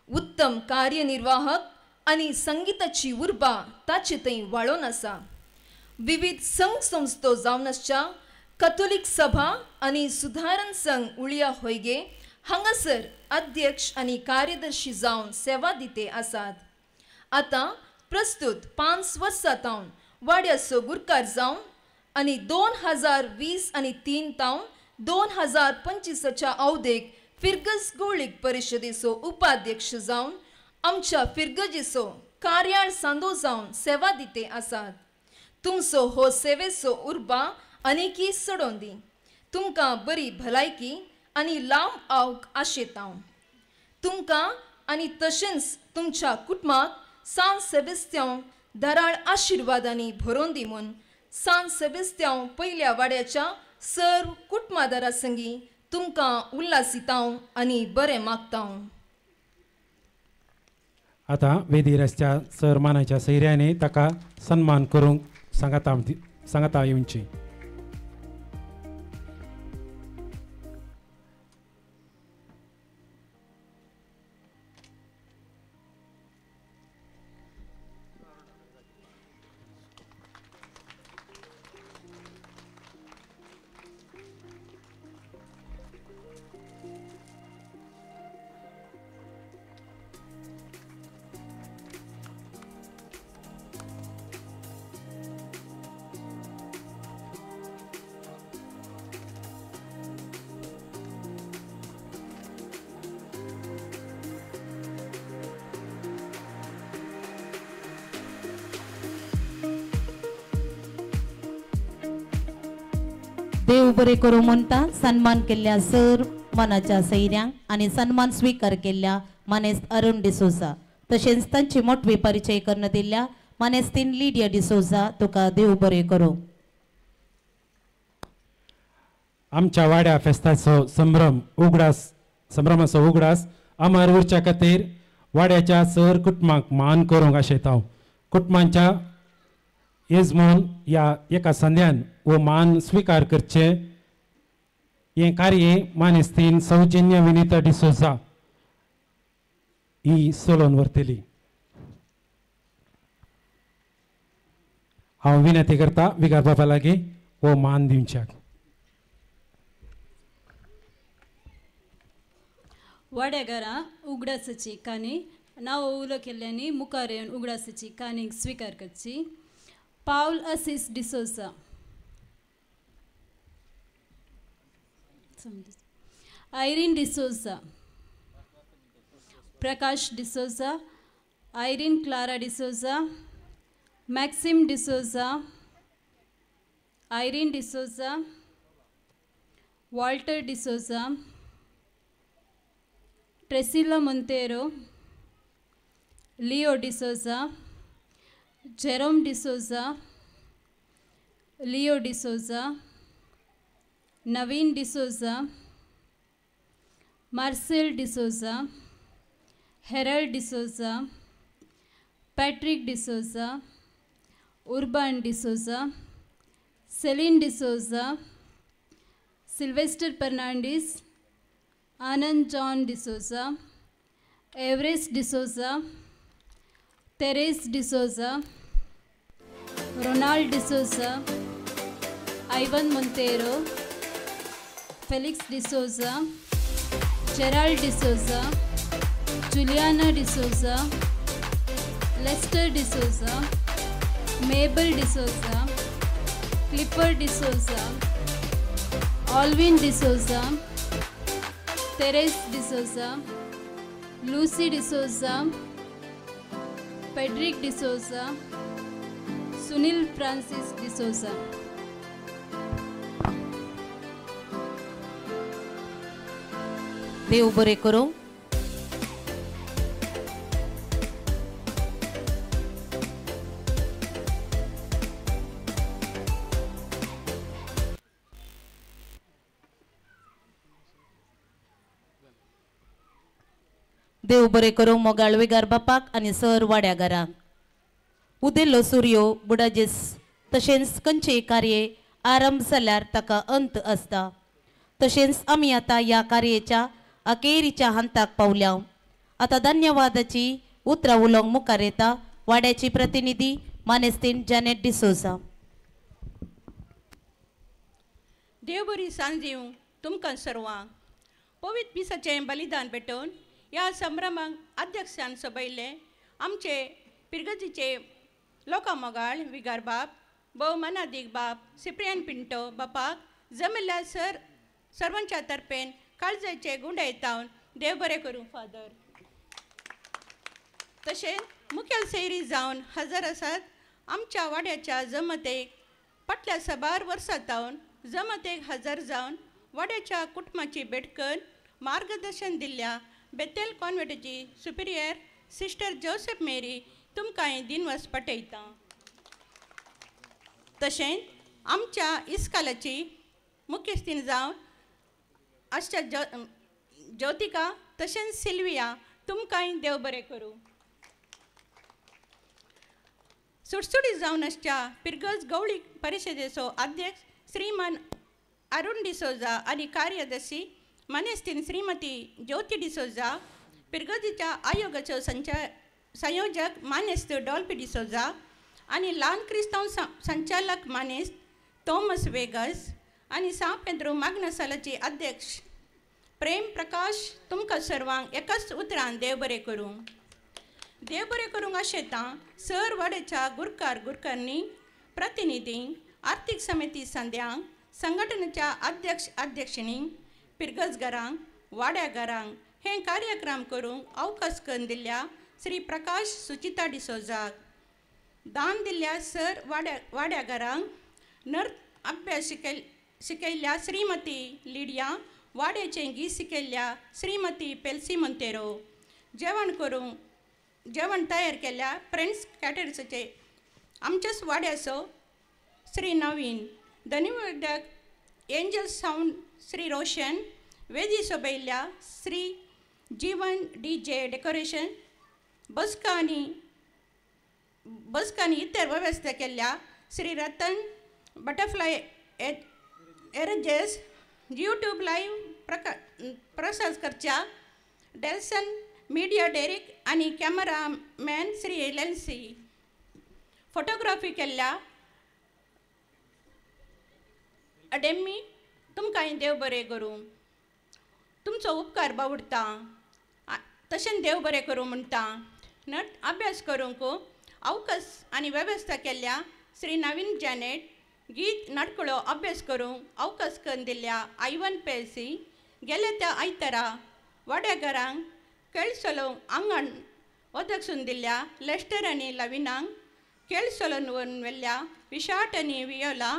उत्तम कार्यनिर्वाहक आनी संगीताची उर्बा ताचे थंय वाळोन आसा. विविध संघ संस्थो जावन आसच्या कथोलिक सभा आनी सुधारण संघ उळिया होयगे हांगासर अध्यक्ष आनी कार्यदर्शी जावन सेवा दिते आसात. आतां प्रस्तुत 5 वर्सां तावन वाड्याचो गुरकार जावन आनी 2020 आनी 3 तावन 2025च्या अवधेक फिरगज गवळीक परिशदेचो उपाध्यक्ष जावन आमच्या फिरगजेचो कार्याळ सांदो जावन सेवा दिते आसात. तुमचो हो सेवेचो उर्बा अनेकी सडोवन दी. तुमकां बरी भलायकी आनी लांब आवक आशेता. तुमकां आनी तशेंच तुमच्या कुटुंबाक सान सेबेस्त्यांव दराळ आशिर्वादांनी भरोवन दी म्हूण सान सेबेस्त्यांव पयल्या वाड्याच्या सर्व कुटुंबादारा संगी तुमकां उल्हासिता आनी बरें मागता. आतां वेदी रस्त्या सर मानाच्या सैर्याने ताका सन्मान करूंक सांगता येवची. देव बरे करूं म्हणटा सन्मान केल्ल्या सर मानाच्या सैर्यांक आनी सन्मान स्वीकार केल्ल्या मानेस्त अरुण डिसोजा तशेंच तांची मोठवी परिचय करून दिल्ल्या मानेस्तीन लिडिया डिसोजा तुका देव बरे करूं. आमच्या वाड्या फेस्ताचो संभ्रमाचो उगडास अमर उरच्या खातीर वाड्याच्या सर कुटुंबाक मान करूंक आशेता. कुटुंबाच्या येजमोन ह्या एका संध्यान वो मान स्वीकार करचे हे कार्य मानेस्तीन सौजन्य विनीता डिसोजा ही सोलोन व्हरतली. हांव विनंती करता विकार बाबा लागीं वो मान दिवच्याक. वाड्यागरा उगडासाची काणी नाव उलो केल्ल्यांनी मुखार येवन उगडासाची कानीक स्विकार करची. Paul Assis D'Souza, Irene D'Souza, Prakash D'Souza, Irene Clara D'Souza, Maxim D'Souza, Irene D'Souza, Walter D'Souza, Tresilla Monteiro, Leo D'Souza, Jerome D'Souza, Leo D'Souza, Naveen D'Souza, Marcel D'Souza, Harold D'Souza, Patrick D'Souza, Urban D'Souza, Celine D'Souza, Sylvester Fernandes, Anand John D'Souza, Everest D'Souza, Therese D'Souza, Ronald D'Souza, Ivan Monteiro, Felix D'Souza, Gerald D'Souza, Juliana D'Souza, Lester D'Souza, Mabel D'Souza, Clipper D'Souza, Alwin D'Souza, Therese D'Souza, Lucy D'Souza, पेड्रिक D'Souza, Sunil Francis D'Souza. देव बरें करूं. देव बरें करूं मोगाळ विगार बापाक आनी sir वाड्यागारांक. उदेल्लो सूर्यो बुडाजीस तशेंच खंयचेय कार्ये आरंभ जाल्यार ताका अंत आसता. तशेंच आमी आतां ह्या कार्याच्या अखेरीच्या हंताक पावल्या. आतां धन्यवादाची उतरां उलोवंक मुखार येता वाड्याची प्रतिनिधी मानेस्तीन जॅनेट डिसोजा. देव बरी सांज दिवं तुमकां सर्वांक. पवित्र पिसाचें बलिदान भेटोवन ह्या संभ्रमाक अध्यक्षान सोबयल्ले आमचे पिरगजीचे लोकांमोगाळ विगार बाब, भोवमानादीक बाब सिप्रियन पिंटो बापाक जमिल्ल्या सर्वांच्या तर्फेन काळजेचे गुंडायतावन देव बरें करूं फादर. तशेंच मुखेल सैरी जावन हजर आसात आमच्या वाड्याच्या जमतेक फाटल्या साबार वर्सां तावन जमतेक हजर जावन वाड्याच्या कुटुंबाची भेटकन मार्गदर्शन दिल्ल्या बेतेल कॉन्व्हेंटाची सुपिरियर सिस्टर जोसेफ मेरी तुमकां दिनवस पटयता. तशेंच आमच्या इस्कालाची मुखेस्तीन जावन आशा ज्योतिका तशेंच सिल्विया तुमकांय देव बरें करूं. सुटसुटी जावन आसच्या पिरगज गवळी परिशदेचो अध्यक्ष श्रीमान अरुण डिसोजा आनी कार्यदर्शी मानेस्तीन श्रीमती ज्योती डिसोजा, पिरगजीच्या आयोगाचो संयोजक मानेस्त डॉल्फी डिसोजा आनी ल्हान क्रिस्तांव संचालक मानेस्त थॉमस वेगस आनी सा पेद्रो माग्नसालाची अध्यक्ष प्रेम प्रकाश तुमकां सर्वांक एकाच उतरान देव बरें करूं. देव बरें करूंक आशेता सर वाड्याच्या गुरकार गुरकारनी प्रतिनिधींक आर्थीक समिती संद्यांक संघटनेच्या अध्यक्षिणींक पिरगजगारांक वाड्यागारांक हे कार्यक्रम करूंक अवकाश करून दिल्ल्या श्री प्रकाश सुचिता डिसोजाक, दान दिल्ल्या सर वाड्यागारांक नर्त अभ्यास शिकयल्ल्या श्रीमती लिडिया, वाड्याचें गीत शिकयल्ल्या श्रीमती पेल्सी मोंतेरो, जेवण तयार केल्ल्या फ्रेंड्स कॅटरर्साचे आमच्याच वाड्याचो श्री नवीन, धन्यवादक एंजल साऊंड श्री रोशन, वेदी सोबयल्ल्या श्री जीवन DJ डेकोरेशन, बसकांनी इतर व्यवस्था केल्ल्या श्री रतन बटरफ्लाय एरजेस, यूट्यूब लाईव्ह प्रसार करच्या डेल्सन मीडिया डेरिक आनी कॅमेरामॅन श्री लेन्सी, फोटोग्राफी केल्ल्या अडेमी तुमकां देव बरें करूं. तुमचो उपकार बावडटा. तशें देव बरें करूं म्हणटा नट अभ्यास करूंक अवकाश आनी वेवस्था केल्ल्या श्री नवीन जॅनेट गीत नाटकुळो अभ्यास करूंक अवकाश करून दिल्ल्या आयवन पेलसी गेल्या त्या आयतारा वाड्या घरांक खेळ चलोवंक आंगण ओदकसून दिल्ल्या लेस्टर आनी लविनांक खेळ चलोवन व्हेल्ल्या विशाट आनी वियोला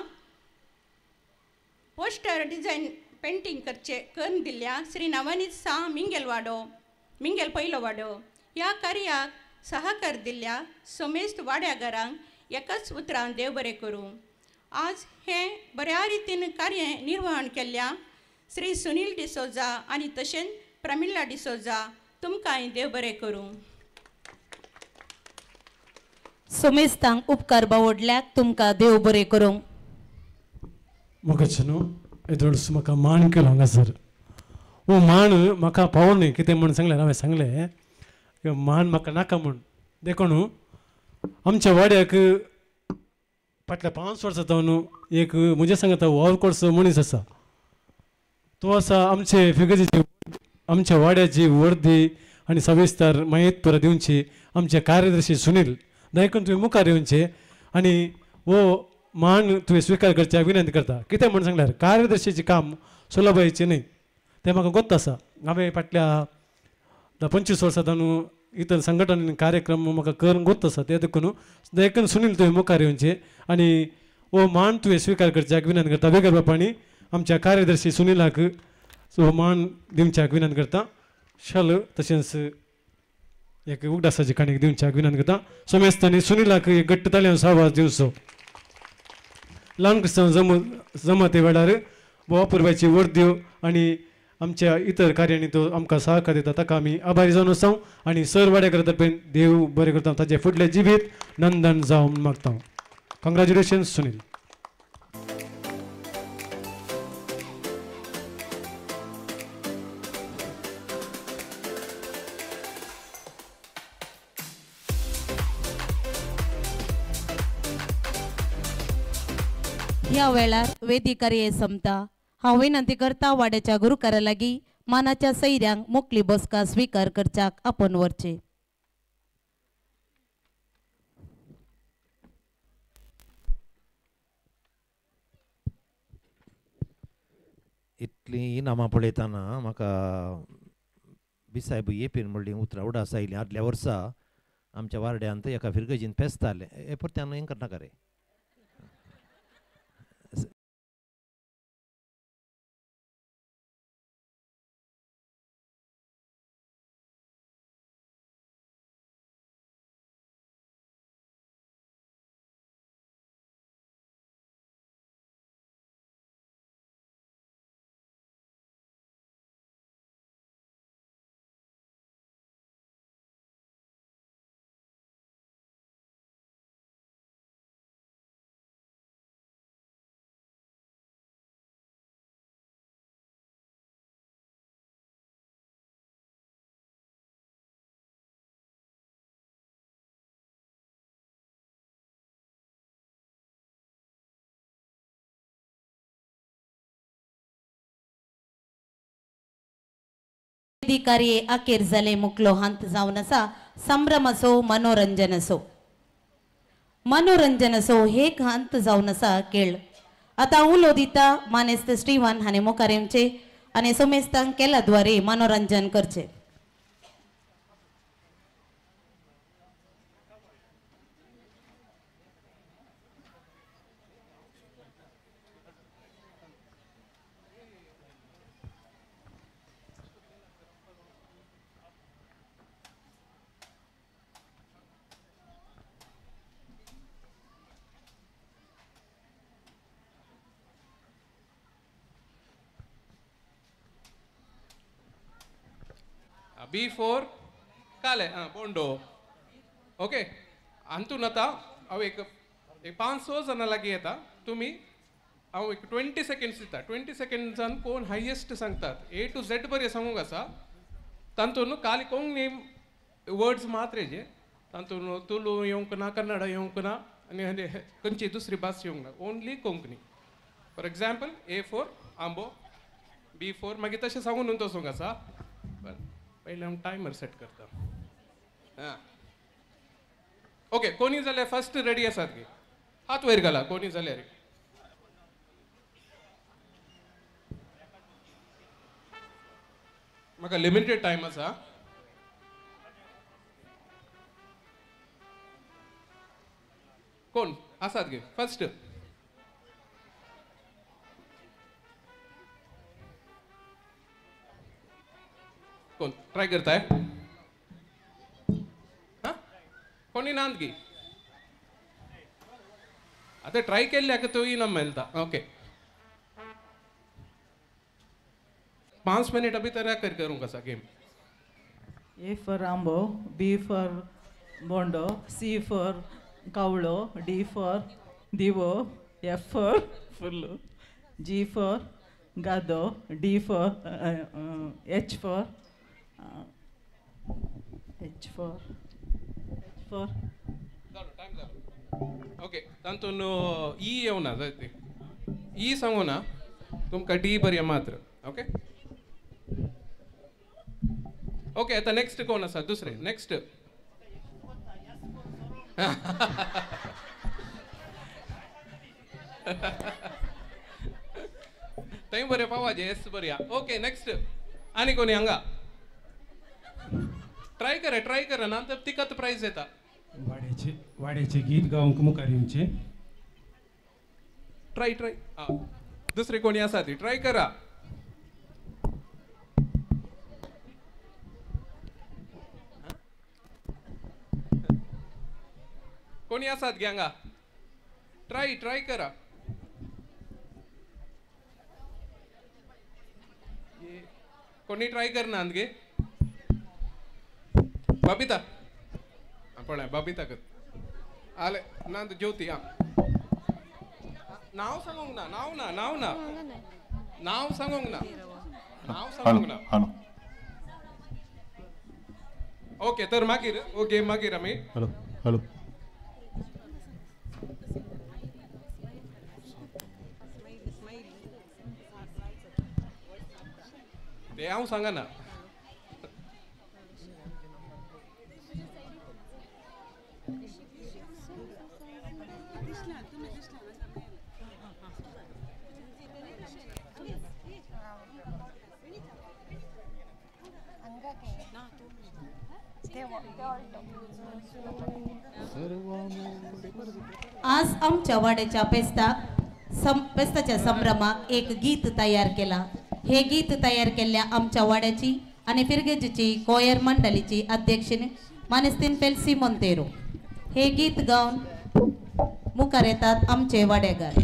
पोस्टर डिझायन पेंटींग करून दिल्ल्या श्री नवनीत सा मिंगेल पयलो वाडो ह्या कार्याक सहकार दिल्ल्या समेस्त वाड्या घरांक एकाच उतरान देव बरें करूं. आज हें बऱ्या रितीन कार्य निर्वहण केल्ल्या श्री सुनील डिसोजा आनी तशेंच प्रमिला डिसोजा तुमकांय देव बरें करूं. सोमेस्तांक उपकार बावडल्याक तुमकां देव बरें करूं. म्हाका न्हू एदोळस म्हाका मान केलो हांगासर वो मान म्हाका पावोन न्ही कितें म्हण सांगलें हांवें सांगलें मान म्हाका नाका म्हूण देखो न्हू आमच्या वाड्याक फाटल्या 5 वर्सां जावन न्हू एक म्हज्या सांगता वावरकोडसो मनीस आसा तो आसा आमचे फिगजीची आमच्या वाड्याची वर्दी आनी सविस्तर माहीत पुरा दिवची आमचे कार्यदर्शी सुनील देखून तुवें मुखार येवचें आनी वो मान तुवें स्विकार करच्या विनंती करता. कितें म्हण सांगल्यार कार्यदर्शीचें काम सुलभायचें न्ही तें म्हाका गोत्त आसा. हांवें फाटल्या 25 वर्सां जावन इतर संघटन कार्यक्रम म्हाका करून गोत्त आसा ते देखून सुनील तुवें मुखार येवचें आनी वो मान तुवें स्विकार करच्याक विनंती करता. बेगर बापाणी आमच्या कार्यदर्शी सुनीलाक वो मान दिवच्याक विनंती करता. शल तशेंच एक उगडासाची काणीक दिवच्याक विनंती करता. सोमेस्तांनी सुनीलाक एक घट्ट ताळ्यान सावास दिवचो. ल्हान क्रिस्तांव जमते वेळार बापूरबायची वर्द्यो आनी आमच्या इतर कार्यांनी तो आमकां सहकार्य दिता ताका आमी आभारी जावन आसा आनी सर वाड्याकार तर्फे देव बरें करता ताचे फुडले जिवीत नंदन जावं म्हूण मागता. कॉंग्रॅच्युलेशन्स सुनील. ह्या वेळार वेदी कार्य संपता. हांव विनंती करता वाड्याच्या गुरुकारा लागीं मानाच्या सैऱ्यांक मोकळी बसका स्विकार करच्याक आपण वरचे. इतली इनामां पळयतना म्हाका बिसायब येपीन म्हणली उतरां उडास आयलीं. आदल्या वर्सा आमच्या वाड्यांत एका फिरगजीन फेस्त जालें हे परत्यान हें करनाका रे. वेदी कार्य अखेर जाले मुकलो हांत जावन आसा. संभ्रम असो मनोरंजन असो हेक हांत जावन आसा खेळ. आतां उलो दिता मानेस्त स्टीवन हाणें मुखार येवचें आनी सोमेस्तांक केला द्वारे मनोरंजन करचें. B4 काले बोंडो ओके अंतून आता हांव एक 500 जाणां लागीं येता. तुमी हांव एक 20 सेकंड्स दिता. 20 सेकंड्सान कोण हायेस्ट सांगतात A to Z बरें सांगूंक आसा. तातूंत खाली कोंकणी वर्ड्स मात रेजे. तातूंत तुलू येवंक ना कन्नड येवंक ना आनी खंयची दुसरी भास येवंक ना. Only Konkani. For example A4 आंबो B4 मागीर तशें सांगून वचूंक आसा. पहिले हांव टायमर सेट करता. हां ओके, कोणी जाल्यार फर्स्ट रेडी आसात गे? हात वयर घाला कोणी जाल्यार. म्हाका लिमिटेड टायम आसा. कोण आसात गे फर्स्ट? कोण ट्राय करताय? हां कोणी नांद गे? आता ट्राय केल्ल्याक तो इनाम मेळटा. ओके 5 मिनिटां भितर करूंक आसा game. A for Rambo, B for Bondo, C for Kavlo, D for Divo, F for Fullu, G for Gado, D for H for okay तातूंत ई येवना जाय ते. ई सांगू ना तुमकां डी बरी मात्र. ओके ओके आता नेक्स्ट कोण आसा? दुसरे नेक्स्ट. थंय बरें पावाजे एस बऱ्या. Okay next. आनी कोणी हांगा ट्राय करा ना तर तिकत प्राइज येता. वाड्याचे गीत गावंक मुखार येवचे. ट्राय दुसरे कोणी आसा ती ट्राय करा. कोणी आसात गे हांगा? ट्राय करा. कोणी ट्राय करना गे? बबिता पळय बबिता कर आले नांद ज्योती. हां नाव सांगूंक ना. नाव सांगूंक ना. ओके तर मागीर गेम मागीर आमी. हॅलो ते हांव सांगना. आज आमच्या वाड्याच्या पेस्ताच्या संभ्रमाक एक गीत तयार केला. हे गीत तयार केल्ल्या आमच्या वाड्याची आणि फिरगेजीची कोयर मंडळीची अध्यक्षीण मानेस्तीन पेल्सी मोंतेरो. हे गीत गाऊन मुखार येतात आमचे वाडेकार.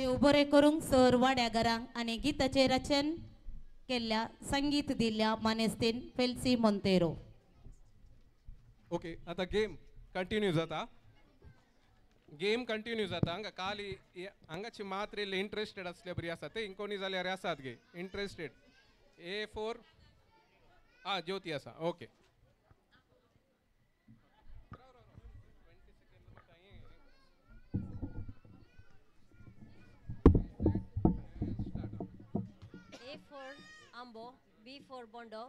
उबरे करूंक सर वाड्यागरांक आनी गिताचे रचन केल्ल्या संगीत दिल्ल्या मानेस्तीन फेल्सी मोंतेरो. ओके आता गेम कंटिन्यू जाता. गेम कंटिन्यू जाता हांगा खाली हांगाची मात्र इल्ले इंट्रस्टेड आसले बरी आसा ते कोणी जाल्यार आसात गे इंट्रस्टेड. A4 ज्योती आसा okay. A for Ambo, B for Bondo,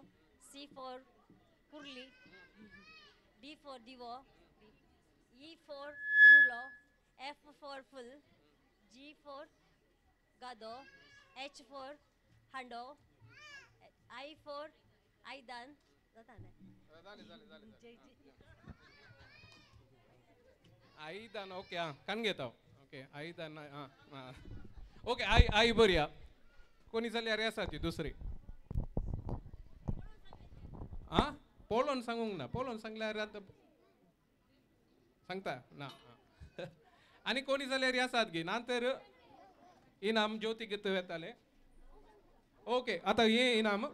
C for Kurli, D for Divo, E for Inglo, F for Full, G for Gado, H for Hando, I for Aidan. Aidan okay कान घेता okay Aidan okay I बरी कोणी जाल्यार आसा ती दुसरी. पोलोन सांगूंक ना पोलोन सांगल्यार आतां सांगता ना. आनी कोणी जाल्यार आसात गे ना तर इनाम ज्योती घेत येताले. ओके आता हे इनाम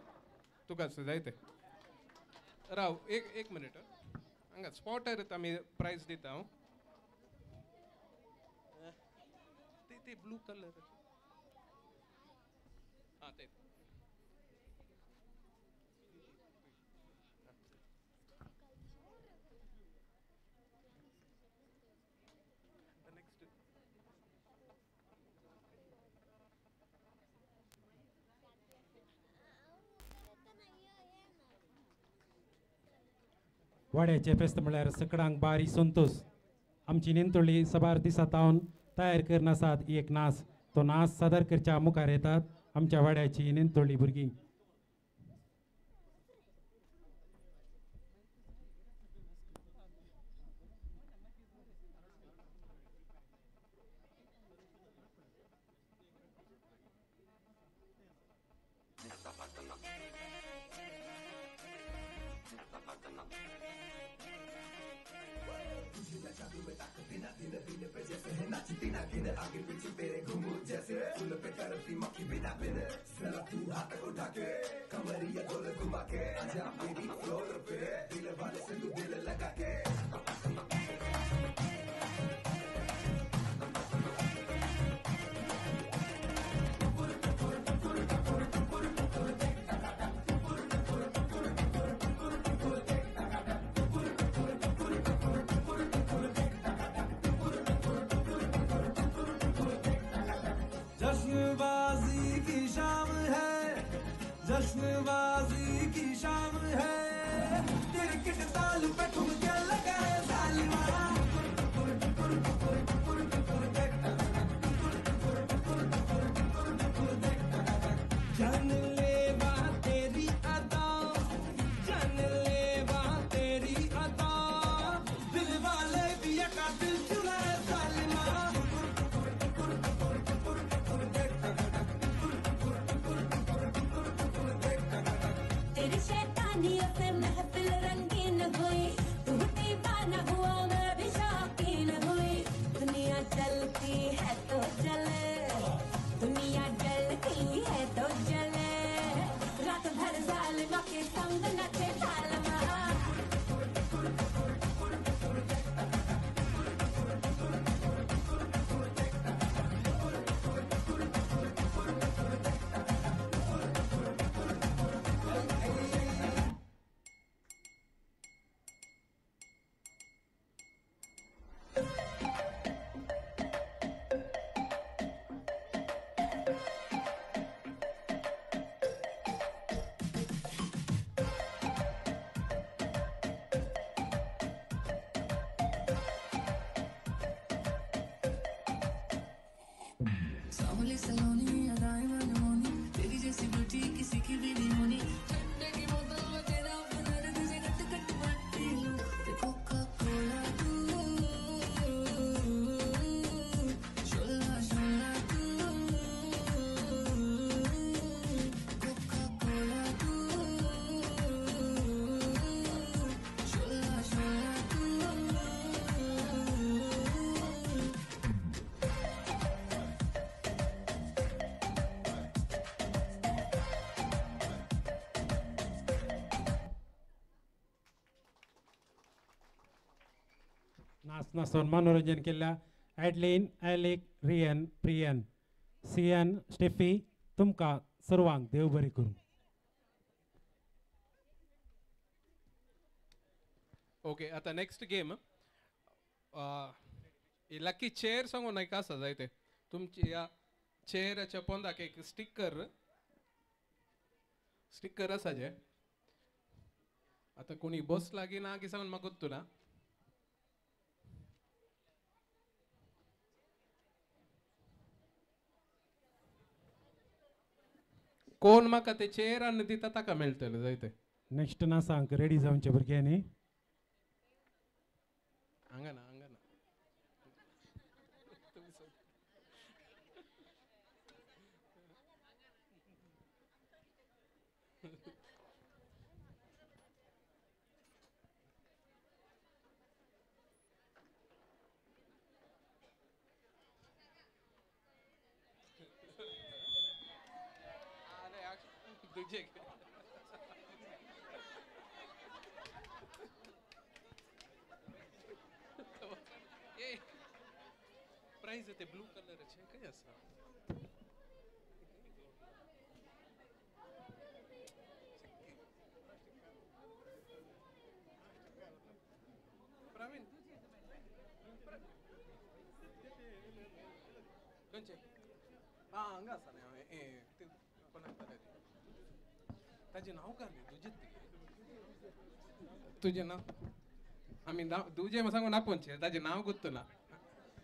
तुका जायते राव एक मिनिट हांगा स्पॉटर आमी प्रायज दिता हांव. ते ब्लू कलर ते वाड्याचे फेस्त म्हळ्यार सकडांक बारी संतोष. आमची नेंतोळी सबार दिसा तावन तयार करून आसात एक नाच. तो नाच सादर करच्या मुखार येतात आमच्या वाड्याची नेंतोळी भुरगीं. जश्नबाजी की शाम है, जश्नबाजी की शाम है, क्रिकेट ताल पे ठुमके लगा है सालिमा. जान ले बात तेरी अदा, जान ले बात तेरी अदा, दिल वाले भी का दिल चुरा है सालिमा. तेरी शैतानियों से महफिल रंगीन हुई, तू दीवाना हुआ मैं भी शौकीन हुई. दुनिया चलती है तो चले, दुनिया जलती है तो जले, रात भर जालिमा के संग नचे सालमा. सामने सलोनी अदाएं मनमोनी, तेरी जैसी ब्यूटी किसी की भी नहीं होनी. ठंडे की बोतल में तेरा बना दे, तुझे कट कट बाटी लूं. कोका कोला तू, शोला शोला तू, कोका कोला तू, शोला शोला तू. नाच नाचून मनोरंजन केल्या ॲडलिन ॲलिक रियन प्रियन सियन स्टेफी तुमकां सर्वांक देव बरें करूं. ओके आता नेक्स्ट गेम लकी चेअर सांगू नाही का असं जायते तुमची या चेअराच्या पोंदाक एक स्टिकर असाचे आता कोणी बसला की ना की सांगून म्हाका गोत्तू ना कोण म्हाका ते चेअर आनी दिता ताका मेळटलें जायते. नेक्स्ट नाचांक रेडी जावचे भुरग्यांनी. हांगा ना तुझे ये प्राइस ते ब्लू कलर छे काय असा प्रवीण कोणचे हांगा आसा न्ही ए ते कोणाक ताजे नाव काय तुझे नाव आम्ही नाव तुझे सांगू ना पोंचे ताजे नाव गुत्तो ना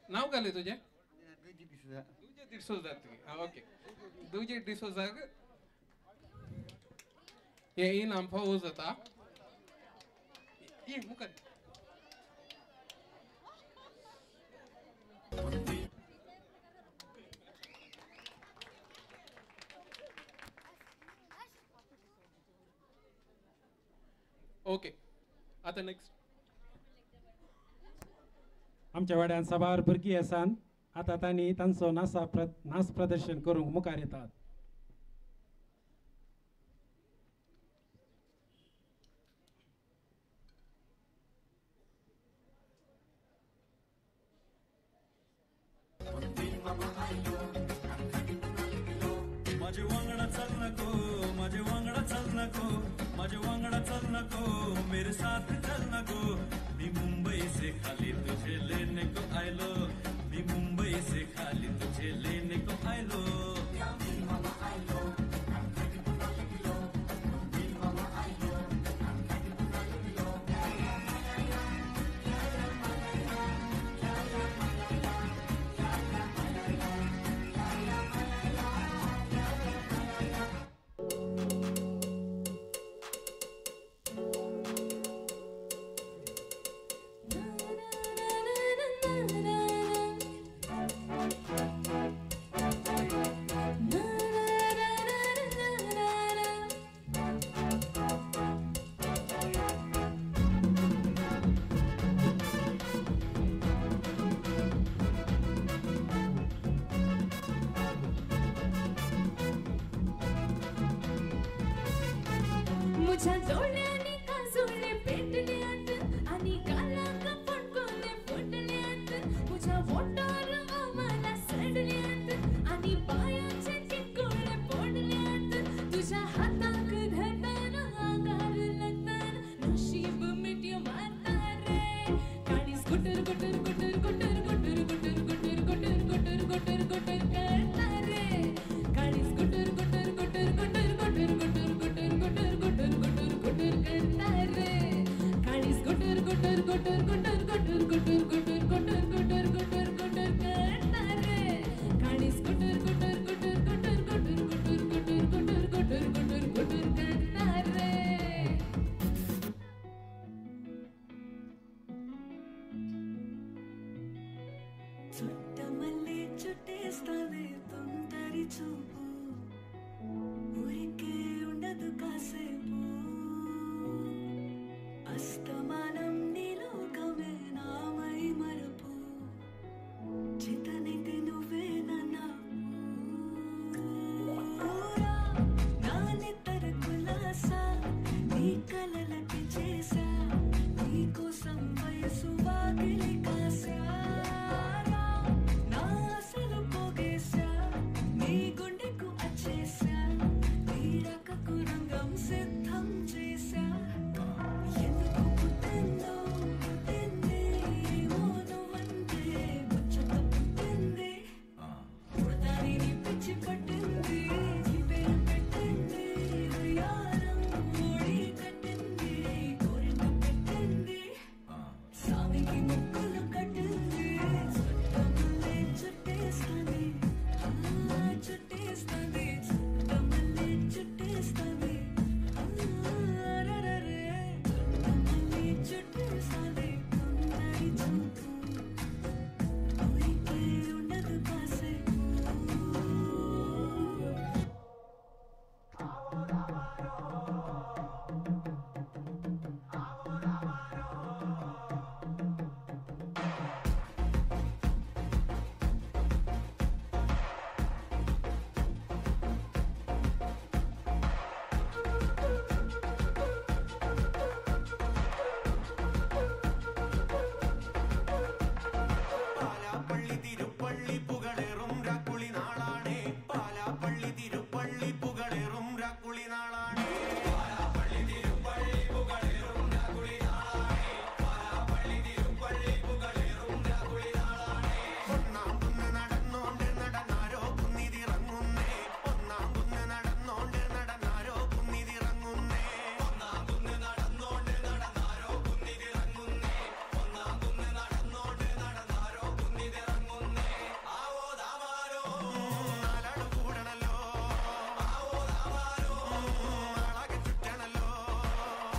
नाव घाले तुझे दुजे डिसोजा ओके दुजे डिसोजाक हे इनाम फावो जाता ये मुखार ओके आता नेक्स्ट आमच्या वाड्यान सबार भुरगीं आसात आता तांणी तांचो नाच प्रदर्शन करूंक मुखार येतात. माझे वांगडा चल नको माझे वांगडा चल नको माझे वांगडा चल नको मेरे साथ चल नको मी मुंबई से खाली तुझे लेने को आयलो मी मुंबई से खाली तुझे लेने को आयलो तुझ्या डोळ्याने काजोळे पेटल्यात आणि गालांना फडकोले फुटल्यात तुझ्या बोटावर आम्हाला सडल्यात आणि पायाचे टिकोळे पडल्यात तुझ्या हाताक धरताना आकार लागतात नशीब मिट्यो मारता रे काळी स्कूटर गुटर गुटर गुटर गुटर गुटर गुटर गुटर गुटर गुटर गुटर करता रे काळी स्कूटर गुटर गुटर गुटर गुटर गुटर गुटर गुटर गुटर गुटर गुटर करता रे काळी स्कूटर गुटर गुटर गुटर गुटर गुटर गुटर गुटर गुटर गुटर गुटर करता रे काळी स्कूटर गुटर गुटर गुटर गुटर गुटर गुटर गुटर गुटर गुटर गुटर करता रे చుట్టమల్లే చుట్టేస్తావే తొందరి చూపు ఊరికే ఉండదు కాసేపు అస్తమానం నీలోకమే నామై మరపు చితనైతే నువ్వే నానెత్తర కులాసా నీ కలలకి చేసా నీ కోసం వయసు వాకిలి గుండెకు అచ్చేసా నీ రాకకు రంగం సిద్ధం చేసా ఎందుకు పుట్టిందో పుట్టింది ఏమో నువ్వంటే ముచ్చట పుట్టింది పుడతాని నీ పిచ్చి పట్టింది నీ పేరు పెట్టింది వయ్యారం ఓడి కట్టింది కోరిక పెట్టింది సామికి ముక్కులు కట్టింది చుట్టమల్లే చుట్టేస్తుంది చుట్టేస్తుంది చుట్టమల్లే చుట్టేస్తుంది అరరరే చుట్టమల్లే చుట్టేస్తుంది కొందరి చూపు ఊరికే ఉండదు కాసేపు പാലാപ്പള്ളി തിരുപ്പള്ളി പുകളേറും രാക്കുളി നാളാണേ പാലാപ്പള്ളി തിരുപ്പള്ളി പുകളേറും രാക്കുളി നാളാണേ പാലാപ്പള്ളി തിരുപ്പള്ളി പുകളേറും രാക്കുളി നാളാണേ പാലാപ്പള്ളി തിരുപ്പള്ളി പുകളേറും രാക്കുളി നാളാണേ ഒന്നാം കുന്ന് നടന്നോണ്ട് നടന്നാരോ കുന്നിതിറങ്ങുന്നേ ഒന്നാം കുന്ന് നടന്നോണ്ട് നടന്നാരോ കുന്നിതിറങ്ങുന്നേ ഒന്നാം കുന്ന് നടന്നോണ്ട് നടന്നാരോ കുന്നിതിറങ്ങുന്നേ ഒന്നാം കുന്ന് നടന്നോണ്ട് നടന്നാരോ കുന്നിതിറങ്ങുന്നേ ആവോ ദാമാരോ നാലാള് കൂടണല്ലോ ആവോ ദാമാരോ നാളാകെ ചുറ്റണല്ലോ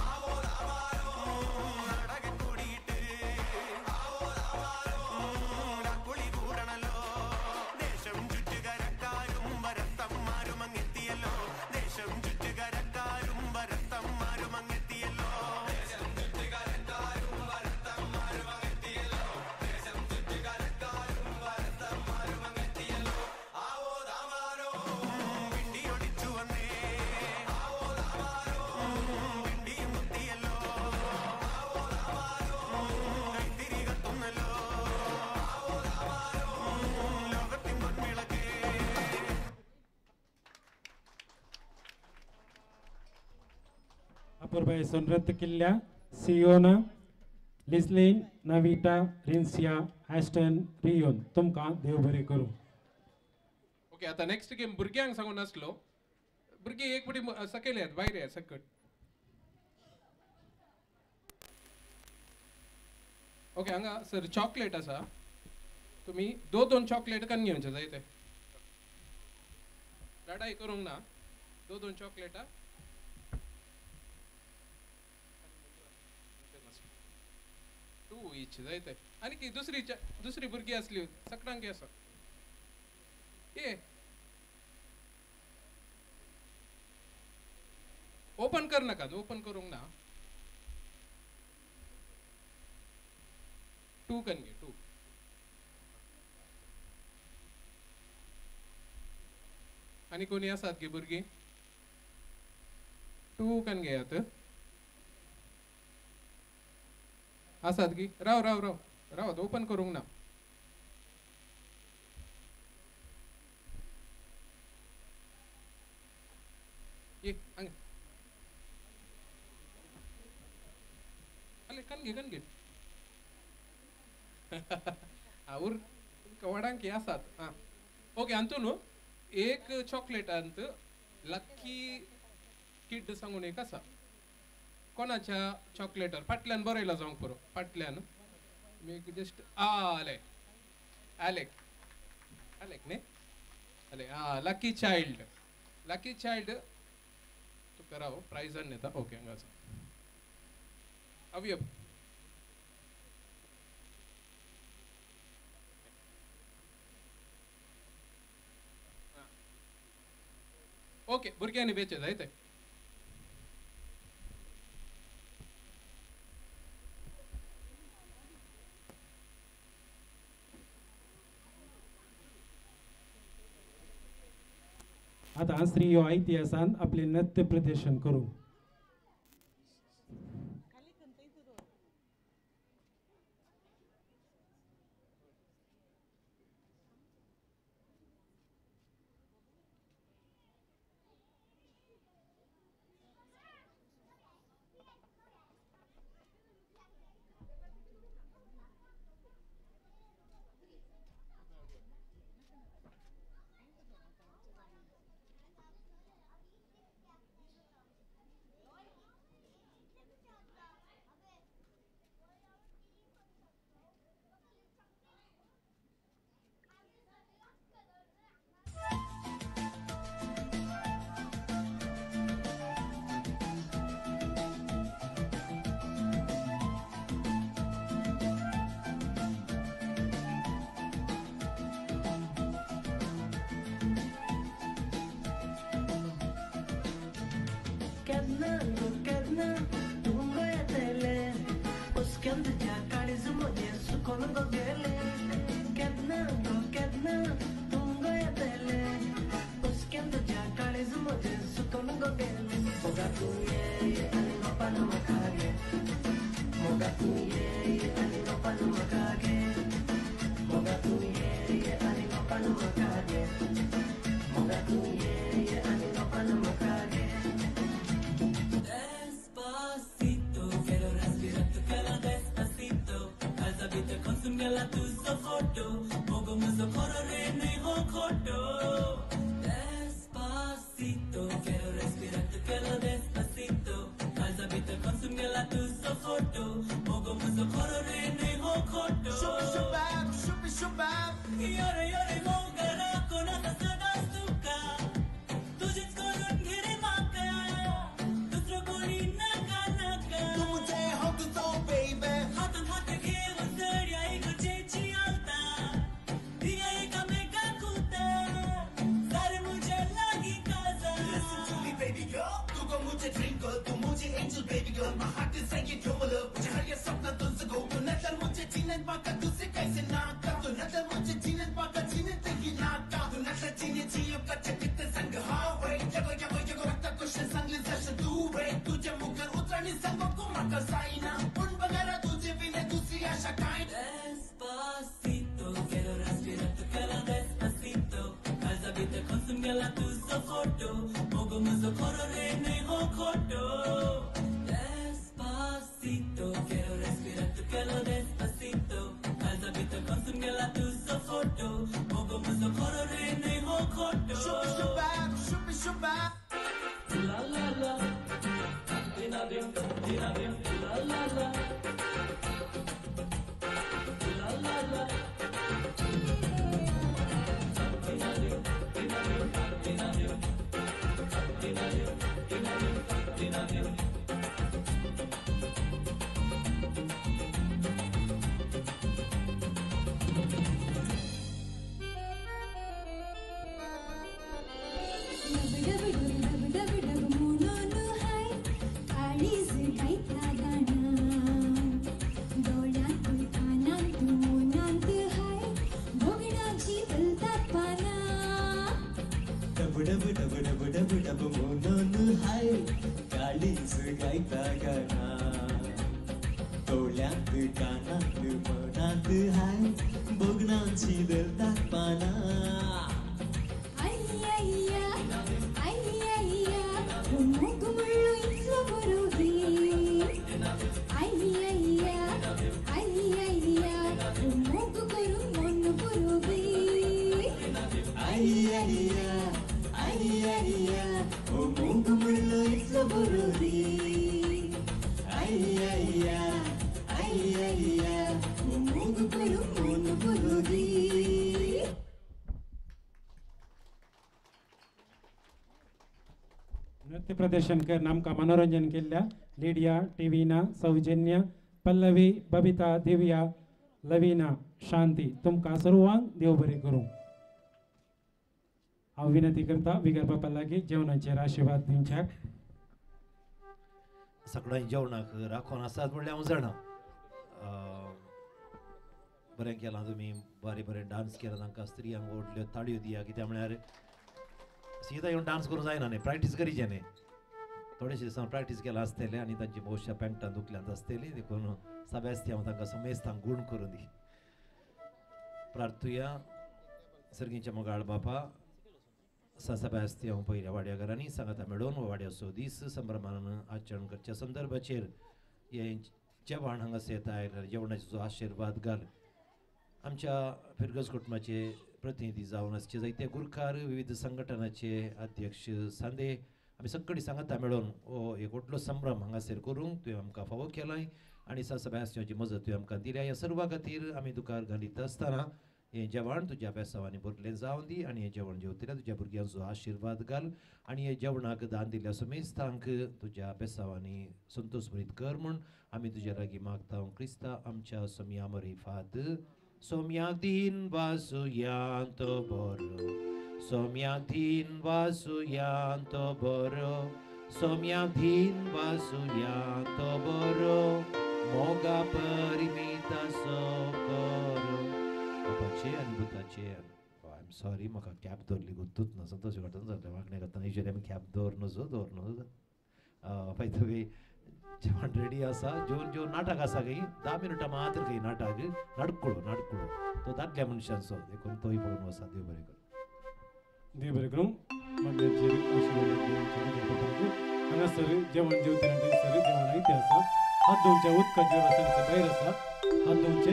ആവോ ദാമാരോ നാടകെ കൂടിയിട്ട് ആവോ ദാമാരോ രാക്കുളി കൂടണല്ലോ ദേശം ചുറ്റുകരക്കാരും വരത്തന്മാരും അങ്ങെത്തിയല്ലോ ദേശം ചുറ്റുകരക്കാരും വരത്തന്മാരും അങ്ങെത്തിയല്ലോ ദേശം ചുറ്റുകരക്കാരും വരത്തന്മാരും അങ്ങെത്തിയല്ലോ ദേശം ചുറ്റുകരക്കാരും വരത്തന്മാരും അങ്ങെത്തിയല്ലോ ആവോ ദാമാരോ പിണ്ടിയൊടിച്ചു വന്നേ ആവോ ദാമാരോ പിണ്ടിയും കുത്തിയല്ലോ ആവോ ദാമാരോ കൈത്തിരി കത്തുന്നല്ലോ ആവോ ദാമാരോ ലോകത്തിൻ പൊൻവിളക്കേ अपूर्बायेसून नृत्य केल्ल्या सियोना लिस्लिन नविटा रिन्सिया ॲस्टन रियोन तुमकां देव बरें करूं. ओके आता नेक्स्ट गेम भुरग्यांक सांगून नासलो भुरगीं एक पटी सकयल येत भायर येत सकट ओके हांगा सर चॉकलेट आसा तुमी दोन चॉकलेट कन्न घेवचे जाय ते लढाई करूंक ना दोन चॉकलेटा टू इच जाय ते आनी की दुसरी भुरगीं आसली सकडांक आसा ए ओपन कर नाका ओपन करूंक ना टू कन घे टू आनी कोणी आसात गे भुरगीं टू कन घेयात आसात गी राव ओपन करूंक ना ये हांगा अले कन घे ಅವ್ರ वडांकी आसात हां ओके हातून एक चॉकलेटांत लक्की किड सांगून एक आसा कोणाच्या चॉकलेटार फाटल्यान बरयला जावंक पुरो फाटल्यान मेक जस्ट आलेक न्ही अले लकी चाइल्ड तुका राव प्राइजान येता ओके हांगा अवयव ओके भुरग्यांनी वेचे जाय ते आता स्त्रियो इतिहासान आपले नृत्य प्रदर्शन करू. केन्ना तुमगो येतले उसकेंद ज्या काळीज मदीं सुकोन गो गेले केन्ना तुमगो येतले उसकेंद ज्या काळीज मदीं सुकोन गो गेले मोगा तूं ये आनी गोपान म्हाका गे मोगा तूं ये आनी गोपान म्हाका गे मोगा तूं ये आनी गोपान म्हाका गे मोगा तूं ये आनी गोपान म्हाका गे Despacito, quiero respirar tu cara despacito. Calzabito consume la tu sofoto. Mogo muso corre nei hokoto. Despacito, quiero respirar tu cara despacito. Calzabito consume la tu sofoto. Mogo muso corre nei hokoto. Shubi shubab. Yore yore mogara con asa sada suka. तुझेच करून घे रे माका दुसरं कोणी नका नका तू मुझे हो तुझो बेबी हातात हात घेऊन सड्या इकडची आलता दिया एकामेका कुता सारे मुझे लागी काजा Listen to me baby girl तू को मुझे dream girl तू मुझे angel baby girl my heart is singing your love मुझे हर ये सपना तुझसे go तू नजर मुझे जीने पाका तुझसे कैसे नाका तू नजर मुझे जीने पाका जीने तेरी नाका तू नजर जीने जियो का चकित संग highway जगो रक्ता कुछ संगले जैसे दूरे तुझे मुकर उतरनी संगो को मकर साइना उन बगैर तुझे बिना दूसरी आशा Kine Despacito quiero respirar tu cara despacito Calzabito consume la tu sofoto Mogo muso corre nei hokoto Despacito quiero respirar tu cara despacito Calzabito consume la tu sofoto Mogo muso corre nei hokoto Shubi shubab La la la Dina dim la la la La la la Dina dim Dina dim डब मोनन हाय काळीज गायता गाणा डोळ्यात कानात मनात हाय बघणाची दलतात पाना नृत्य प्रदर्शन कर आमकां मनोरंजन केल्ल्या लिडिया टिवीना सौजन्य पल्लवी बबिता दिव्या लविना शांती तुमकां सर्वांक देव बरें करूं हांव विनंती करता बिगर बापा लागीं जेवणाचेर आशिर्वाद दिवच्याक सगळ्यांक जेवणाक राखून आसात म्हणल्यार हांव जाणा बरें केलां तुमी बरें डान्स केला तांकां स्त्रियांक व्हडल्यो ताळयो दिया कित्याक म्हळ्यार सीदा येवन डान्स करूं जायना न्ही प्रॅक्टीस करीचें न्ही थोडेशे दिसान प्रॅक्टीस केला आसतलें आनी तांची भोवशा पॅन्टां दुखल्यांत आसतलीं देखून सब्यास्ती हांव तांकां समेस्तांक गूण करूं दी प्रार्थुया सर्गीच्या मोगाळ बापा सब्यास्ती हांव पयल्या वाड्या घरांनी सांगाता मेळोवन हो वाड्याचो दीस संभ्रमान आचरण करच्या संदर्भाचेर हे जेवण हांगासर येता जेवणाचो आशिर्वाद घाल आमच्या फिरगज कुटुंबाचे प्रतिनिधी जावन आसचे जायते गुरकार विविध संघटनाचे अध्यक्ष सांदे आमी सगळीं सांगाता मेळोवन हो एक व्हडलो संभ्रम हांगासर करूंक तुवें आमकां फावो केलाय आनी सब्यास्त्याची मजत तुवें आमकां दिल्या ह्या सर्वा खातीर आमी तुकार घालीत आसतना हें जेवण तुज्या बेसांवांनी भरलें जावन दी आनी हें जेवण जेवतल्या तुज्या भुरग्यांचो आशिर्वाद घाल आनी हे जेवणाक दान दिल्ल्या समेस्तांक तुज्या बेसांवांनी संतोश भरीत कर म्हूण आमी तुज्या लागीं मागता क्रिस्ता आमच्या सोम्या मरिफात सोम्याक दिन वासुयांत बरो सोम्याक दिन वासुयांत बरो सोम्या धीन वासुया तो बरो मोगा परिमिता सोकर बापाचे आणि भुताचे आय एम सॉरी म्हाका कॅब दवरली गुंतूच ना संतोश घटन जालें वांकणे करतना युजली आमी कॅब दवरनजो बाय द वे जेवण रेडी आसा जेवन नाटक आसा खंय 10 मिनटां मात्र खंय नाटक नाटकुळो तो दादल्या मनशांचो देखून तोय पळोवन वसा देव बरें कर देव बरें करूं मागण्याचेर आशिर्वाद हांगासर जेवण जेवतना जेवण इथे आसा हात धुवचे उदकाचे वेवस्था भायर आसा हात धुवचे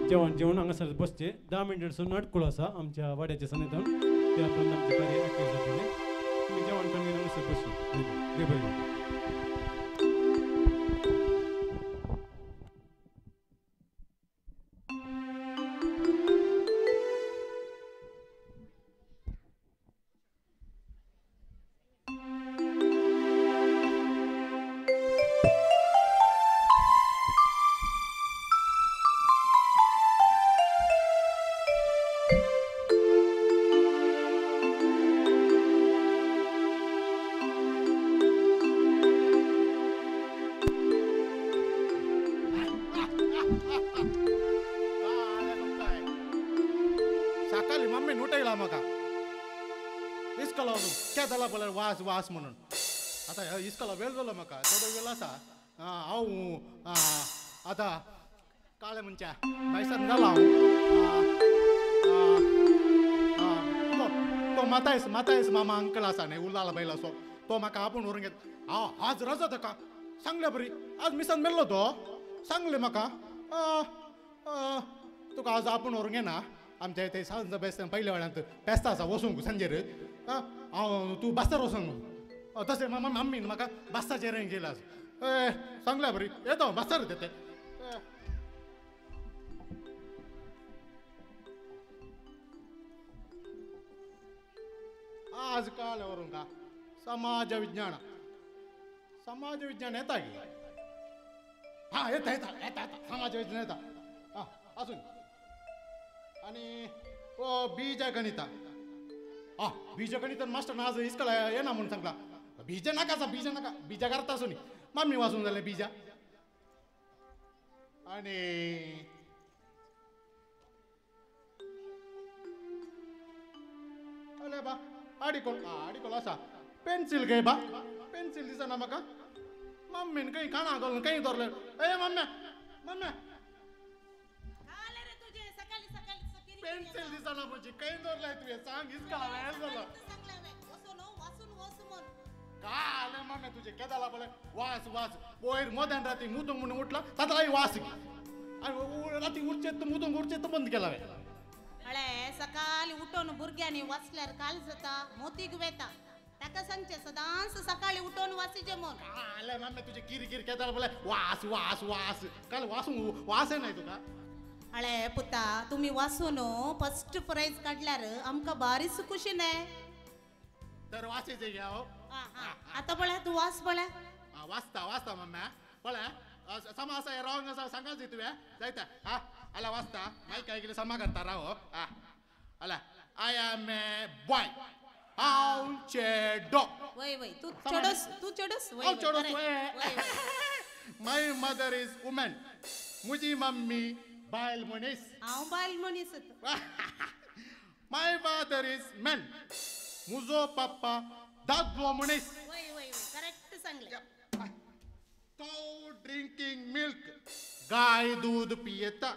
जेवण जेवण हांगासर बसचे 10 मिनटांसून नाटकुळो आसा आमच्या वाड्याच्या सनेतान त्या प्रमाणे आमचे कार्य एक्टिव जातले तुम्ही जेवण करून हांगासर बसची देव बरें करूं वास वास म्हणून आता इसकला वेळ जालो म्हाका थोडो वेळ आसा हांव आतां काळे म्हणच्या बायसान जाला तो मातायस मामा अंकल आसा न्ही उरला बैल असो तो म्हाका आपूण व्हरून घेत हांव आज रजा ताका सांगल्या बरी आज मिसान मेल्लो तो सांगले म्हाका तुका आज आपूण व्हरून घेना आमच्या थंय सांज बेस्त पयल्या वेळांत फेस्त आसा वसूंक सांजेर हांव तूं बास्तार वचूंक तशें मम्मीन म्हाका बास्ताचेर गेला सांगल्या बरी येतो बास्तार येते आज काल व्हरून का समाज विज्ञान येता गे हा येता समाज विज्ञान येता अजून आणि बीजगणिता बीजगणितान मास्टर आज इसकला येना म्हणून सांगला बीज नाका बीजा करता असो न्ही मम्मी वाचून जालें बीजा आणि अरे बा आडिकोल आसा पेन्सिल घे बा पेन्सिल दिसना म्हाका मम्मीन खंय खाणा घालून खंय दवरलें ए मम्मी पेन्सिल दिसना म्हणजे खंय दवरलाय तुवें सांग इसकला वेळ जालो काय मम्मी तुझे केदाला बोले वास वयर मोद्यान राती मुदूंग म्हणून उठला तातलाय वास आणि राती मुदूंग उठचे बंद केला अळे सकाळी उठून भुरग्यांनी वाचल्यार काल जाता मोतीक वेता ताका सांगचे सदांच सकाळी उठून वासीचे म्हूण आले मम्मी तुझे किरकिर केदाला बोले वास काल वास नाही तुका अळे पुता तुम्ही वाचून फर्स्ट प्राइज काढल्यार आमकां बारीच खुशी नाही तर वाचेचे घ्या हो आता पळय तू वाच पळय वाचता मम्मी पळय समा असा रॉंग असा सांगाच तुवें जायता हा आला वाचता मागीर काय केलें समा करता राव हा आला आय एम ए बॉय हांव चेडो वय तू चेडोस माय मदर इज वुमन मुजी मम्मी बायल मनीस हांव बायल मनीस माय फादर इज मॅन मुजो पप्पा दादलो मनीस करेक्ट सांगले काऊ ड्रिंकिंग मिल्क गाय दूध पियेता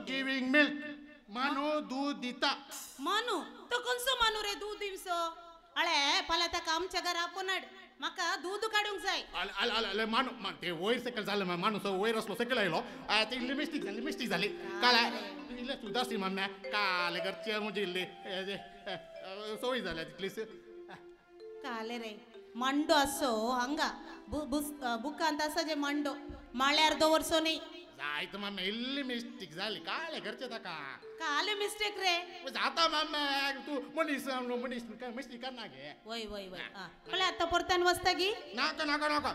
गिविंग मिल्क मानो दूध दिता मानू तो कोणसो मानू रे दूध दिवसो अळे फाल्यां ताका आमच्या घरा पोनाड म्हाका दूध काडूंक जाय अले मानू ते वयर सकयल जालें माणूस वयर असलो सकयल आयलो ते मिस्टेक झाली काला इल्ले सुदारशी मम्म्या काले घरचे म्हणजे इल्ले सवय जाल्या तितलीच काले रे मांडो असो हांगा बुकांत आसा जे मांडो माळ्यार दवरसो न्ही जायत मम्मी इल्ली मिस्टेक जाली काले घरचे ताका काले मिस्टेक रे जाता मम्मी तू मनीस मिस्टेक करना गे वय पळय आतां परतान वचता गी नाका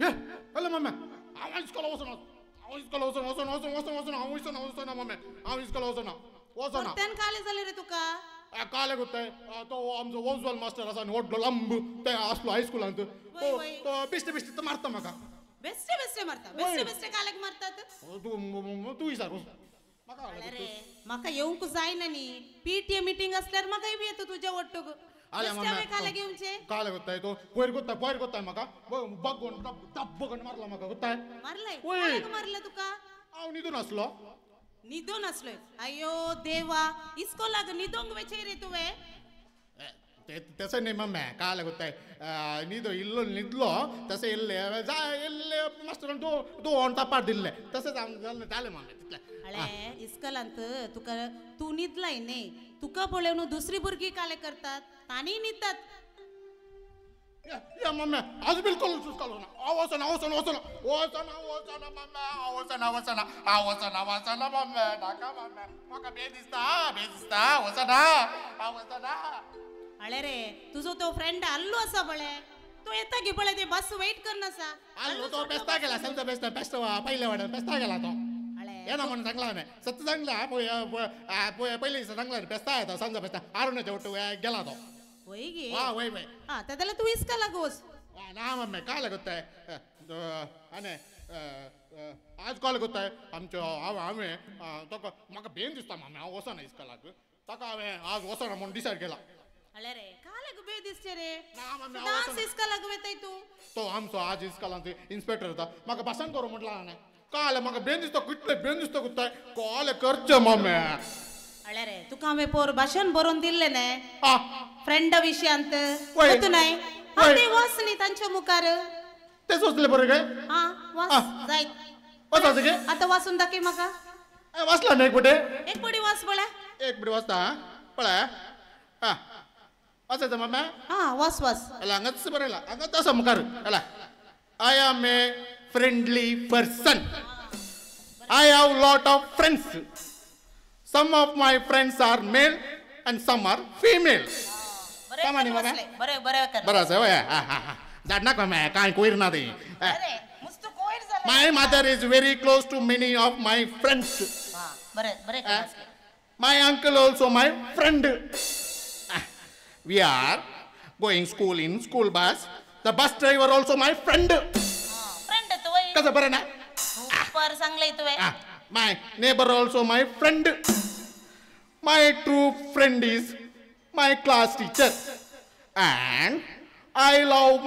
हे हॅलो मम्मी हांव इस्कोला वचना मम्मी हांव इस्कोला वचना परतान काले जाले रे तुका काले गुत्ताय तो आमचो वोजवाल मास्टर आसा न्ही व्हडलो लांब ते आसलो हायस्कुलांत तो बेश्टे बेश्टे तो मारता म्हाका बेस्टे बेस्टे मारता बेस्टे बेस्टे कालक मारतात तू विचार म्हाका येवंक जायना न्ही PTA मिटींग असल्यार म्हाकाय बी येता तुज्या वट्टूक काले घेवचे काले गुत्ताय तो पयर गुत्ताय म्हाका बगोन डब्बगन मारला म्हाका गुत्ताय मारलाय मारला तुका हांव न्हिदून आसलो न्हिदून आसलोय अयो देवा इस्कोलाक न्हिदोंक वेचे रे तुवें तसं नाही मम्मी काल गुत्ताय न्हिदलो तसं इल्ले मास्टर दोन तापार दिल्ले तसंच जालें मम्मी अळे इस्कलांत तुका तू न्हिदलाय न्ही तुका पळोवन दुसरी भुरगीं काले करतात तांणी न्हिदतात या मम्मी आज बिलकुल सुस्कालो ना वचना मम्मी नाका मम्मी म्हाका बे दिसता वचना अळे रे तुजो तो फ्रेंड आल्लो आसा बळे तो येता गे बळे ते बस वेट करना आसा आल्लो तो बेस्ता गेला सांगता बेस्ट पहिले वाड्यान बेस्ता गेला तो येना म्हणून सांगला न्ही सत्य सांगला पहिले सांगला बेस्ता येता सांजा बेस्ता आरुणाच्या वट्ट गेला तो वय गे वय हा त्याला तू इसका लागोस ना मम्मी काय लागताय आनी आज कॉल करताय आमच्यो हांवें ताका म्हाका बेन दिसता मम्मी हांव वचना इस्कलाक ताका हांवें आज वचना म्हणून डिसायड केला अळे रे कालक बे दिसचे रे डान्स इस्कलाक वेताय तू तो आमचो आज इस्कलांत इन्स्पेक्टर येता म्हाका भाशण करूं म्हटला हांवें काल म्हाका बेन दिसता कितले बेन दिसता करताय कॉल करचे मम्मी अळे रे तुका हांवें पोर भाशण बरोवन दिल्लें न्ही फ्रेंडा विशयांत तू नाही ते वाच न्ही तांच्या मुखार तेच वचले बरें काय हा वाच जाय वचाच गे आतां वाचून दाखय म्हाका वाचला न्ही एक पडी वाच पळय एक पडी वाचता पळय वाचायचं मम्मी हा वाच हांगाच बरयला हांगाच आसा मुखार I am a friendly person I have lot of friends some of my friends are male and some are female बरे बरे बरं असं होय झाड नाका मॅ काय कोयर ना ते my mother is very close to many of my friends my uncle also my friend we are going school in school bus the bus driver also my friend कसं बरं ना सुपर चांगलंय तुवे my neighbor also my friend my true friend is my class teacher and I love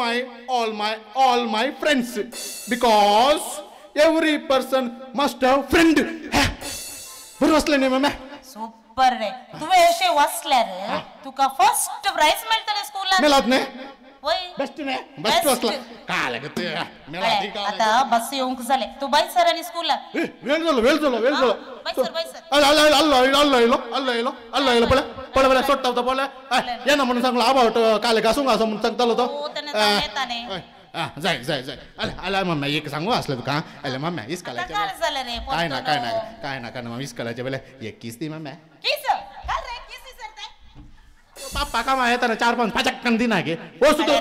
all my friends because every person must have friend बरं वाचलं नाही mummy super रे तुवे असे वाचल्यार तुका फर्स्ट प्राइज मेळटले स्कूलात मेलात नाही वय बेस्ट नाही बेस्ट वाचला काय लागत मेला आता बस येऊंक झाले तू बाई सर आणि स्कूलात वेळ झालो बाई सर अल्लो पळे सोडटा पळे येना म्हणून सांगलो आबावट काले घासूंक असं म्हणून सांगतालो तो जाय आल्या मम्मी एक सांगू असलं तुका आल्या मम्मी इस्कालाच्या काय ना मम्मी इस्कालाच्या वेळेला एक किस दी मम्मी पापा कामा येताना 4-5 पाचक्कन दिना गे ओ सुद्धा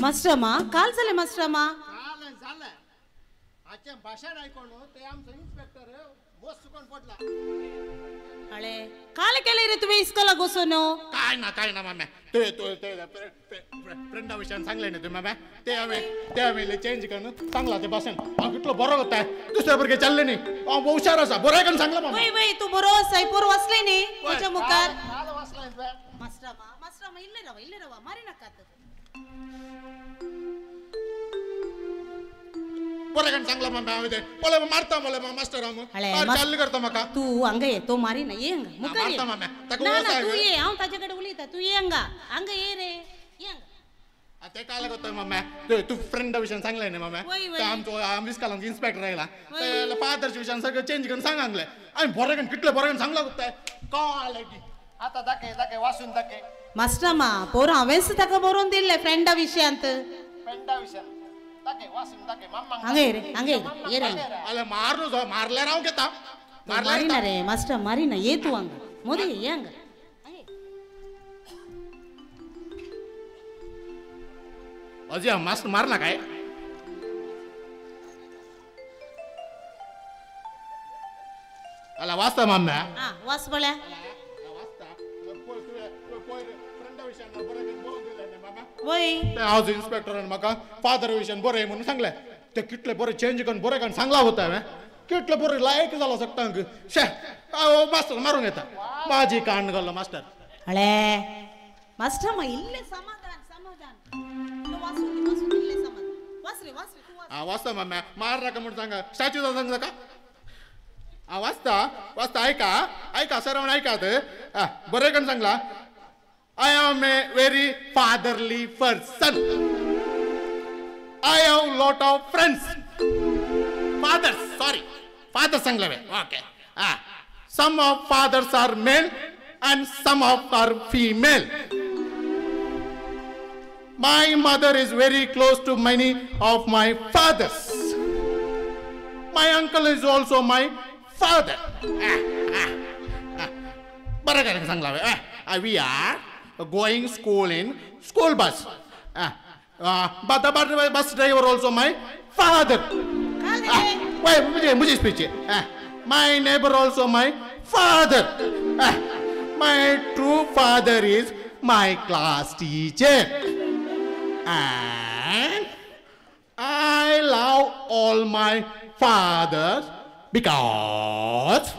मास्टरमा काल झाले मास्टरमा झालं आजचे भाषण ऐकून ते आमचं इन्स्पेक्टर बस चुकून पडला अळे काल केले रे तुम्ही इस्कोला घुसून काय ना मम्मी ते फ्रेंडा विषयान सांगले ना तुम्ही मम्मी ते वेळेला चेंज करून सांगला ते भाषण कितलं बरं होत आहे दुसऱ्या भुरगे चालले नाही हुशार असा बरं आहे का सांगला मम्मी वय तू बरो सायपूर वाचले नी तुझ्या मुखार मास्टरमा इल्ले रवा मारी नका बरं का सांगला मम्मी ते बोले मारता बोले मास्टर चालली करतो मका तू अंग ये तो मारी ना ये मुखार ये मम्मी ना तू ये हांव ताच्याकडे उलयता तू ये अंग ये रे ये ते काय लागतोय मम्मी तू फ्रेंड विषयी सांगलाय ना मम्मी आमचं आम्हीच काल इन्स्पेक्टर राहिला फादरच्या विषयान सगळं चेंज करून सांगले आम्ही बरं कितले बरं सांगला होताय काय की आता दाखे वाचून दाखे मास्टर मा पोर हांवेंच ताका बरोवन दिल्ले फ्रेंडा विशयांत फ्रेंडा विशयान दाखे वाचून दाखे मम्मा हांगे ये रे अरे मारलो मारल्यार हांव घेता मारिना रे मास्टर मारिना ये तू हांगा मोदी ये हांगा अजय मास्टर मारला काय अला वाचता मम्मी वाच बळ्या वय हाऊस इन्स्पेक्टरान म्हाका फादर विशयान बरें म्हणून सांगलें ते कितले बरें चेंज करून बरें करून सांगला होता हांवें कितले बरें लायक जालो सकतांक शे मास्टर मारूंक येता माझी काण घालो मास्टर हळे मास्टर मा इल्ले समाधान वाचून इल्ले समाधान वाच रे तू वाचता मम्मी मार नाका म्हणून सांगा स्टॅच्यूचा सांग नाका वाचता ऐका सरवण ऐकात बरें करून सांगला I am a very fatherly person. I have lot of friends. Fathers सांगले okay. Some of fathers are male and some of are female. My mother is very close to many of my fathers. My uncle is also my father. बरं काय सांगला we are going school in school bus. But the bus driver also my father. Wait, मुझे speech. My neighbor also my father. My true father is my class teacher. And I love all my fathers because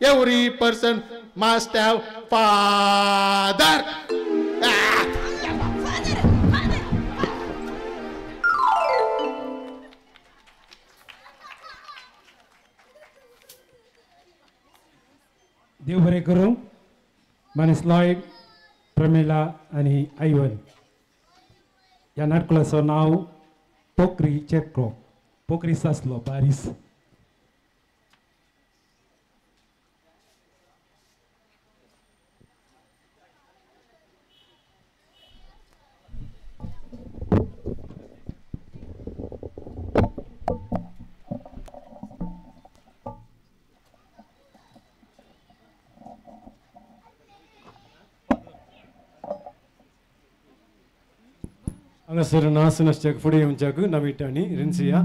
every person must have father. देव बरें करूं मानेस Lloyd Pramila आणि आयवन ह्या नाटकुलाचं नाव पोखरी चेक्रो पोखरी सासलो बारीस हांगासर नाच नाचच्याक फुडें येवच्याक नविटांनी रिन्सिया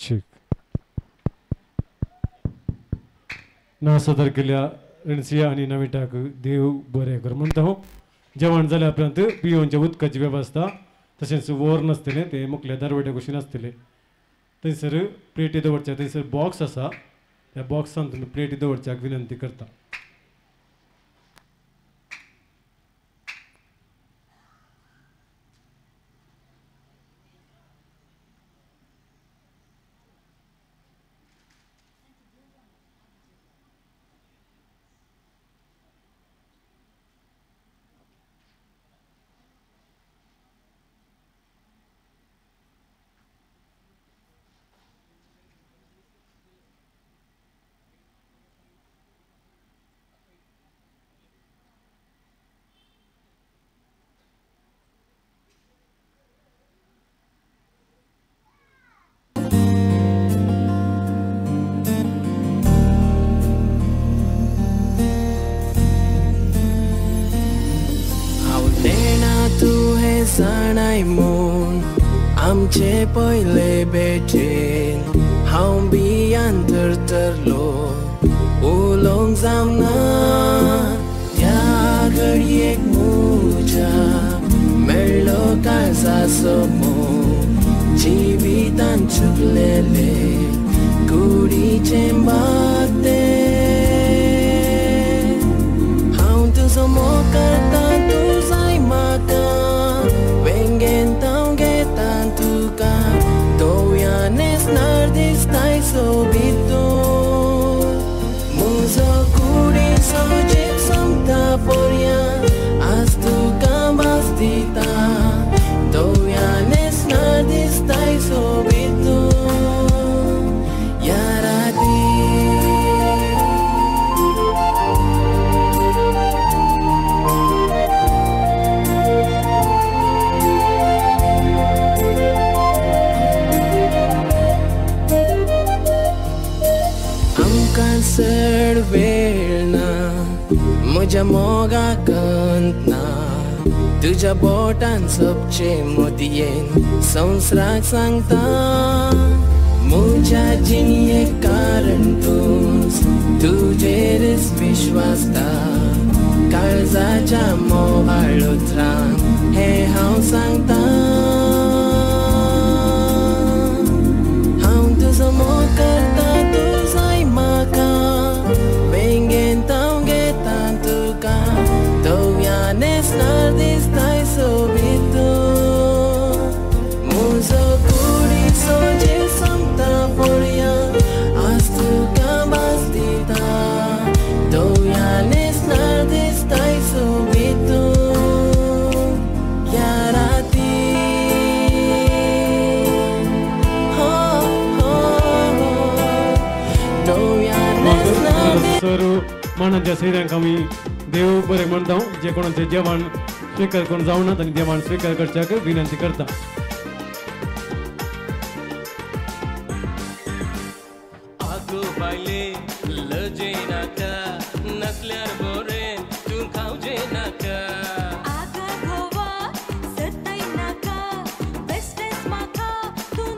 ठीक ना सदर केल्या रणसिया आणि नविटाक देव बरें कर म्हणटा हांव जेवण जाल्या उपरांत पियोवच्या उदकाची वेवस्था तशेंच वोर नासतलें ते मुखल्या दरवाट्या कुशीन आसतलें थंयसर प्लेटी दवरच्या थंयसर बॉक्स आसा त्या बॉक्सान तुमी प्लेटी दवरच्याक विनंती करता जाणाय म्हूण आमचे पयले बेचेन हांव बियान तरतरलो उलोवंक जावना त्या घडयेक म्हज्या मेळ्ळो काळजाचो मोग जिवितान चुकलेले कुडीचे बाते हांव तुजो मोग करता तूं जाय म्हाका Stai subito Muso curi soje samta foria Astu kambas dita Doya nesnadi stai subito Yarati Cancer वेळना म्हज्या मोगाकंत ना तुज्या बोटान सोबचे मोतयेन संवसाराक सांगता म्हज्या जिणयेक कारण तूंच तुजेरच विश्वास दा काळजाच्या मोवाळ उतरान हें हांव सांगता हांव तुजो मोग करता तूं जाय म्हाका वेंगेन तांव घेता तुका दोवया नेसणार दिसताय सोबीतो म्हजो कुडी सोजे सोमता पळया आज तुका भास दिता दोवया नेसणार दिसताय सोबीतो ह्या राती सर्व मानाच्या सैद्यांक आमी देव बरें म्हणटा जे कोणाचें जेवण स्वीकार करून जावनात आनी जेवण स्वीकार करच्याक विनंती करता आगो बायले लजे नाका नसल्यार बरें तूं खावचे नाका आगा घोवा सताय नाका बेस्टेस म्हाका तूं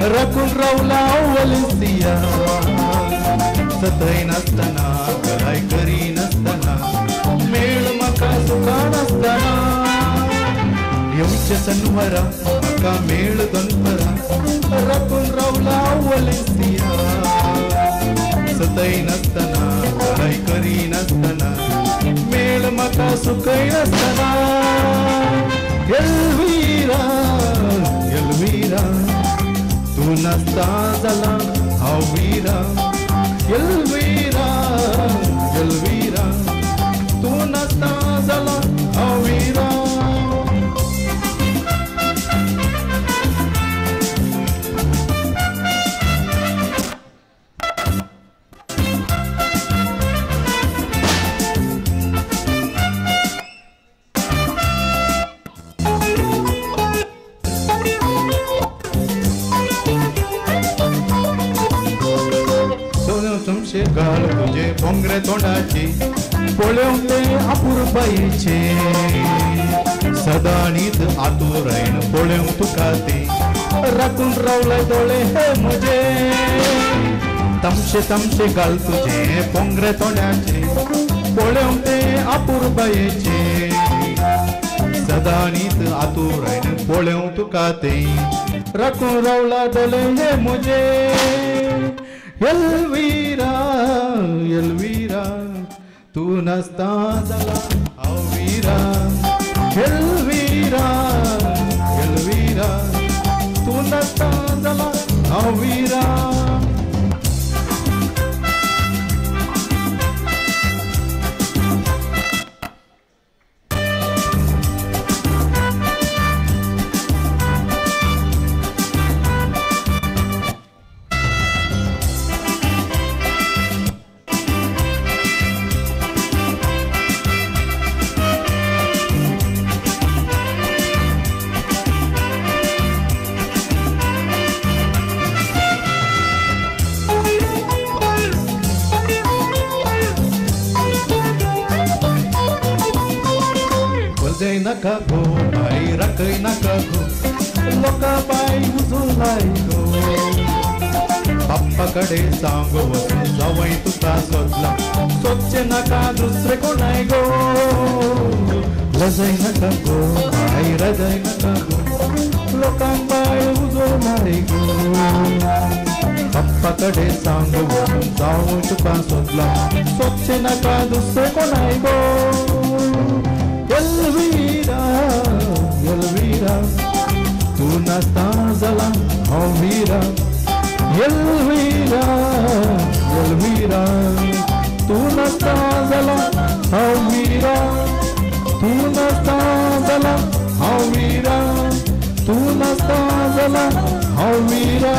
राखून रावला वलिसिया सतय नसताना कराय करी नसताना मेळ म्हाका सुखा नसताना येवचे सनवरा म्हाका मेळ दनपरा राखून रावला वलिसिया सतय नसताना कराय करी नसताना मेळ म्हाका सुखय नसताना एल्वीरा एल्वीरा नासता जाला हांव विराम एल्विरा एल्विरा तूं नासता जाला हांव विराम तुमचे गाल तुझे भोंगरे तोंडाची पळोवंक ते अपुरबाईचे सदा न्हीद आतुरायन पळोवंक तुका ते राखून रावले दोळे हे म्हजे तमशे तमशे गाल तुझे भोंगरे तोंडाचे पळोवंक ते अपुरबाईचे सदा न्हीद आतुरायन पळोवंक तुका ते राखून रावला दोळे हे म्हजे एल्विरा एल्विरा तू नासता जाला हांव विराम एल्विरा एल्विरा तू नासता जाला हांव विराम Jai naka go, bai rakai naka go, loka bai uzulai go. Papa kade sango vasu, zawai tuka sodla, soche naka dusre ko nai go. Rajai naka go, bai rajai naka go, loka bai uzulai go. Papa kade sango vasu, zawai tuka sodla, soche naka dusre ko nai go. Elvira, Elvira, tu naasta zala, Elvira, Elvira, Elvira, tu naasta zala, Elvira, tu naasta zala, Elvira, tu naasta zala, Elvira.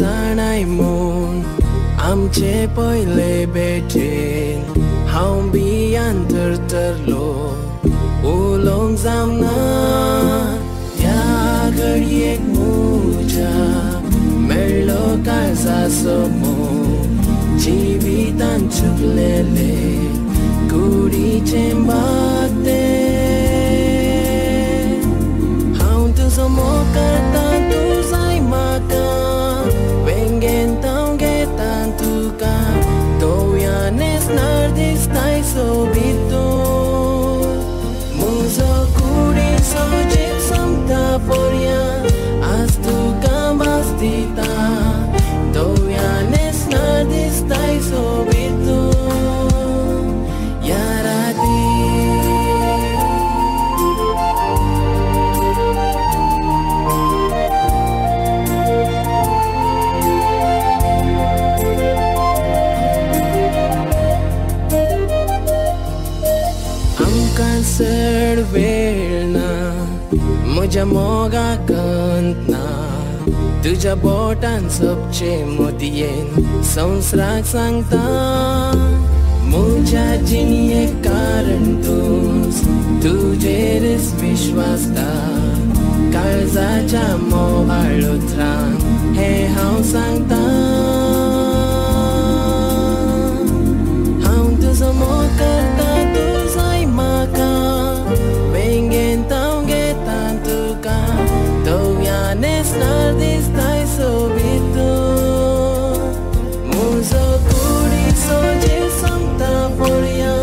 जाणाय म्हूण आमचे पयले भेटेन हांव बियान तरतरलो उलोवंक जावना ह्या घडयेक म्हज्या मेळ्ळो काळजाचो मोग जिवितान चुकलेले कुडीचे बागते हांव तुजो मोग करता तूं जाय म्हाका वेंगेन तांव घेता तुका दोळ्यानेच नार दिसताय सोबितून म्हजो कुडीचो जीव सोंपता पर्यां आज तुका भास दिता दोळ्यानेच नार दिसताय सोबितून ह्या राती तुझ्या बोटान सोबचे मोतयेन संवसाराक सांगता म्हज्या जिणेक कारण तूंच तुजेरच विश्वास दा काळजाच्या मोवाळ उतरांक हें हांव सांगता हांव तुजो मोग करता तूं जाय म्हाका वेंगेन तांव घेता तुका दोव्यान नेसणार दिसताय सोबीतूं म्हजो कुडीचो जीव सोंपता पळया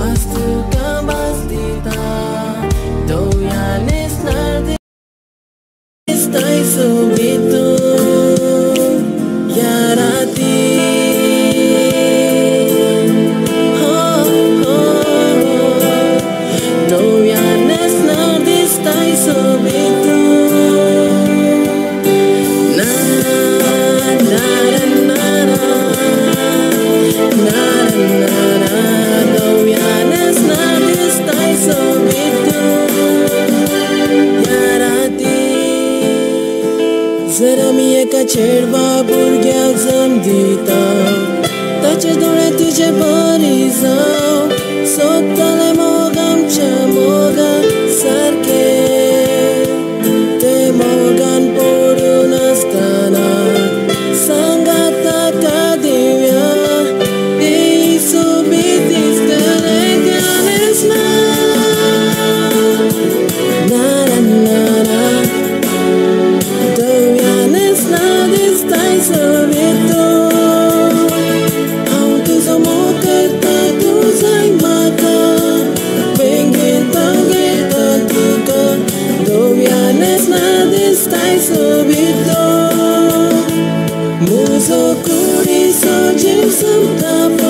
आज तुका भास दिता दोव्यान नेसणार दिसताय सोबीतूं ह्या राती दोव्यान नेसणार दिसताय सोबीतूं जर आमी एका चेडवा भुरग्याक जम दिता ताचे दोळे तुजे बरी जाव सोदतले मोग आमच्या मोगान सारके ते मोगान पडून आसतना सांगात ताका दिव्या ती सोबीत दिसतले ज्ञानच ना दिसताय सोबीतूं हांव तुजो मोग करता तूं जाय म्हाका वेंगेन तांव घेता तुका दोव्यान नेसणार दिसताय सोबीतूं म्हजो कुडीचो जीव सोंपता